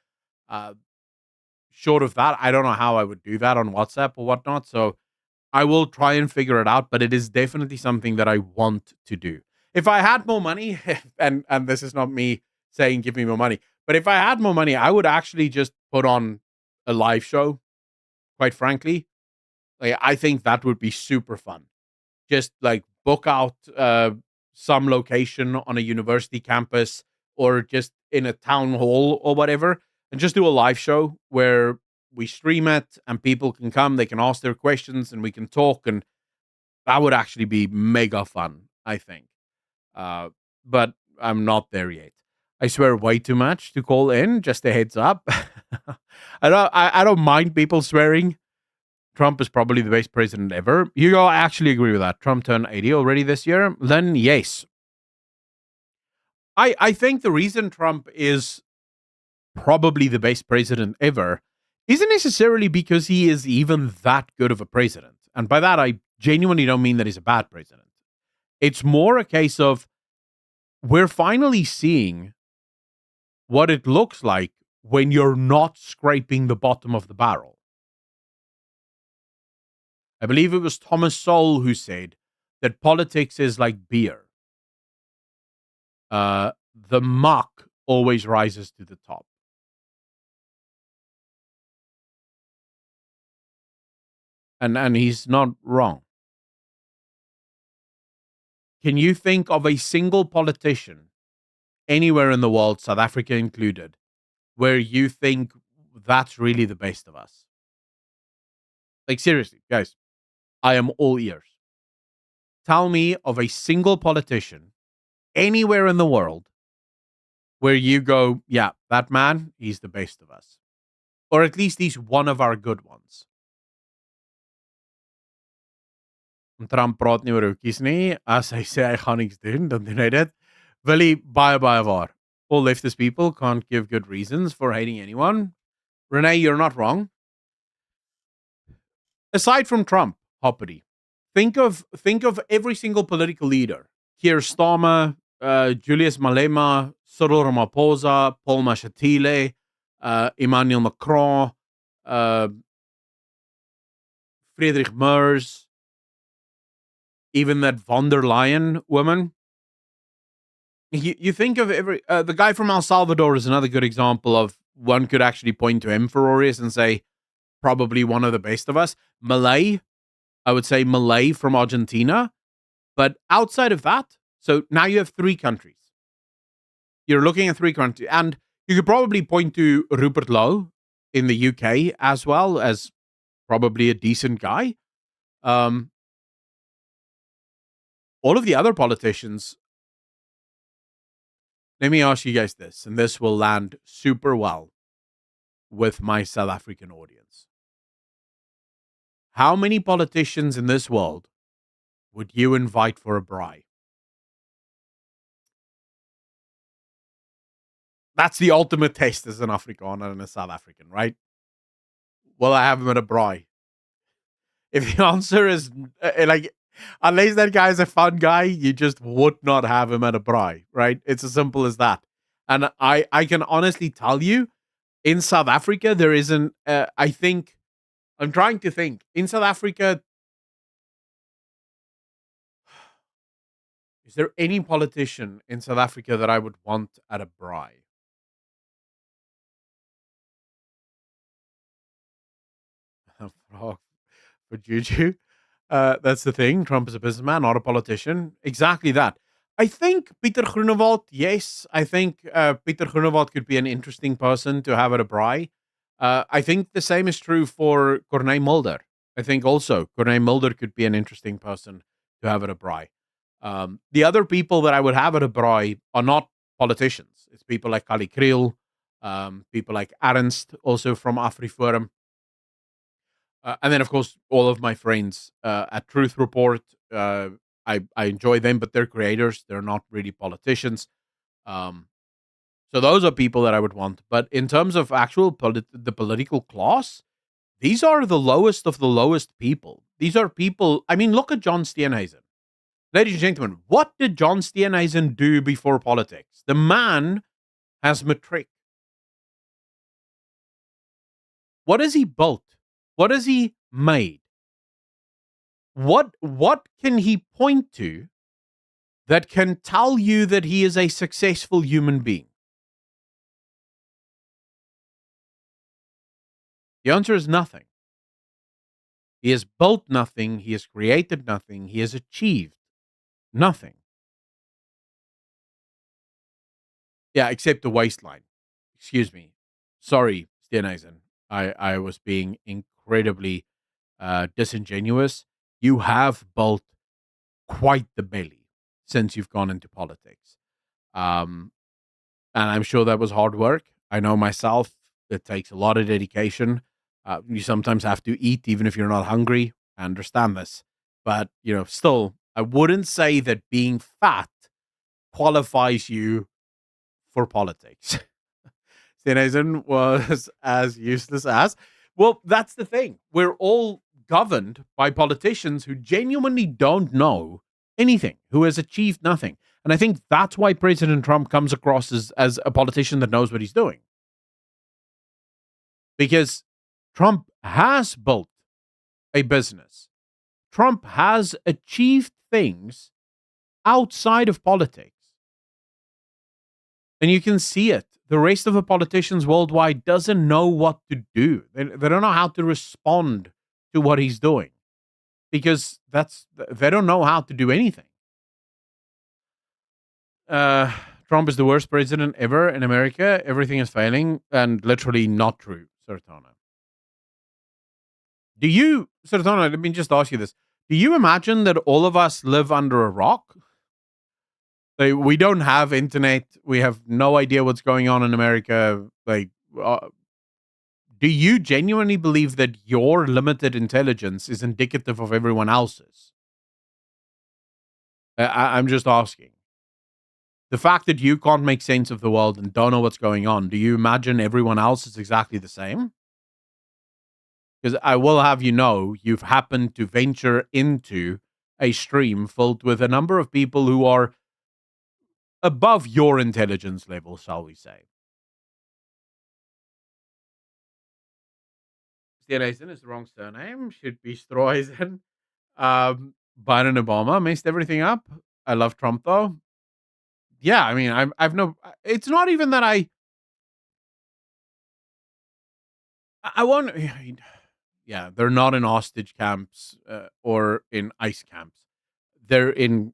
Short of that, I don't know how I would do that on WhatsApp or whatnot. So I will try and figure it out, but it is definitely something that I want to do. If I had more money, and this is not me saying give me more money, but if I had more money, I would actually just put on a live show, quite frankly. Like, I think that would be super fun. Just like book out some location on a university campus or just in a town hall or whatever, and just do a live show where we stream it and people can come, they can ask their questions and we can talk, and that would actually be mega fun, I think. But I'm not there yet. I swear way too much to call in, just a heads up. I don't mind people swearing. Trump is probably the best president ever. You go, I actually agree with that. Trump turned 80 already this year. Then yes. I think the reason Trump is probably the best president ever isn't necessarily because he is even that good of a president. And by that, I genuinely don't mean that he's a bad president. It's more a case of we're finally seeing what it looks like when you're not scraping the bottom of the barrel. I believe it was Thomas Sowell who said that politics is like beer. The muck always rises to the top. And he's not wrong. Can you think of a single politician anywhere in the world, South Africa included, where you think that's really the best of us? Like, seriously, guys, I am all ears. Tell me of a single politician anywhere in the world where you go, yeah, that man, he's the best of us. Or at least he's one of our good ones. Trump praat nie oor hoekies nie. As hy sê hy gaan niks doen, dan doen hy dit. Willie, baie waar. All leftist people can't give good reasons for hating anyone. Renee, you're not wrong. Aside from Trump, Hoppity, think of every single political leader. Keir Starmer, Julius Malema, Cyril Ramaphosa, Paul Mashatile, Emmanuel Macron, Friedrich Merz, even that von der Leyen woman. You think of every the guy from El Salvador is another good example of one could actually point to him for Aureus and say probably one of the best of us. Malay, I would say Malay from Argentina, but outside of that, so now you have three countries. You're looking at three countries, and you could probably point to Rupert Lowe in the UK as well as probably a decent guy. All of the other politicians, let me ask you guys this, and this will land super well with my South African audience. How many politicians in this world would you invite for a braai? That's the ultimate test as an Afrikaner and a South African, right? Will I have him at a braai? If the answer is like, unless that guy is a fun guy, you just would not have him at a braai, right? It's as simple as that. And I can honestly tell you, in South Africa, there isn't, I think, I'm trying to think. In South Africa, is there any politician in South Africa that I would want at a braai? For Juju. That's the thing. Trump is a businessman, not a politician. Exactly that. I think Peter Groenewald, yes. I think Peter Groenewald could be an interesting person to have at a braai. I think the same is true for Corneille Mulder. I think also Corneille Mulder could be an interesting person to have at a braai. The other people that I would have at a braai are not politicians. It's people like Kali Kriel, people like Ernst, also from AfriForum. And then, of course, all of my friends at Truth Report. I enjoy them, but they're creators. They're not really politicians. Um, so those are people that I would want. But in terms of actual the political class, these are the lowest of the lowest people. These are people. I mean, look at John Steenhuisen. Ladies and gentlemen, what did John Steenhuisen do before politics? The man has matric. What has he built? What has he made? What can he point to that can tell you that he is a successful human being? The answer is nothing. He has built nothing, he has created nothing, he has achieved nothing. Yeah, except the waistline. Excuse me. Sorry, Steenhuisen. I was being incredibly disingenuous. You have built quite the belly since you've gone into politics. And I'm sure that was hard work. I know myself, it takes a lot of dedication. You sometimes have to eat even if you're not hungry. I understand this. But, still, I wouldn't say that being fat qualifies you for politics. Steenhuisen was as useless as. Well, that's the thing. We're all governed by politicians who genuinely don't know anything, who has achieved nothing. And I think that's why President Trump comes across as a politician that knows what he's doing. Because Trump has built a business. Trump has achieved things outside of politics. And you can see it. The rest of the politicians worldwide doesn't know what to do. They don't know how to respond to what he's doing because they don't know how to do anything. Trump is the worst president ever in America. Everything is failing and literally not true, Sertana. Sertana, let me just ask you this. Do you imagine that all of us live under a rock? We don't have internet. We have no idea what's going on in America. Do you genuinely believe that your limited intelligence is indicative of everyone else's? I'm just asking. The fact that you can't make sense of the world and don't know what's going on, do you imagine everyone else is exactly the same? Because I will have you know, you've happened to venture into a stream filled with a number of people who are above your intelligence level, shall we say. Steenhuisen is the wrong surname. Should be Stroheisen. Biden Obama messed everything up. I love Trump though. Yeah, I mean, I've no. It's not even that I want. Yeah, they're not in hostage camps or in ICE camps. They're in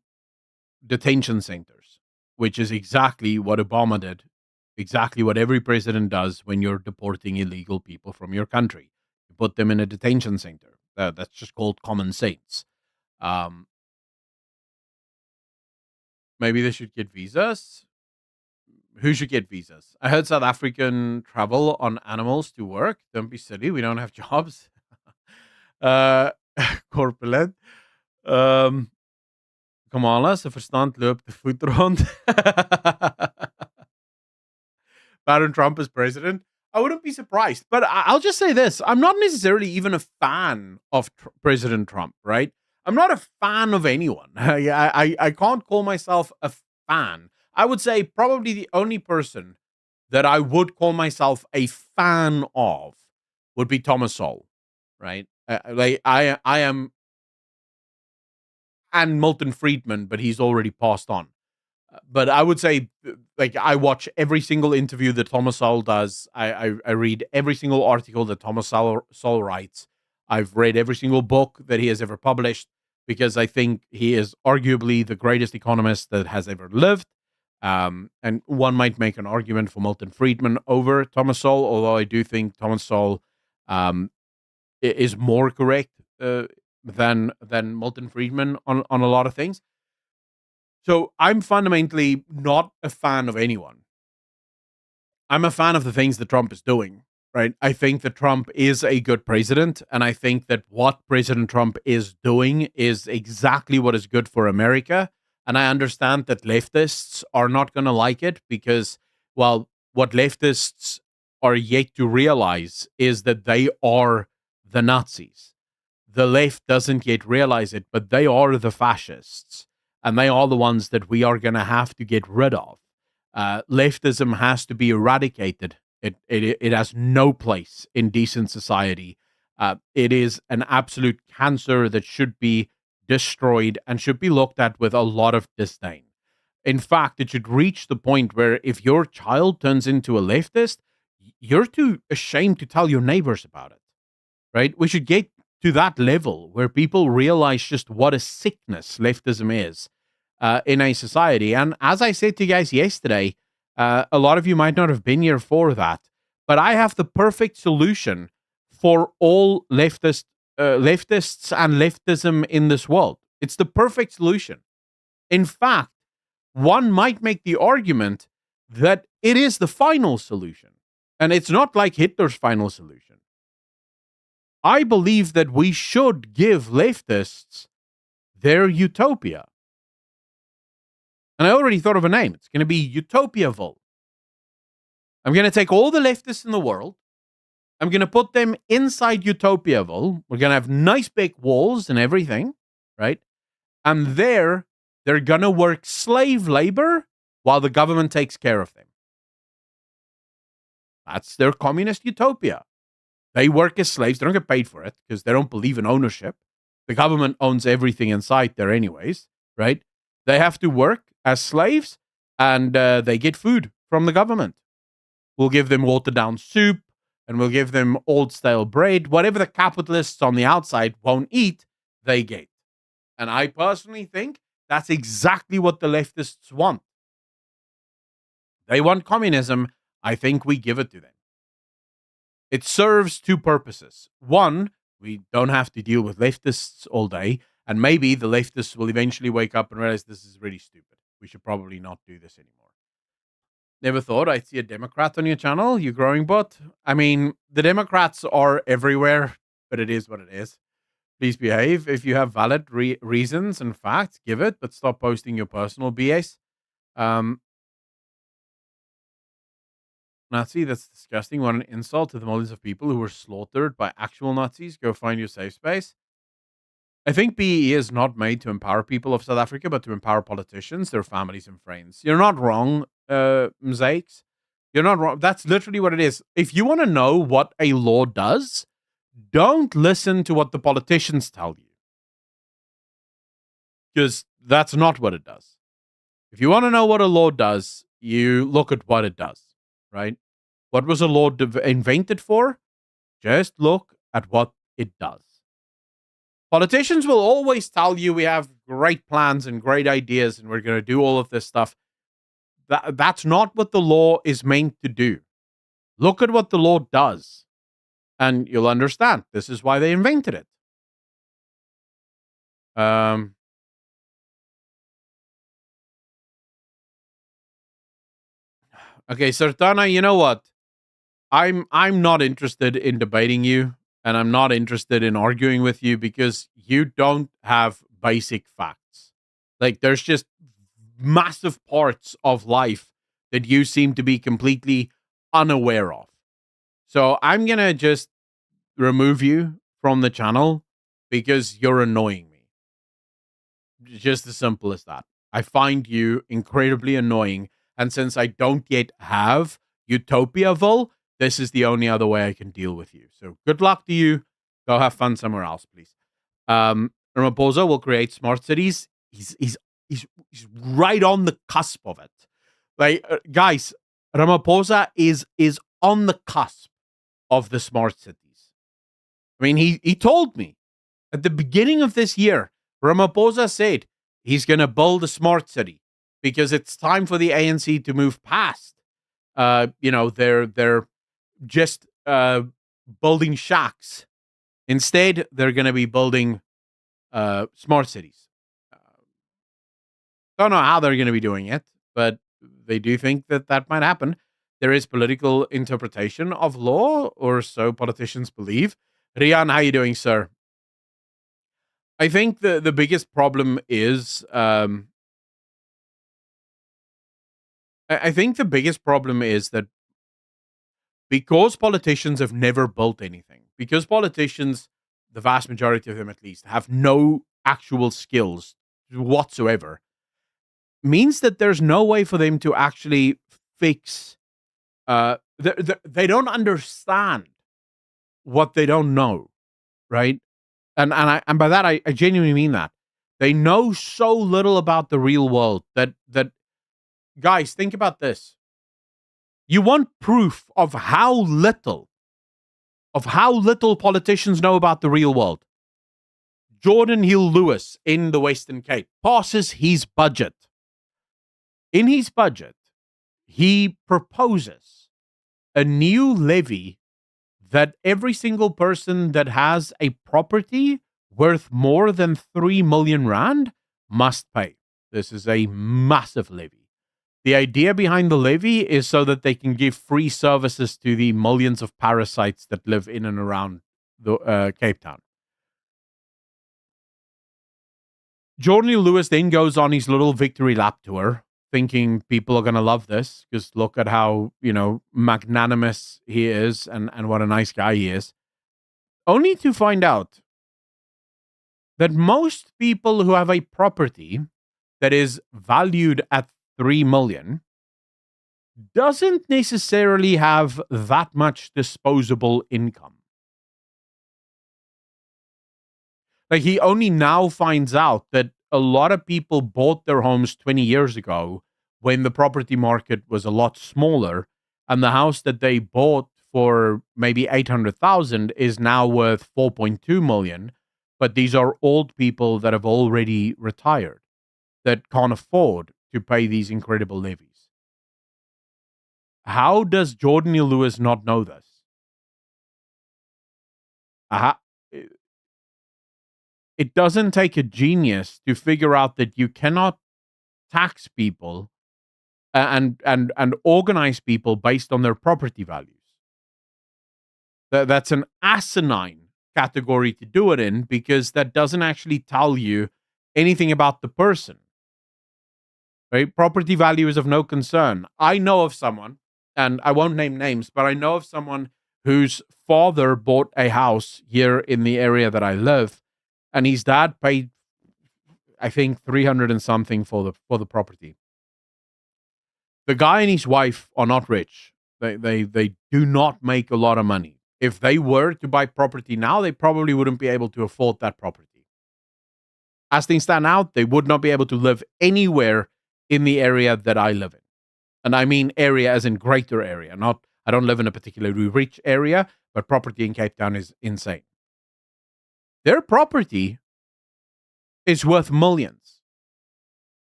detention centers, which is exactly what Obama did, exactly what every president does when you're deporting illegal people from your country. You put them in a detention center. That's just called common sense. Maybe they should get visas. Who should get visas? I heard South African travel on animals to work. Don't be silly. We don't have jobs. Corpulent. Kamala, se verstand loopt de voet rond. Baron Trump as president. I wouldn't be surprised. But I'll just say this. I'm not necessarily even a fan of President Trump, right? I'm not a fan of anyone. I can't call myself a fan. I would say probably the only person that I would call myself a fan of would be Thomas Sowell, right? I am and Milton Friedman, but he's already passed on. But I would say, like, I watch every single interview that Thomas Sowell does. I read every single article that Thomas Sowell writes. I've read every single book that he has ever published because I think he is arguably the greatest economist that has ever lived. And one might make an argument for Milton Friedman over Thomas Sowell, although I do think Thomas Sowell is more correct than Milton Friedman on a lot of things. So I'm fundamentally not a fan of anyone. I'm a fan of the things that Trump is doing, right? I think that Trump is a good president, and I think that what President Trump is doing is exactly what is good for America. And I understand that leftists are not going to like it because, well, what leftists are yet to realize is that they are the Nazis. The left doesn't yet realize it, but they are the fascists. And they are the ones that we are going to have to get rid of. Leftism has to be eradicated. It has no place in decent society. It is an absolute cancer that should be destroyed and should be looked at with a lot of disdain. In fact, it should reach the point where if your child turns into a leftist, you're too ashamed to tell your neighbors about it, right? We should get to that level where people realize just what a sickness leftism is in a society. And as I said to you guys yesterday, a lot of you might not have been here for that, but I have the perfect solution for all leftists and leftism in this world. It's the perfect solution. In fact, one might make the argument that it is the final solution, and it's not like Hitler's final solution. I believe that we should give leftists their utopia. And I already thought of a name. It's going to be Utopiaville. I'm going to take all the leftists in the world. I'm going to put them inside Utopiaville. We're going to have nice big walls and everything, right? And there, they're going to work slave labor while the government takes care of them. That's their communist utopia. They work as slaves. They don't get paid for it because they don't believe in ownership. The government owns everything inside there anyways, right? They have to work as slaves and they get food from the government. We'll give them watered down soup and we'll give them old style bread. Whatever the capitalists on the outside won't eat, they get. And I personally think that's exactly what the leftists want. They want communism. I think we give it to them. It serves two purposes. One, we don't have to deal with leftists all day. And maybe the leftists will eventually wake up and realize this is really stupid. We should probably not do this anymore. Never thought I'd see a Democrat on your channel, you growing bot. I mean, the Democrats are everywhere, but it is what it is. Please behave. If you have valid reasons and facts, give it, but stop posting your personal BS. Nazi, that's disgusting. What an insult to the millions of people who were slaughtered by actual Nazis. Go find your safe space. I think BE is not made to empower people of South Africa, but to empower politicians, their families, and friends. You're not wrong, Mosaics. You're not wrong. That's literally what it is. If you want to know what a law does, don't listen to what the politicians tell you. Because that's not what it does. If you want to know what a law does, you look at what it does, right? What was a law invented for? Just look at what it does. Politicians will always tell you we have great plans and great ideas and we're going to do all of this stuff. That's not what the law is meant to do. Look at what the law does and you'll understand. This is why they invented it. Okay, Sartana, you know what? I'm not interested in debating you, and I'm not interested in arguing with you because you don't have basic facts. Like, there's just massive parts of life that you seem to be completely unaware of. So I'm going to just remove you from the channel because you're annoying me. Just as simple as that. I find you incredibly annoying. And since I don't yet have Utopiaville, this is the only other way I can deal with you. So good luck to you. Go have fun somewhere else, please. Ramaphosa will create smart cities. He's right on the cusp of it. Like, guys, Ramaphosa is on the cusp of the smart cities. I mean, he told me at the beginning of this year, Ramaphosa said he's going to build a smart city because it's time for the ANC to move past. They're just building shacks. Instead, they're going to be building smart cities. Don't know how they're going to be doing it, but they do think that that might happen. There is political interpretation of law, or so politicians believe. Rian, how you doing, sir? I think the biggest problem is I think the biggest problem is that because politicians have never built anything, because politicians, the vast majority of them at least, have no actual skills whatsoever, means that there's no way for them to actually fix. They don't understand what they don't know, right? And by that I genuinely mean that they know so little about the real world that guys, think about this. You want proof of how little politicians know about the real world. Jordan Hill Lewis in the Western Cape passes his budget. In his budget, he proposes a new levy that every single person that has a property worth more than 3 million rand must pay. This is a massive levy. The idea behind the levy is so that they can give free services to the millions of parasites that live in and around the Cape Town. Jordan Lewis then goes on his little victory lap tour, thinking people are going to love this because look at how, magnanimous he is and what a nice guy he is. Only to find out that most people who have a property that is valued at 3 million doesn't necessarily have that much disposable income. Like, he only now finds out that a lot of people bought their homes 20 years ago when the property market was a lot smaller, and the house that they bought for maybe 800,000 is now worth 4.2 million. But these are old people that have already retired that can't afford to pay these incredible levies. How does Jordan Lewis not know this? It doesn't take a genius to figure out that you cannot tax people and organize people based on their property values. That's an asinine category to do it in because that doesn't actually tell you anything about the person. Right? Property value is of no concern. I know of someone, and I won't name names, but I know of someone whose father bought a house here in the area that I live, and his dad paid, I think, 300 and something for the property. The guy and his wife are not rich. They do not make a lot of money. If they were to buy property now, they probably wouldn't be able to afford that property. As things stand out, they would not be able to live anywhere in the area that I live in. And I mean area as in greater area. I don't live in a particularly rich area, but property in Cape Town is insane. Their property is worth millions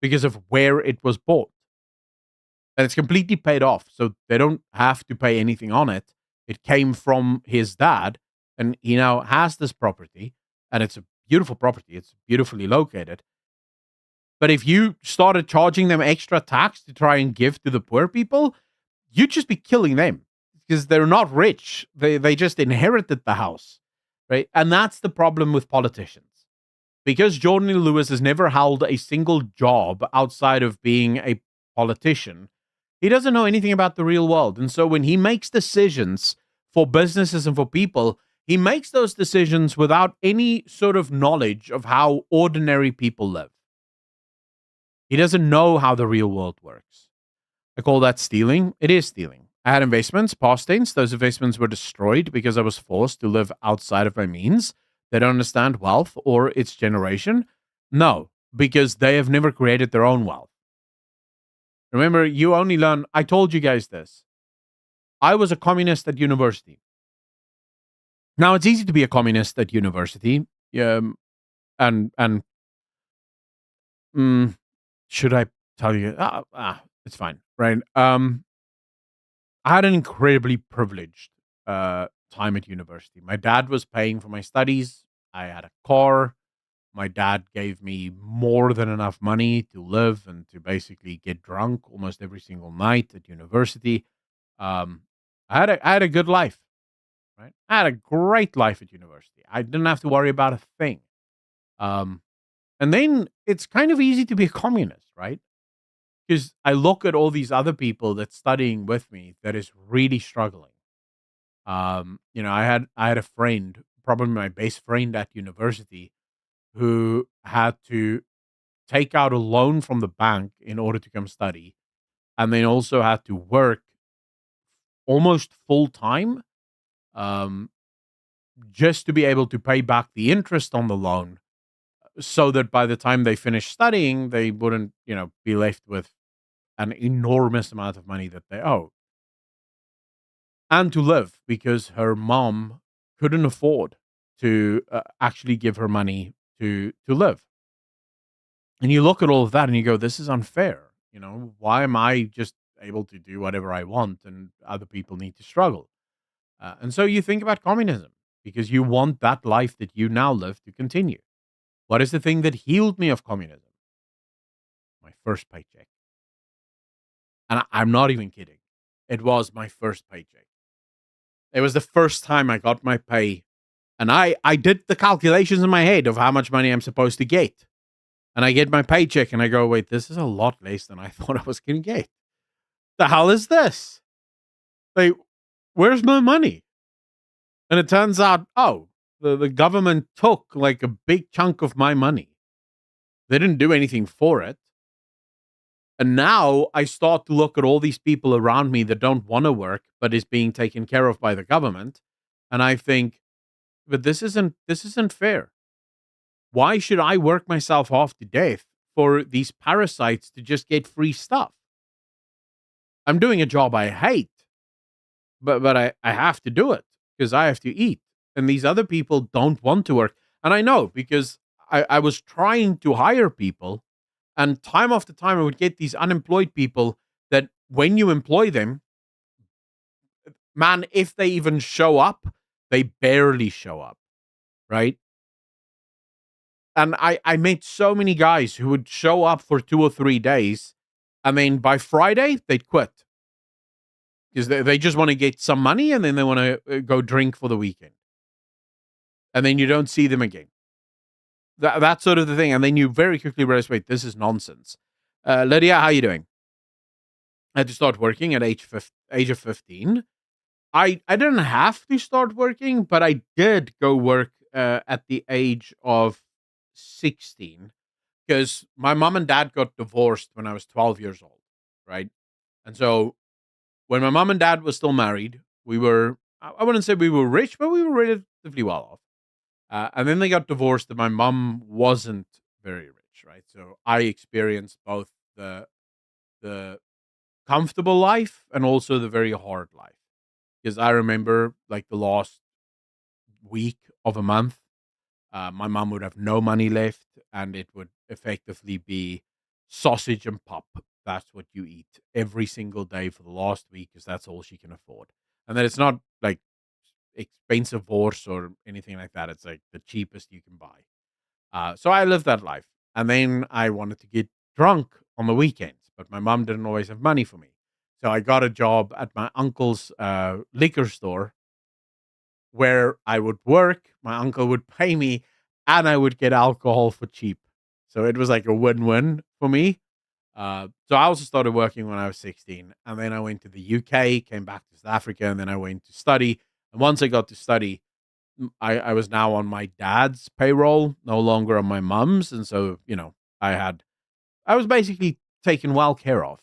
because of where it was bought. And it's completely paid off, so they don't have to pay anything on it. It came from his dad, and he now has this property, and it's a beautiful property. It's beautifully located. But if you started charging them extra tax to try and give to the poor people, you'd just be killing them because they're not rich. They just inherited the house, right? And that's the problem with politicians. Because Jordan Lewis has never held a single job outside of being a politician, he doesn't know anything about the real world. And so when he makes decisions for businesses and for people, he makes those decisions without any sort of knowledge of how ordinary people live. He doesn't know how the real world works. I call that stealing. It is stealing. I had investments, past tense. Those investments were destroyed because I was forced to live outside of my means. They don't understand wealth or its generation? No, because they have never created their own wealth. Remember, you only learn. I told you guys this. I was a communist at university. Now it's easy to be a communist at university. And should I tell you? It's fine, right? I had an incredibly privileged time at university. My dad was paying for my studies. I had a car. My dad gave me more than enough money to live and to basically get drunk almost every single night at university. Um, I had a good life, right? I had a great life at university. I didn't have to worry about a thing. Um, and then it's kind of easy to be a communist, right? Because I look at all these other people that's studying with me that is really struggling. I had a friend, probably my best friend at university, who had to take out a loan from the bank in order to come study, and then also had to work almost full time, um, just to be able to pay back the interest on the loan, so that by the time they finished studying, they wouldn't, be left with an enormous amount of money that they owe, and to live because her mom couldn't afford to actually give her money to live. And you look at all of that and you go, this is unfair. Why am I just able to do whatever I want and other people need to struggle? And so you think about communism because you want that life that you now live to continue. What is the thing that healed me of communism? My first paycheck. And I'm not even kidding. It was my first paycheck. It was the first time I got my pay. And I did the calculations in my head of how much money I'm supposed to get. And I get my paycheck and I go, wait, this is a lot less than I thought I was going to get. The hell is this? Like, where's my money? And it turns out, the government took like a big chunk of my money. They didn't do anything for it. And now I start to look at all these people around me that don't want to work, but is being taken care of by the government. And I think, but this isn't fair. Why should I work myself off to death for these parasites to just get free stuff? I'm doing a job I hate, but I have to do it because I have to eat. And these other people don't want to work. And I know because I was trying to hire people, and time after time I would get these unemployed people that when you employ them, man, if they even show up, they barely show up, right? And I met so many guys who would show up for 2 or 3 days, and then by Friday, they'd quit. Because they just want to get some money, and then they want to go drink for the weekend. And then you don't see them again. That's sort of the thing. And then you very quickly realize, wait, this is nonsense. Lydia, how you doing? I had to start working at age of 15. I didn't have to start working, but I did go work at the age of 16 because my mom and dad got divorced when I was 12 years old, right? And so when my mom and dad were still married, I wouldn't say we were rich, but we were relatively well off. And then they got divorced and my mom wasn't very rich, right? So I experienced both the comfortable life and also the very hard life. Because I remember like the last week of a month, my mom would have no money left, and it would effectively be sausage and pop. That's what you eat every single day for the last week, because that's all she can afford. And then it's not like expensive horse or anything like that. It's like the cheapest you can buy. So I lived that life, and then I wanted to get drunk on the weekends, but my mom didn't always have money for me. So I got a job at my uncle's liquor store where I would work, my uncle would pay me, and I would get alcohol for cheap. So it was like a win-win for me. So I also started working when I was 16, and then I went to the UK, came back to South Africa, and then I went to study. And once I got to study, I was now on my dad's payroll, no longer on my mom's, and so I was basically taken well care of.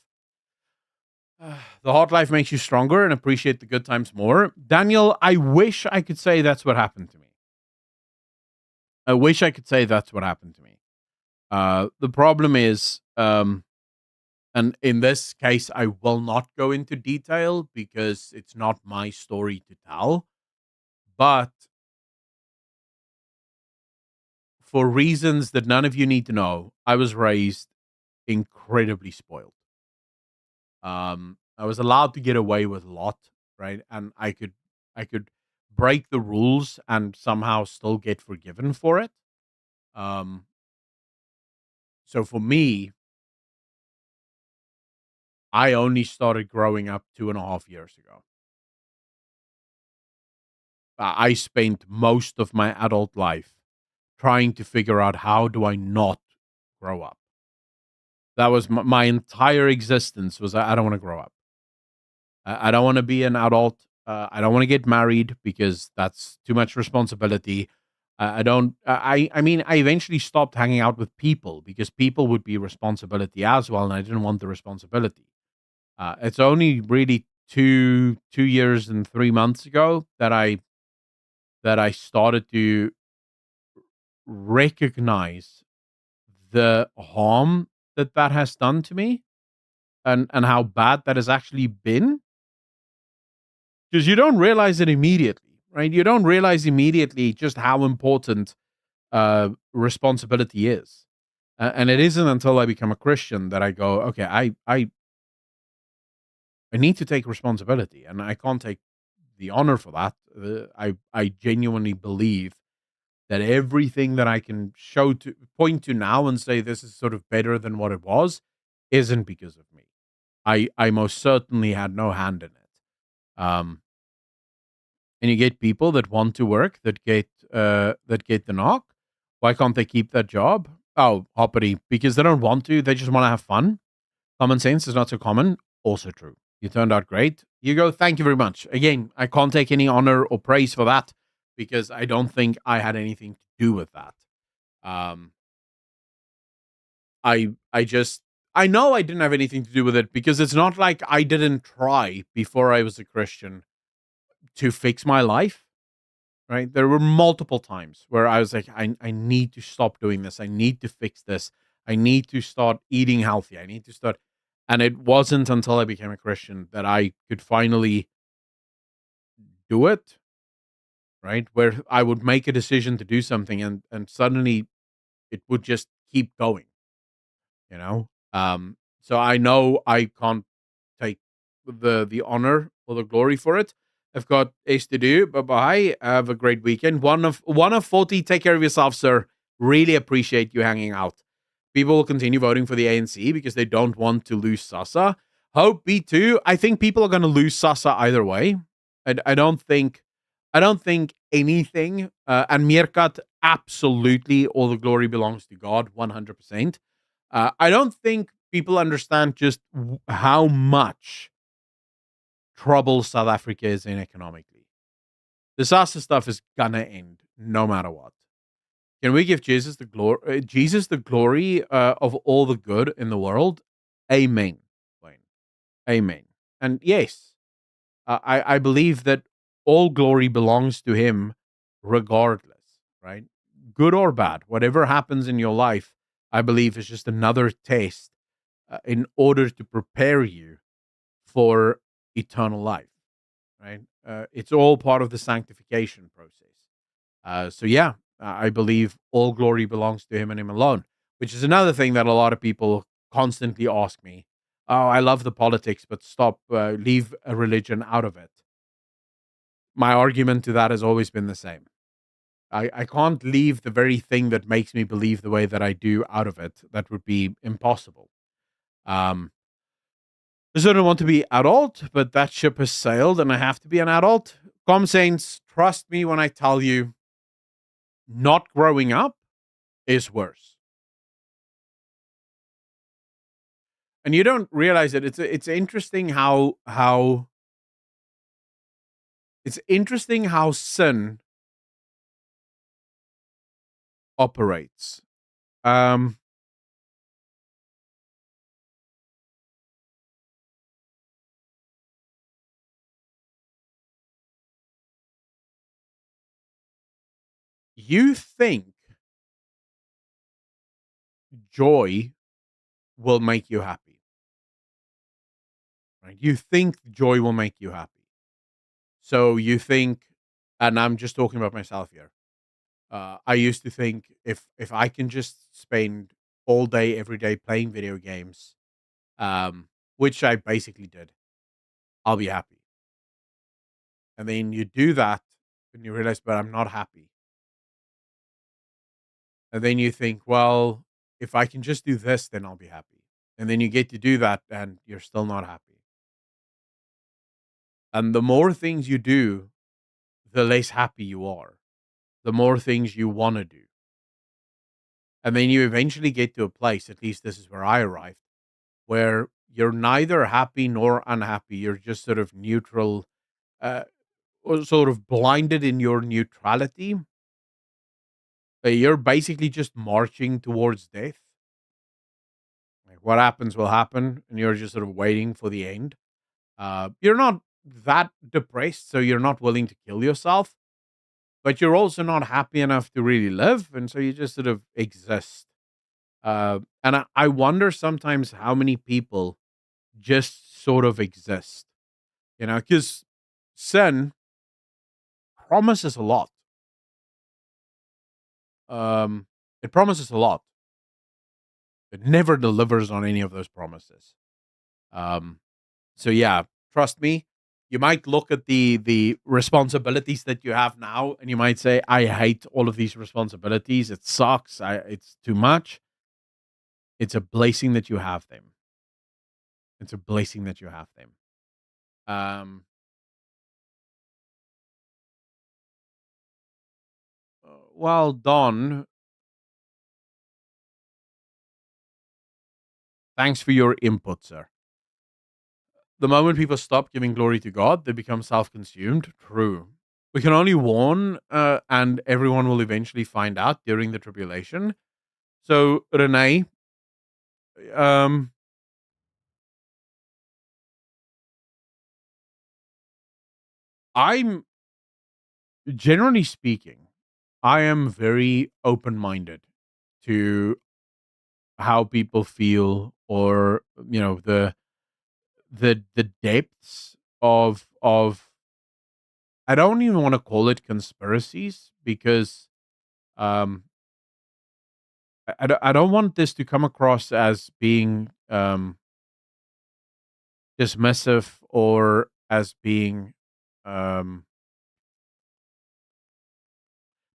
The hard life makes you stronger and appreciate the good times more. Daniel, I wish I could say that's what happened to me. I wish I could say that's what happened to me. The problem is, and in this case, I will not go into detail because it's not my story to tell. But for reasons that none of you need to know, I was raised incredibly spoiled. I was allowed to get away with a lot, right? And I could break the rules and somehow still get forgiven for it. Um, so for me, I only started growing up 2.5 years ago. I spent most of my adult life trying to figure out how do I not grow up. That was my entire existence. Was I don't want to grow up. I don't want to be an adult. I don't want to get married because that's too much responsibility. I don't. I mean, I eventually stopped hanging out with people because people would be responsibility as well, and I didn't want the responsibility. It's only really two years and 3 months ago that I started to recognize the harm that has done to me, and how bad that has actually been. Because you don't realize it immediately, right? You don't realize immediately just how important responsibility is. And it isn't until I become a Christian that I go, okay, I need to take responsibility, and I can't take the honor for that. I genuinely believe that everything that I can point to now and say this is sort of better than what it was isn't because of me. I most certainly had no hand in it. And you get people that want to work that get the knock. Why can't they keep that job? Oh, hoppity, because they don't want to. They just want to have fun. Common sense is not so common. Also true. You turned out great. You go, thank you very much. Again, I can't take any honor or praise for that because I don't think I had anything to do with that. Um, I know I didn't have anything to do with it because it's not like I didn't try before I was a Christian to fix my life. Right? There were multiple times where I was like, I need to stop doing this. I need to fix this. I need to start eating healthy. I need to start. And it wasn't until I became a Christian that I could finally do it, right? Where I would make a decision to do something and suddenly it would just keep going, you know? So I know I can't take the honor or the glory for it. I've got ace to do. Bye bye. Have a great weekend. One of 40. Take care of yourself, sir. Really appreciate you hanging out. People will continue voting for the ANC because they don't want to lose Sasa. Hope B2. I think people are going to lose Sasa either way. I don't think anything. And Mirkat, absolutely, all the glory belongs to God, 100%. I don't think people understand just how much trouble South Africa is in economically. Disaster stuff is gonna end no matter what. Can we give Jesus the glory? Jesus the glory of all the good in the world. Amen. Wayne. Amen. And yes, I believe that all glory belongs to Him, regardless. Right, good or bad, whatever happens in your life, I believe is just another test in order to prepare you for eternal life, right? It's all part of the sanctification process. So, yeah, I believe all glory belongs to Him and Him alone, which is another thing that a lot of people constantly ask me. Oh, I love the politics, but stop, leave a religion out of it. My argument to that has always been the same. I can't leave the very thing that makes me believe the way that I do out of it. That would be impossible. Um, I don't want to be adult, but that ship has sailed and I have to be an adult. Com Saints, trust me when I tell you, not growing up is worse. And you don't realize it. It's interesting how sin operates. Um, you think joy will make you happy, right? You think joy will make you happy. So you think, and I'm just talking about myself here. I used to think if I can just spend all day, every day playing video games, which I basically did, I'll be happy. And then you do that and you realize, but I'm not happy. And then you think, well, if I can just do this, then I'll be happy. And then you get to do that and you're still not happy. And the more things you do, the less happy you are, the more things you want to do. And then you eventually get to a place, at least this is where I arrived, where you're neither happy nor unhappy. You're just sort of neutral, or sort of blinded in your neutrality. You're basically just marching towards death. Like what happens will happen, and you're just sort of waiting for the end. You're not that depressed, so you're not willing to kill yourself, but you're also not happy enough to really live, and so you just sort of exist. And I wonder sometimes how many people just sort of exist, because sin promises a lot. Um, it promises a lot. It never delivers on any of those promises. Um, so yeah, trust me. You might look at the responsibilities that you have now, and you might say, "I hate all of these responsibilities. It sucks. It's too much." It's a blessing that you have them. It's a blessing that you have them. Um, well, Don, thanks for your input, sir. The moment people stop giving glory to God, they become self-consumed. True. We can only warn, and everyone will eventually find out during the tribulation. So, Renee, um, I'm generally speaking, I am very open-minded to how people feel, or the depths of I don't even want to call it conspiracies, because um I don't want this to come across as being dismissive, or as being um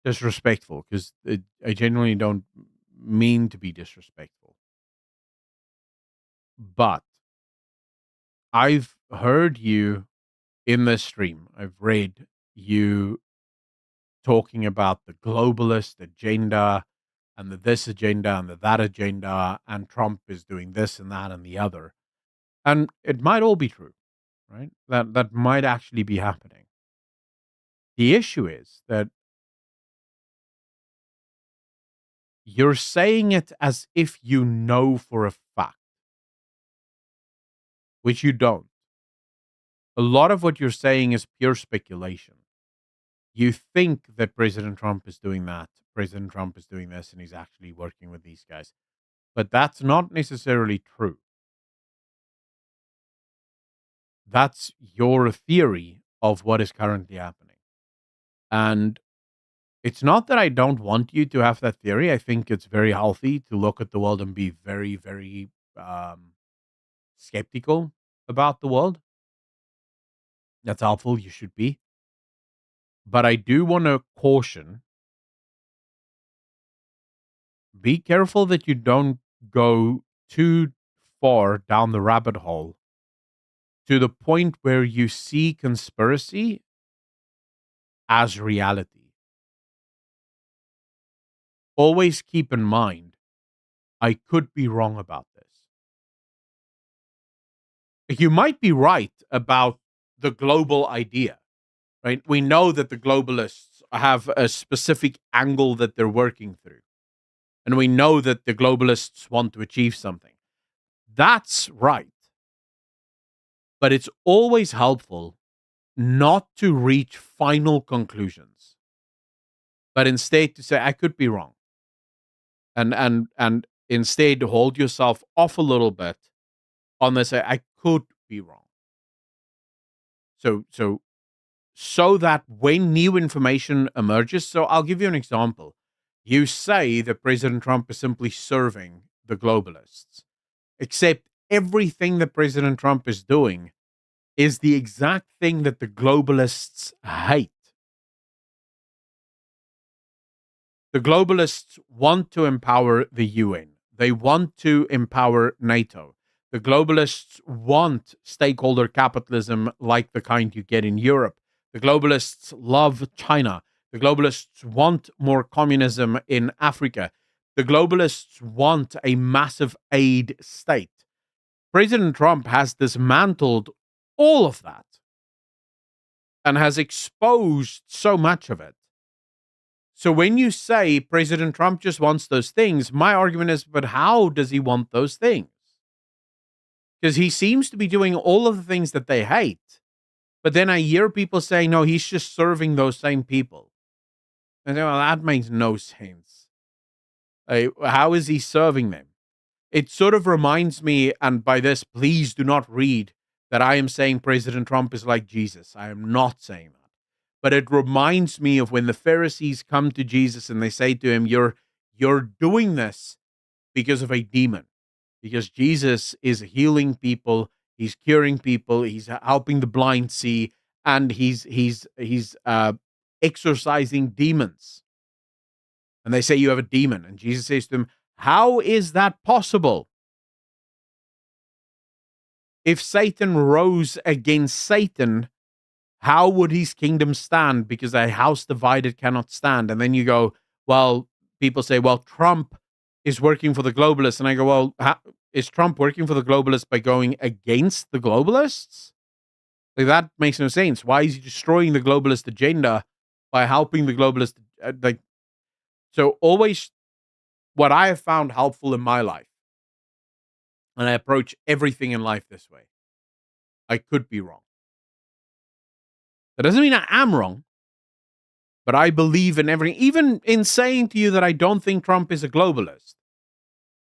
disrespectful, because I genuinely don't mean to be disrespectful. But I've heard you in this stream. I've read you talking about the globalist agenda, and the this agenda, and the that agenda, and Trump is doing this and that and the other. And it might all be true, right? That might actually be happening. The issue is that you're saying it as if you know for a fact, which you don't. A lot of what you're saying is pure speculation. You think that President Trump is doing that, President Trump is doing this, and he's actually working with these guys. But that's not necessarily true. That's your theory of what is currently happening. And it's not that I don't want you to have that theory. I think it's very healthy to look at the world and be very, very skeptical about the world. That's helpful. You should be. But I do want to caution, be careful that you don't go too far down the rabbit hole to the point where you see conspiracy as reality. Always keep in mind, I could be wrong about this. You might be right about the global idea, right? We know that the globalists have a specific angle that they're working through. And we know that the globalists want to achieve something. That's right. But it's always helpful not to reach final conclusions, but instead to say, I could be wrong. And instead hold yourself off a little bit on this. I could be wrong. So that when new information emerges, so I'll give you an example. You say that President Trump is simply serving the globalists, except everything that President Trump is doing is the exact thing that the globalists hate. The globalists want to empower the UN. They want to empower NATO. The globalists want stakeholder capitalism like the kind you get in Europe. The globalists love China. The globalists want more communism in Africa. The globalists want a massive aid state. President Trump has dismantled all of that and has exposed so much of it. So when you say President Trump just wants those things, my argument is, but how does he want those things? Because he seems to be doing all of the things that they hate. But then I hear people saying, no, he's just serving those same people. And well, that makes no sense. How is he serving them? It sort of reminds me, and by this, please do not read that I am saying President Trump is like Jesus. I am not saying that. But it reminds me of when the Pharisees come to Jesus and they say to him, you're doing this because of a demon. Because Jesus is healing people, he's curing people, he's helping the blind see, and he's exorcising demons. And they say you have a demon. And Jesus says to them, how is that possible? If Satan rose against Satan, how would his kingdom stand? Because a house divided cannot stand. And then you go, well, people say, well, Trump is working for the globalists. And I go, well, is Trump working for the globalists by going against the globalists? Like, that makes no sense. Why is he destroying the globalist agenda by helping the globalist? So always what I have found helpful in my life, and I approach everything in life this way, I could be wrong. That doesn't mean I am wrong, but I believe in everything. Even in saying to you that I don't think Trump is a globalist,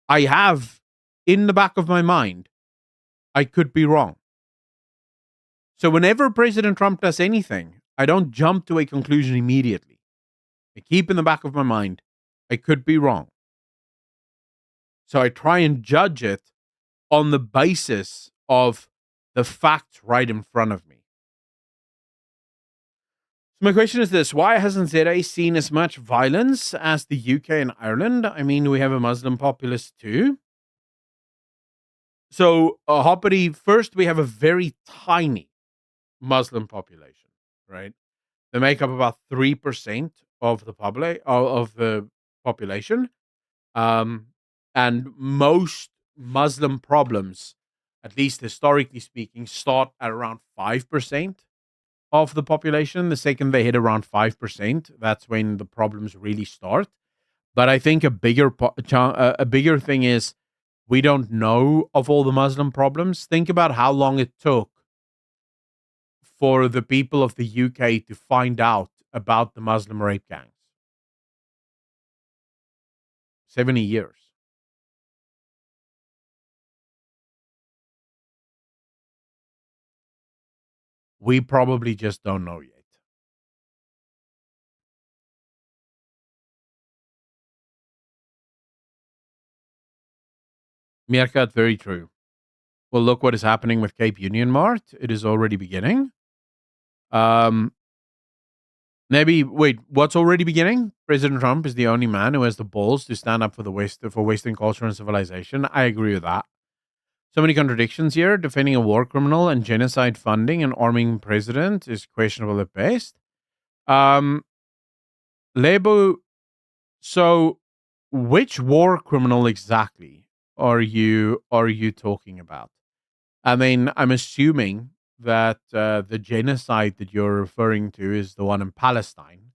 I have in the back of my mind, I could be wrong. So whenever President Trump does anything, I don't jump to a conclusion immediately. I keep in the back of my mind, I could be wrong. So I try and judge it on the basis of the facts right in front of me. So my question is this: why hasn't ZA seen as much violence as the UK and Ireland? I mean, we have a Muslim populace too. So, Hoppity, first, we have a very tiny Muslim population, right? They make up about 3% of the population. And most Muslim problems, at least historically speaking, start at around 5% of the population. The second they hit around 5%, that's when the problems really start. But I think a bigger thing is we don't know of all the Muslim problems. Think about how long it took for the people of the UK to find out about the Muslim rape gangs. 70 years. We probably just don't know yet. Mirkat, very true. Well, look what is happening with Cape Union Mart. It is already beginning. Maybe wait, what's already beginning? President Trump is the only man who has the balls to stand up for the West, for Western culture and civilization. I agree with that. So many contradictions here. Defending a war criminal and genocide funding and arming president is questionable at best. Lebo, so which war criminal exactly are you talking about? I mean, I'm assuming that the genocide that you're referring to is the one in Palestine.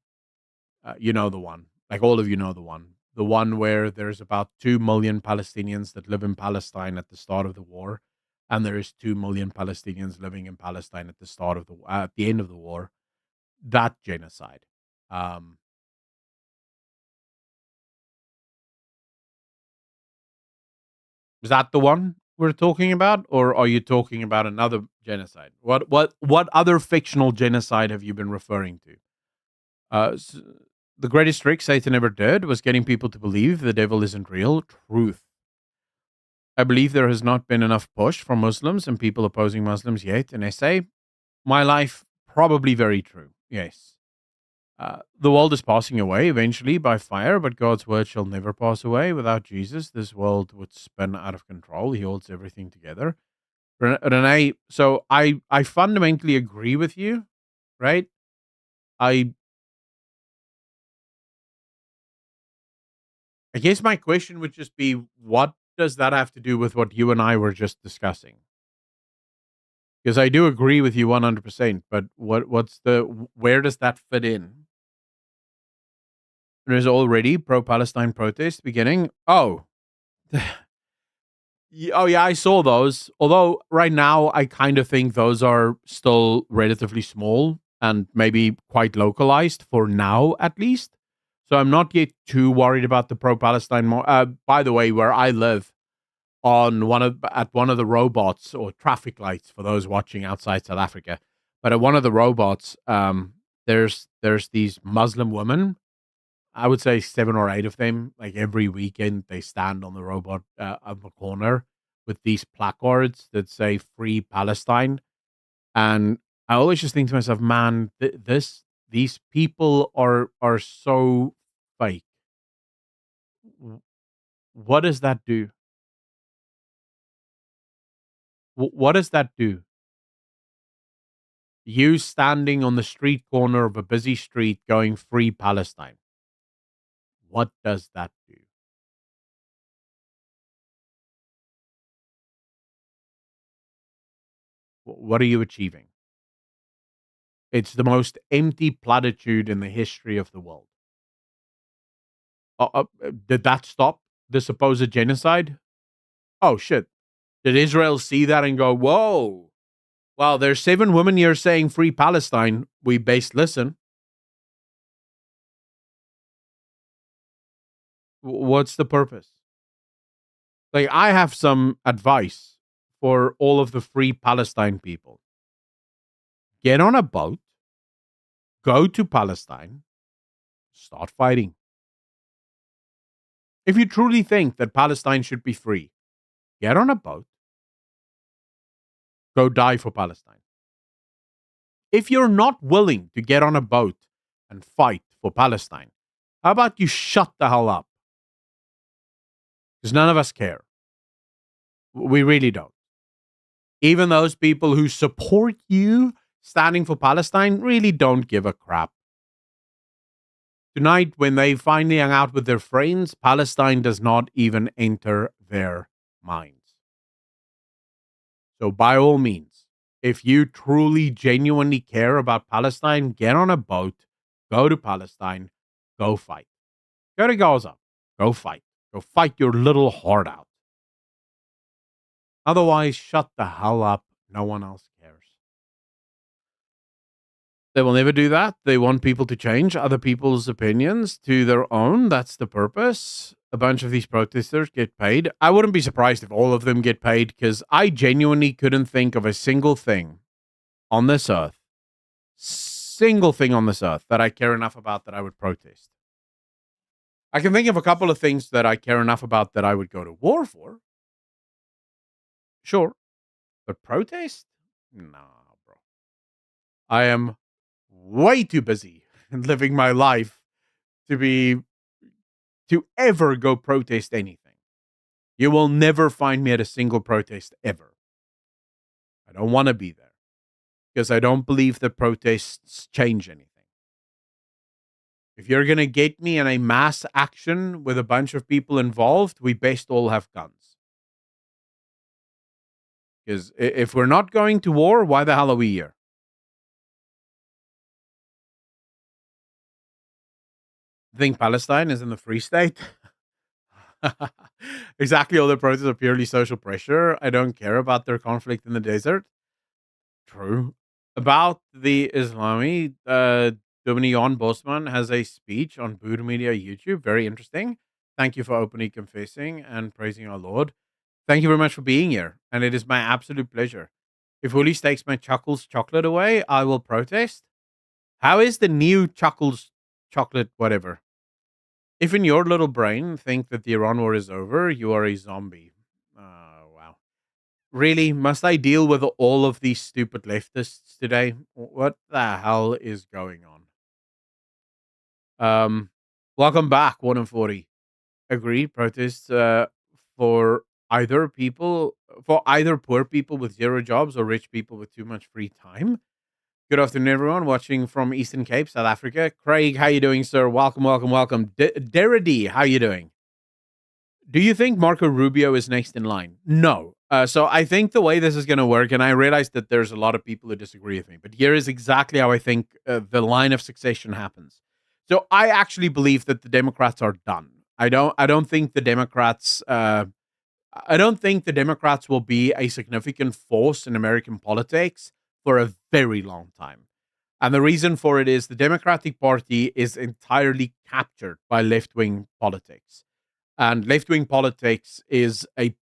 You know the one, like all of you know the one where there's about 2 million Palestinians that live in Palestine at the start of the war, and there is 2 million Palestinians living in Palestine at the end of the war. That genocide. Is that the one we're talking about, or are you talking about another genocide? What other fictional genocide have you been referring to? S The greatest trick Satan ever did was getting people to believe the devil isn't real. Truth. I believe there has not been enough push from Muslims and people opposing Muslims yet. An essay. My life, probably very true. Yes. The world is passing away eventually by fire, but God's word shall never pass away. Without Jesus, this world would spin out of control. He holds everything together. Renee, so I fundamentally agree with you, right? I I guess my question would just be, what does that have to do with what you and I were just discussing? Because I do agree with you 100%, but where does that fit in? There's already pro-Palestine protests beginning. Oh, oh yeah, I saw those. Although right now I kind of think those are still relatively small and maybe quite localized for now, at least. So I'm not yet too worried about the pro-Palestine. By the way, where I live, on one of the robots or traffic lights for those watching outside South Africa, but at one of the robots, there's these Muslim women. I would say 7 or 8 of them. Like every weekend, they stand on the robot on the corner with these placards that say "Free Palestine," and I always just think to myself, man, these people are so fake. W- What does that do? What does that do? You standing on the street corner of a busy street going "Free Palestine." What does that do? What are you achieving? It's the most empty platitude in the history of the world. Did that stop the supposed genocide? Oh shit! Did Israel see that and go, "Whoa, well, there's 7 women here saying Free Palestine. We best listen." What's the purpose? Like, I have some advice for all of the Free Palestine people. Get on a boat, go to Palestine, start fighting. If you truly think that Palestine should be free, get on a boat, go die for Palestine. If you're not willing to get on a boat and fight for Palestine, how about you shut the hell up? Because none of us care. We really don't. Even those people who support you standing for Palestine really don't give a crap. Tonight, when they finally hang out with their friends, Palestine does not even enter their minds. So, by all means, if you truly, genuinely care about Palestine, get on a boat, go to Palestine, go fight. Go to Gaza, go fight. Go fight your little heart out. Otherwise, shut the hell up. No one else cares. They will never do that. They want people to change other people's opinions to their own. That's the purpose. A bunch of these protesters get paid. I wouldn't be surprised if all of them get paid, because I genuinely couldn't think of a single thing on this earth, that I care enough about that I would protest. I can think of a couple of things that I care enough about that I would go to war for. Sure. But protest? Nah, bro. I am way too busy living my life to ever go protest anything. You will never find me at a single protest ever. I don't want to be there because I don't believe that protests change anything. If you're going to get me in a mass action with a bunch of people involved, we best all have guns. Because if we're not going to war, why the hell are we here? Think Palestine is in the Free State? Exactly. All the protests are purely social pressure. I don't care about their conflict in the desert. True. About the Islami, Dominion Bosman has a speech on Bood Media YouTube. Very interesting. Thank you for openly confessing and praising our Lord. Thank you very much for being here, and it is my absolute pleasure. If Willie takes my Chuckles chocolate away, I will protest. How is the new Chuckles chocolate, whatever? If in your little brain think that the Iran war is over, you are a zombie. Wow. Really? Must I deal with all of these stupid leftists today? What the hell is going on? Welcome back, 1 and 40. Agree, protests for either people, for either poor people with zero jobs or rich people with too much free time. Good afternoon, everyone watching from Eastern Cape, South Africa. Craig, how you doing, sir? Welcome, welcome, welcome. Derrida, how you doing? Do you think Marco Rubio is next in line? No. So I think the way this is going to work, and I realize that there's a lot of people who disagree with me, but here is exactly how I think the line of succession happens. So I actually believe that the Democrats are done. I don't think the Democrats. I don't think the Democrats will be a significant force in American politics for a very long time. And the reason for it is the Democratic Party is entirely captured by left wing politics. And left wing politics is a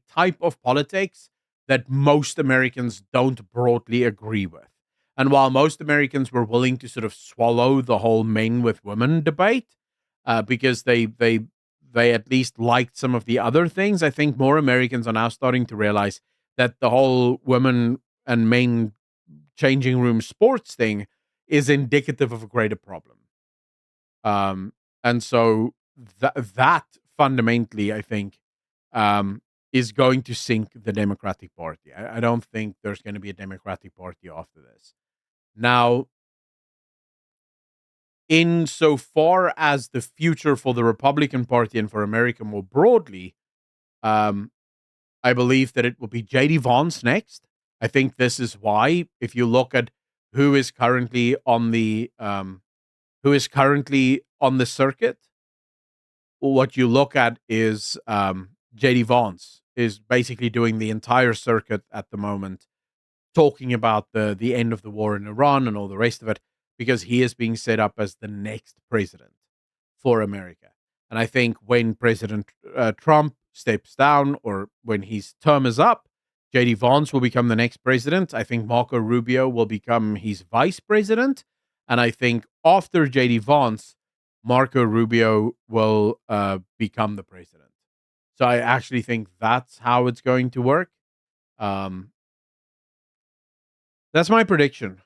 type of politics that most Americans don't broadly agree with. And while most Americans were willing to sort of swallow the whole men with women debate, because they at least liked some of the other things, I think more Americans are now starting to realize that the whole women and men changing room sports thing is indicative of a greater problem. And so that fundamentally, I think, is going to sink the Democratic Party. I don't think there's going to be a Democratic Party after this. Now, insofar as the future for the Republican Party and for America more broadly, I believe that it will be J.D. Vance next. I think this is why, if you look at who is currently on the circuit, what you look at is J.D. Vance is basically doing the entire circuit at the moment, talking about the end of the war in Iran and all the rest of it, because he is being set up as the next president for America. And I think when President Trump steps down or when his term is up, J.D. Vance will become the next president. I think Marco Rubio will become his vice president. And I think after J.D. Vance, Marco Rubio will become the president. So I actually think that's how it's going to work. That's my prediction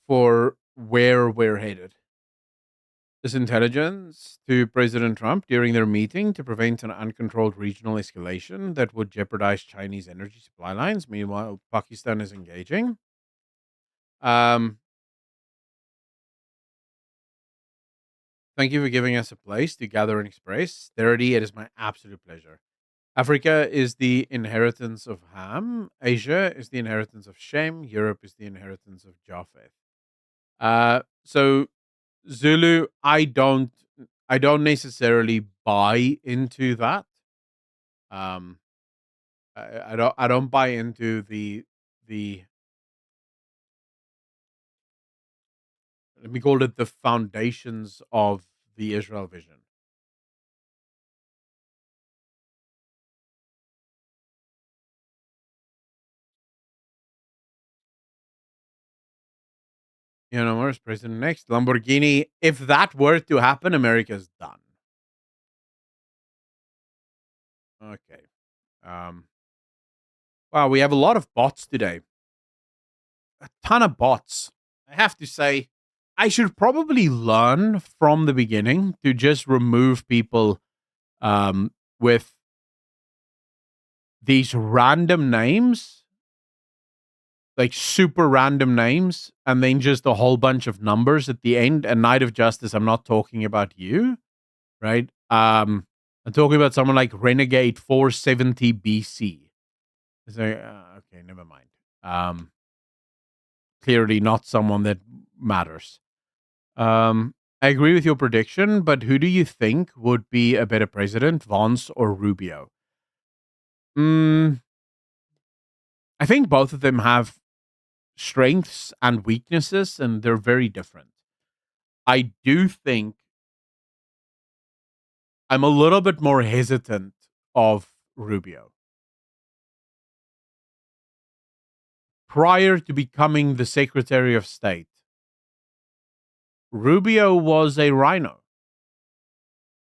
for where we're headed. This intelligence to President Trump during their meeting to prevent an uncontrolled regional escalation that would jeopardize Chinese energy supply lines. Meanwhile, Pakistan is engaging. Thank you for giving us a place to gather and express. Verity, it is my absolute pleasure. Africa is the inheritance of Ham. Asia is the inheritance of Shem. Europe is the inheritance of Japheth. So Zulu, I don't necessarily buy into that. I don't buy into the let me call it the foundations of the Israel vision. You know, where's president next? Lamborghini. If that were to happen, America's done. Okay. Wow, we have a lot of bots today. A ton of bots. I have to say, I should probably learn from the beginning to just remove people with these random names, like super random names, and then just a whole bunch of numbers at the end. And Knight of Justice, I'm not talking about you, right? I'm talking about someone like Renegade 470 BC. So, okay, never mind. Clearly not someone that matters. I agree with your prediction, but who do you think would be a better president, Vance or Rubio? I think both of them have strengths and weaknesses, and they're very different. I do think I'm a little bit more hesitant of Rubio. prior to becoming the Secretary of State, Rubio was a rhino.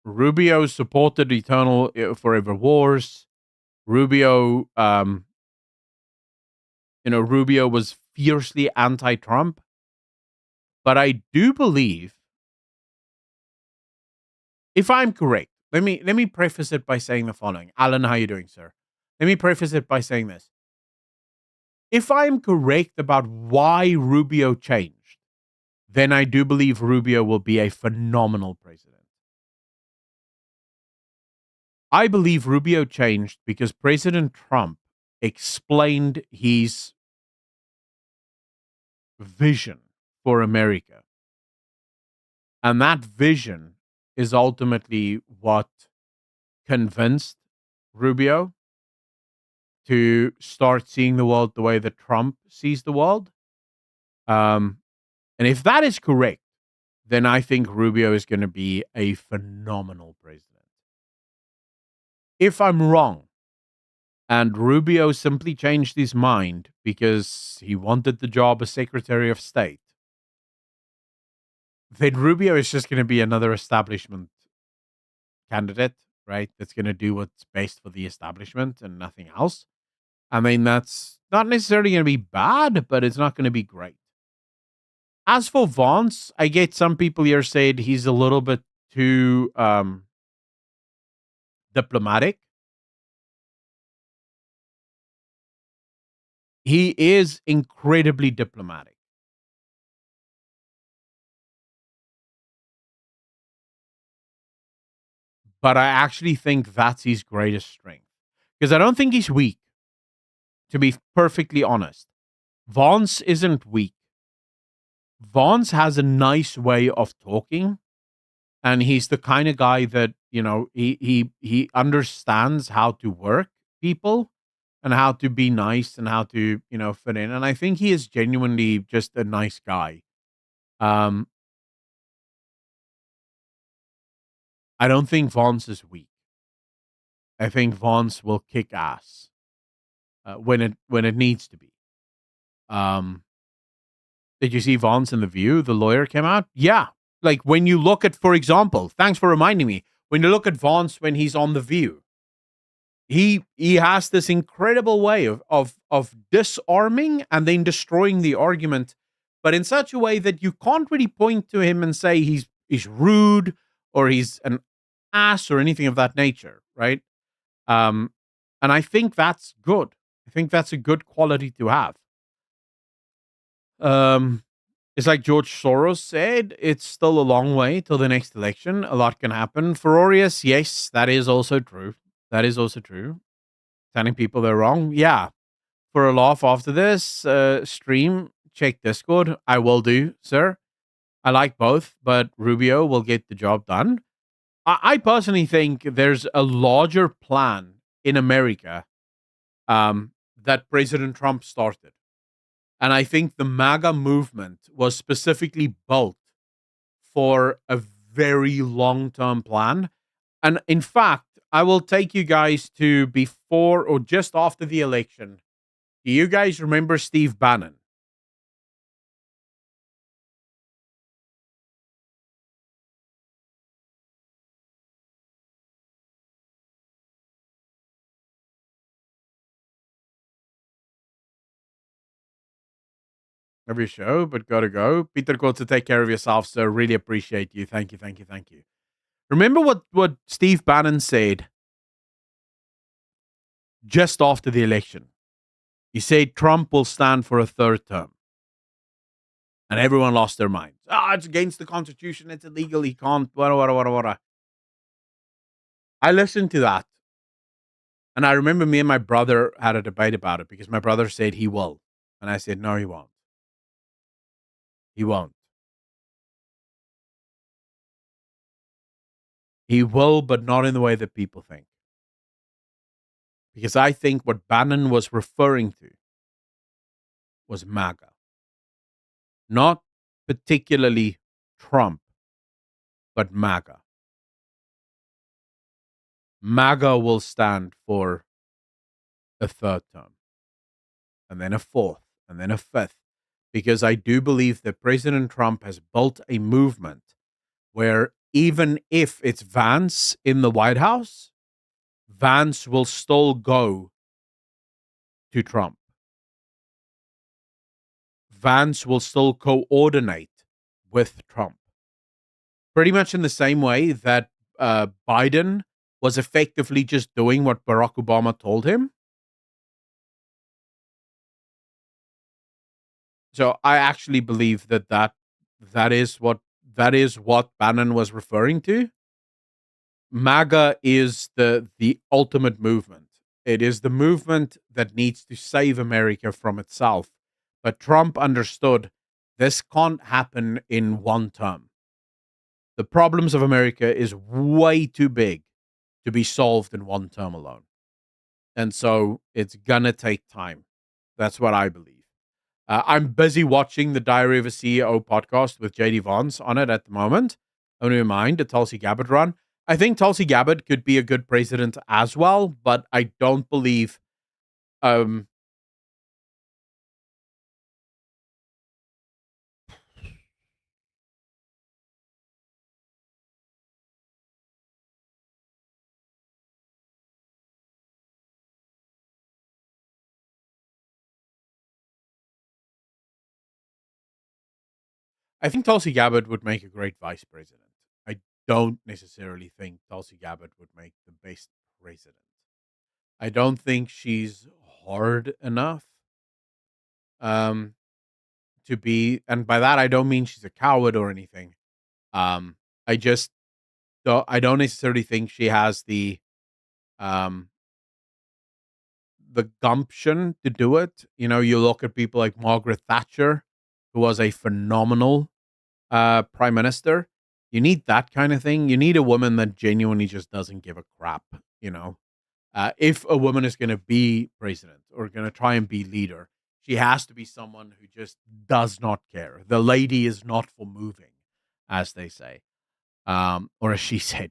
Rubio supported eternal forever wars. Rubio, Rubio was fiercely anti-Trump. But I do believe, if I'm correct, let me preface it by saying the following. Alan, how you doing, sir? Let me preface it by saying this. If I'm correct about why Rubio changed, then I do believe Rubio will be a phenomenal president. I believe Rubio changed because President Trump explained his vision for America. And that vision is ultimately what convinced Rubio to start seeing the world the way that Trump sees the world. And if that is correct, then I think Rubio is going to be a phenomenal president. If I'm wrong, and Rubio simply changed his mind because he wanted the job as Secretary of State, then Rubio is just going to be another establishment candidate, right? That's going to do what's best for the establishment and nothing else. I mean, that's not necessarily going to be bad, but it's not going to be great. As for Vance, I get some people here said he's a little bit too diplomatic. He is incredibly diplomatic. But I actually think that's his greatest strength. Because I don't think he's weak, to be perfectly honest. Vance isn't weak. Vance has a nice way of talking. And he's the kind of guy that, he understands how to work people and how to be nice and how to, fit in. And I think he is genuinely just a nice guy. I don't think Vance is weak. I think Vance will kick ass when it needs to be. Did you see Vance in The View? The lawyer came out. Yeah, like when you look at, for example, thanks for reminding me. When you look at Vance when he's on The View, he has this incredible way of disarming and then destroying the argument, but in such a way that you can't really point to him and say he's rude or he's an ass or anything of that nature, right? And I think that's good. I think that's a good quality to have. It's like George Soros said, it's still a long way till the next election. A lot can happen. Ferorius, yes, that is also true. That is also true. Telling people they're wrong. Yeah. For a laugh after this stream, check Discord. I will do, sir. I like both, but Rubio will get the job done. I personally think there's a larger plan in America that President Trump started. And I think the MAGA movement was specifically built for a very long-term plan. And in fact, I will take you guys to before or just after the election. Do you guys remember Steve Bannon? Every show, but gotta go. Peter, got to take care of yourself, sir. Really appreciate you. Thank you, thank you, thank you. Remember what Steve Bannon said just after the election? He said Trump will stand for a third term. And everyone lost their minds. It's against the Constitution. It's illegal. He can't. What. I listened to that. And I remember me and my brother had a debate about it because my brother said he will. And I said, no, he won't. He won't. He will, but not in the way that people think. Because I think what Bannon was referring to was MAGA. Not particularly Trump, but MAGA. MAGA will stand for a third term, and then a fourth, and then a fifth, because I do believe that President Trump has built a movement where even if it's Vance in the White House, Vance will still go to Trump. Vance will still coordinate with Trump. Pretty much in the same way that Biden was effectively just doing what Barack Obama told him. So I actually believe that is what Bannon was referring to. MAGA is the ultimate movement. It is the movement that needs to save America from itself. But Trump understood this can't happen in one term. The problems of America is way too big to be solved in one term alone. And so it's gonna take time. That's what I believe. I'm busy watching the Diary of a CEO podcast with JD Vance on it at the moment. Only mind the Tulsi Gabbard run. I think Tulsi Gabbard could be a good president as well, but I don't believe I think Tulsi Gabbard would make a great vice president. I don't necessarily think Tulsi Gabbard would make the best president. I don't think she's hard enough um, to be, and by that I don't mean she's a coward or anything. I just I don't necessarily think she has um, the gumption to do it. You know, you look at people like Margaret Thatcher, who was a phenomenal prime minister. You need that kind of thing. You need a woman that genuinely just doesn't give a crap. You know, if a woman is going to be president or going to try and be leader, she has to be someone who just does not care. The lady is not for moving, as they say, or as she said.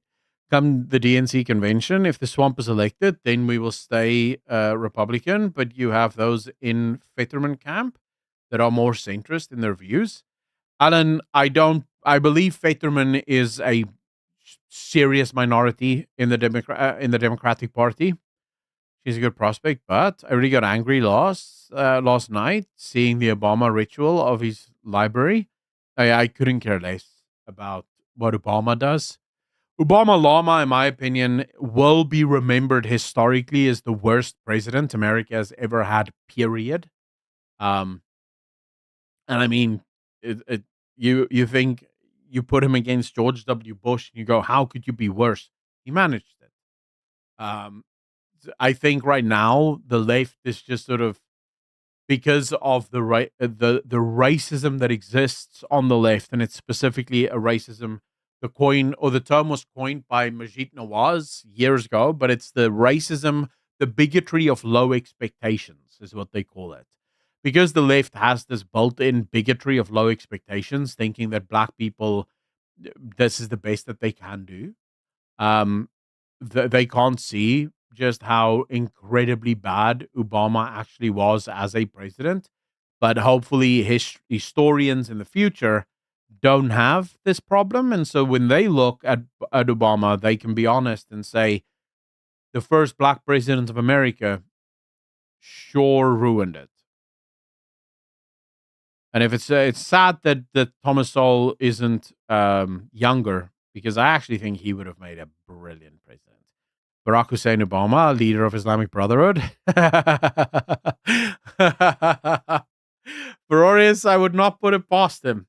Come the DNC convention, if the swamp is elected, then we will stay Republican. But you have those in Fetterman camp that are more centrist in their views. Alan, I believe Fetterman is a serious minority in the Democratic Party. She's a good prospect, but I really got angry last night seeing the Obama ritual of his library. I couldn't care less about what Obama does. Obama Lama, in my opinion, will be remembered historically as the worst president America has ever had, period. And I mean, you think you put him against George W. Bush and you go, how could you be worse? He managed it. I think right now the left is just sort of, because of the racism that exists on the left, and it's specifically a racism. The term was coined by Majid Nawaz years ago, but it's the racism, the bigotry of low expectations is what they call it. Because the left has this built-in bigotry of low expectations, thinking that black people, this is the best that they can do. They can't see just how incredibly bad Obama actually was as a president. But hopefully, historians in the future don't have this problem. And so when they look at Obama, they can be honest and say, the first black president of America sure ruined it. And if it's sad that Thomas Sowell isn't younger, because I actually think he would have made a brilliant president. Barack Hussein Obama, leader of Islamic Brotherhood. Ferorius, I would not put it past him.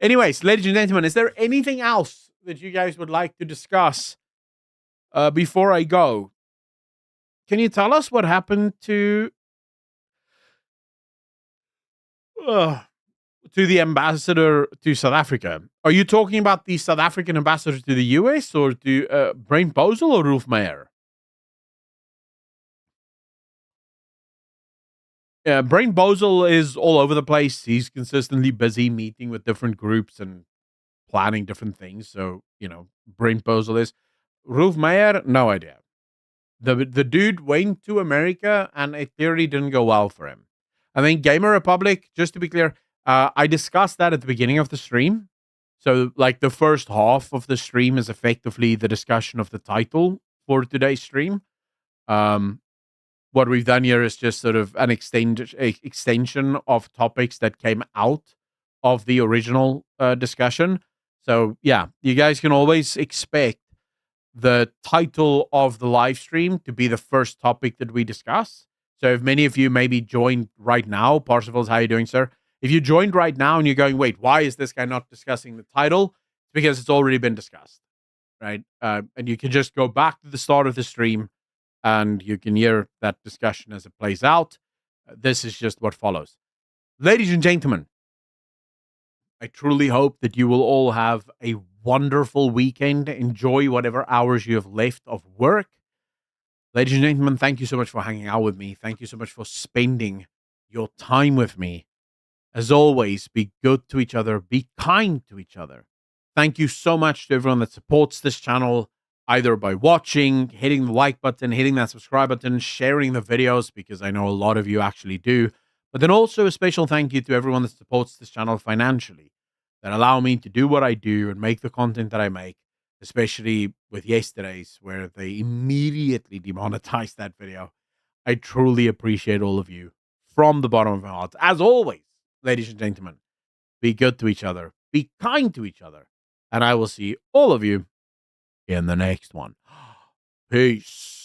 Anyways, ladies and gentlemen, is there anything else that you guys would like to discuss before I go? Can you tell us what happened to the ambassador to South Africa? Are you talking about the South African ambassador to the US, or to Brain Bosel or Rolf Meyer? Brain Bosel is all over the place. He's consistently busy meeting with different groups and planning different things. So, Brain Bosel is. Rolf Meyer, no idea. The dude went to America and it clearly didn't go well for him. I think Gamer Republic, just to be clear, I discussed that at the beginning of the stream. So, like, the first half of the stream is effectively the discussion of the title for today's stream. What we've done here is just sort of an extension of topics that came out of the original discussion. So, yeah, you guys can always expect the title of the live stream to be the first topic that we discuss. So if many of you maybe joined right now, Parsifals, how are you doing, sir? If you joined right now and you're going, wait, why is this guy not discussing the title? It's because it's already been discussed, right? And you can just go back to the start of the stream and you can hear that discussion as it plays out. This is just what follows. Ladies and gentlemen, I truly hope that you will all have a wonderful weekend. Enjoy whatever hours you have left of work. Ladies and gentlemen, thank you so much for hanging out with me. Thank you so much for spending your time with me. As always, be good to each other. Be kind to each other. Thank you so much to everyone that supports this channel, either by watching, hitting the like button, hitting that subscribe button, sharing the videos, because I know a lot of you actually do. But then also a special thank you to everyone that supports this channel financially, that allow me to do what I do and make the content that I make, especially with yesterday's, where they immediately demonetized that video. I truly appreciate all of you from the bottom of my heart. As always, ladies and gentlemen, be good to each other, be kind to each other, and I will see all of you in the next one. Peace.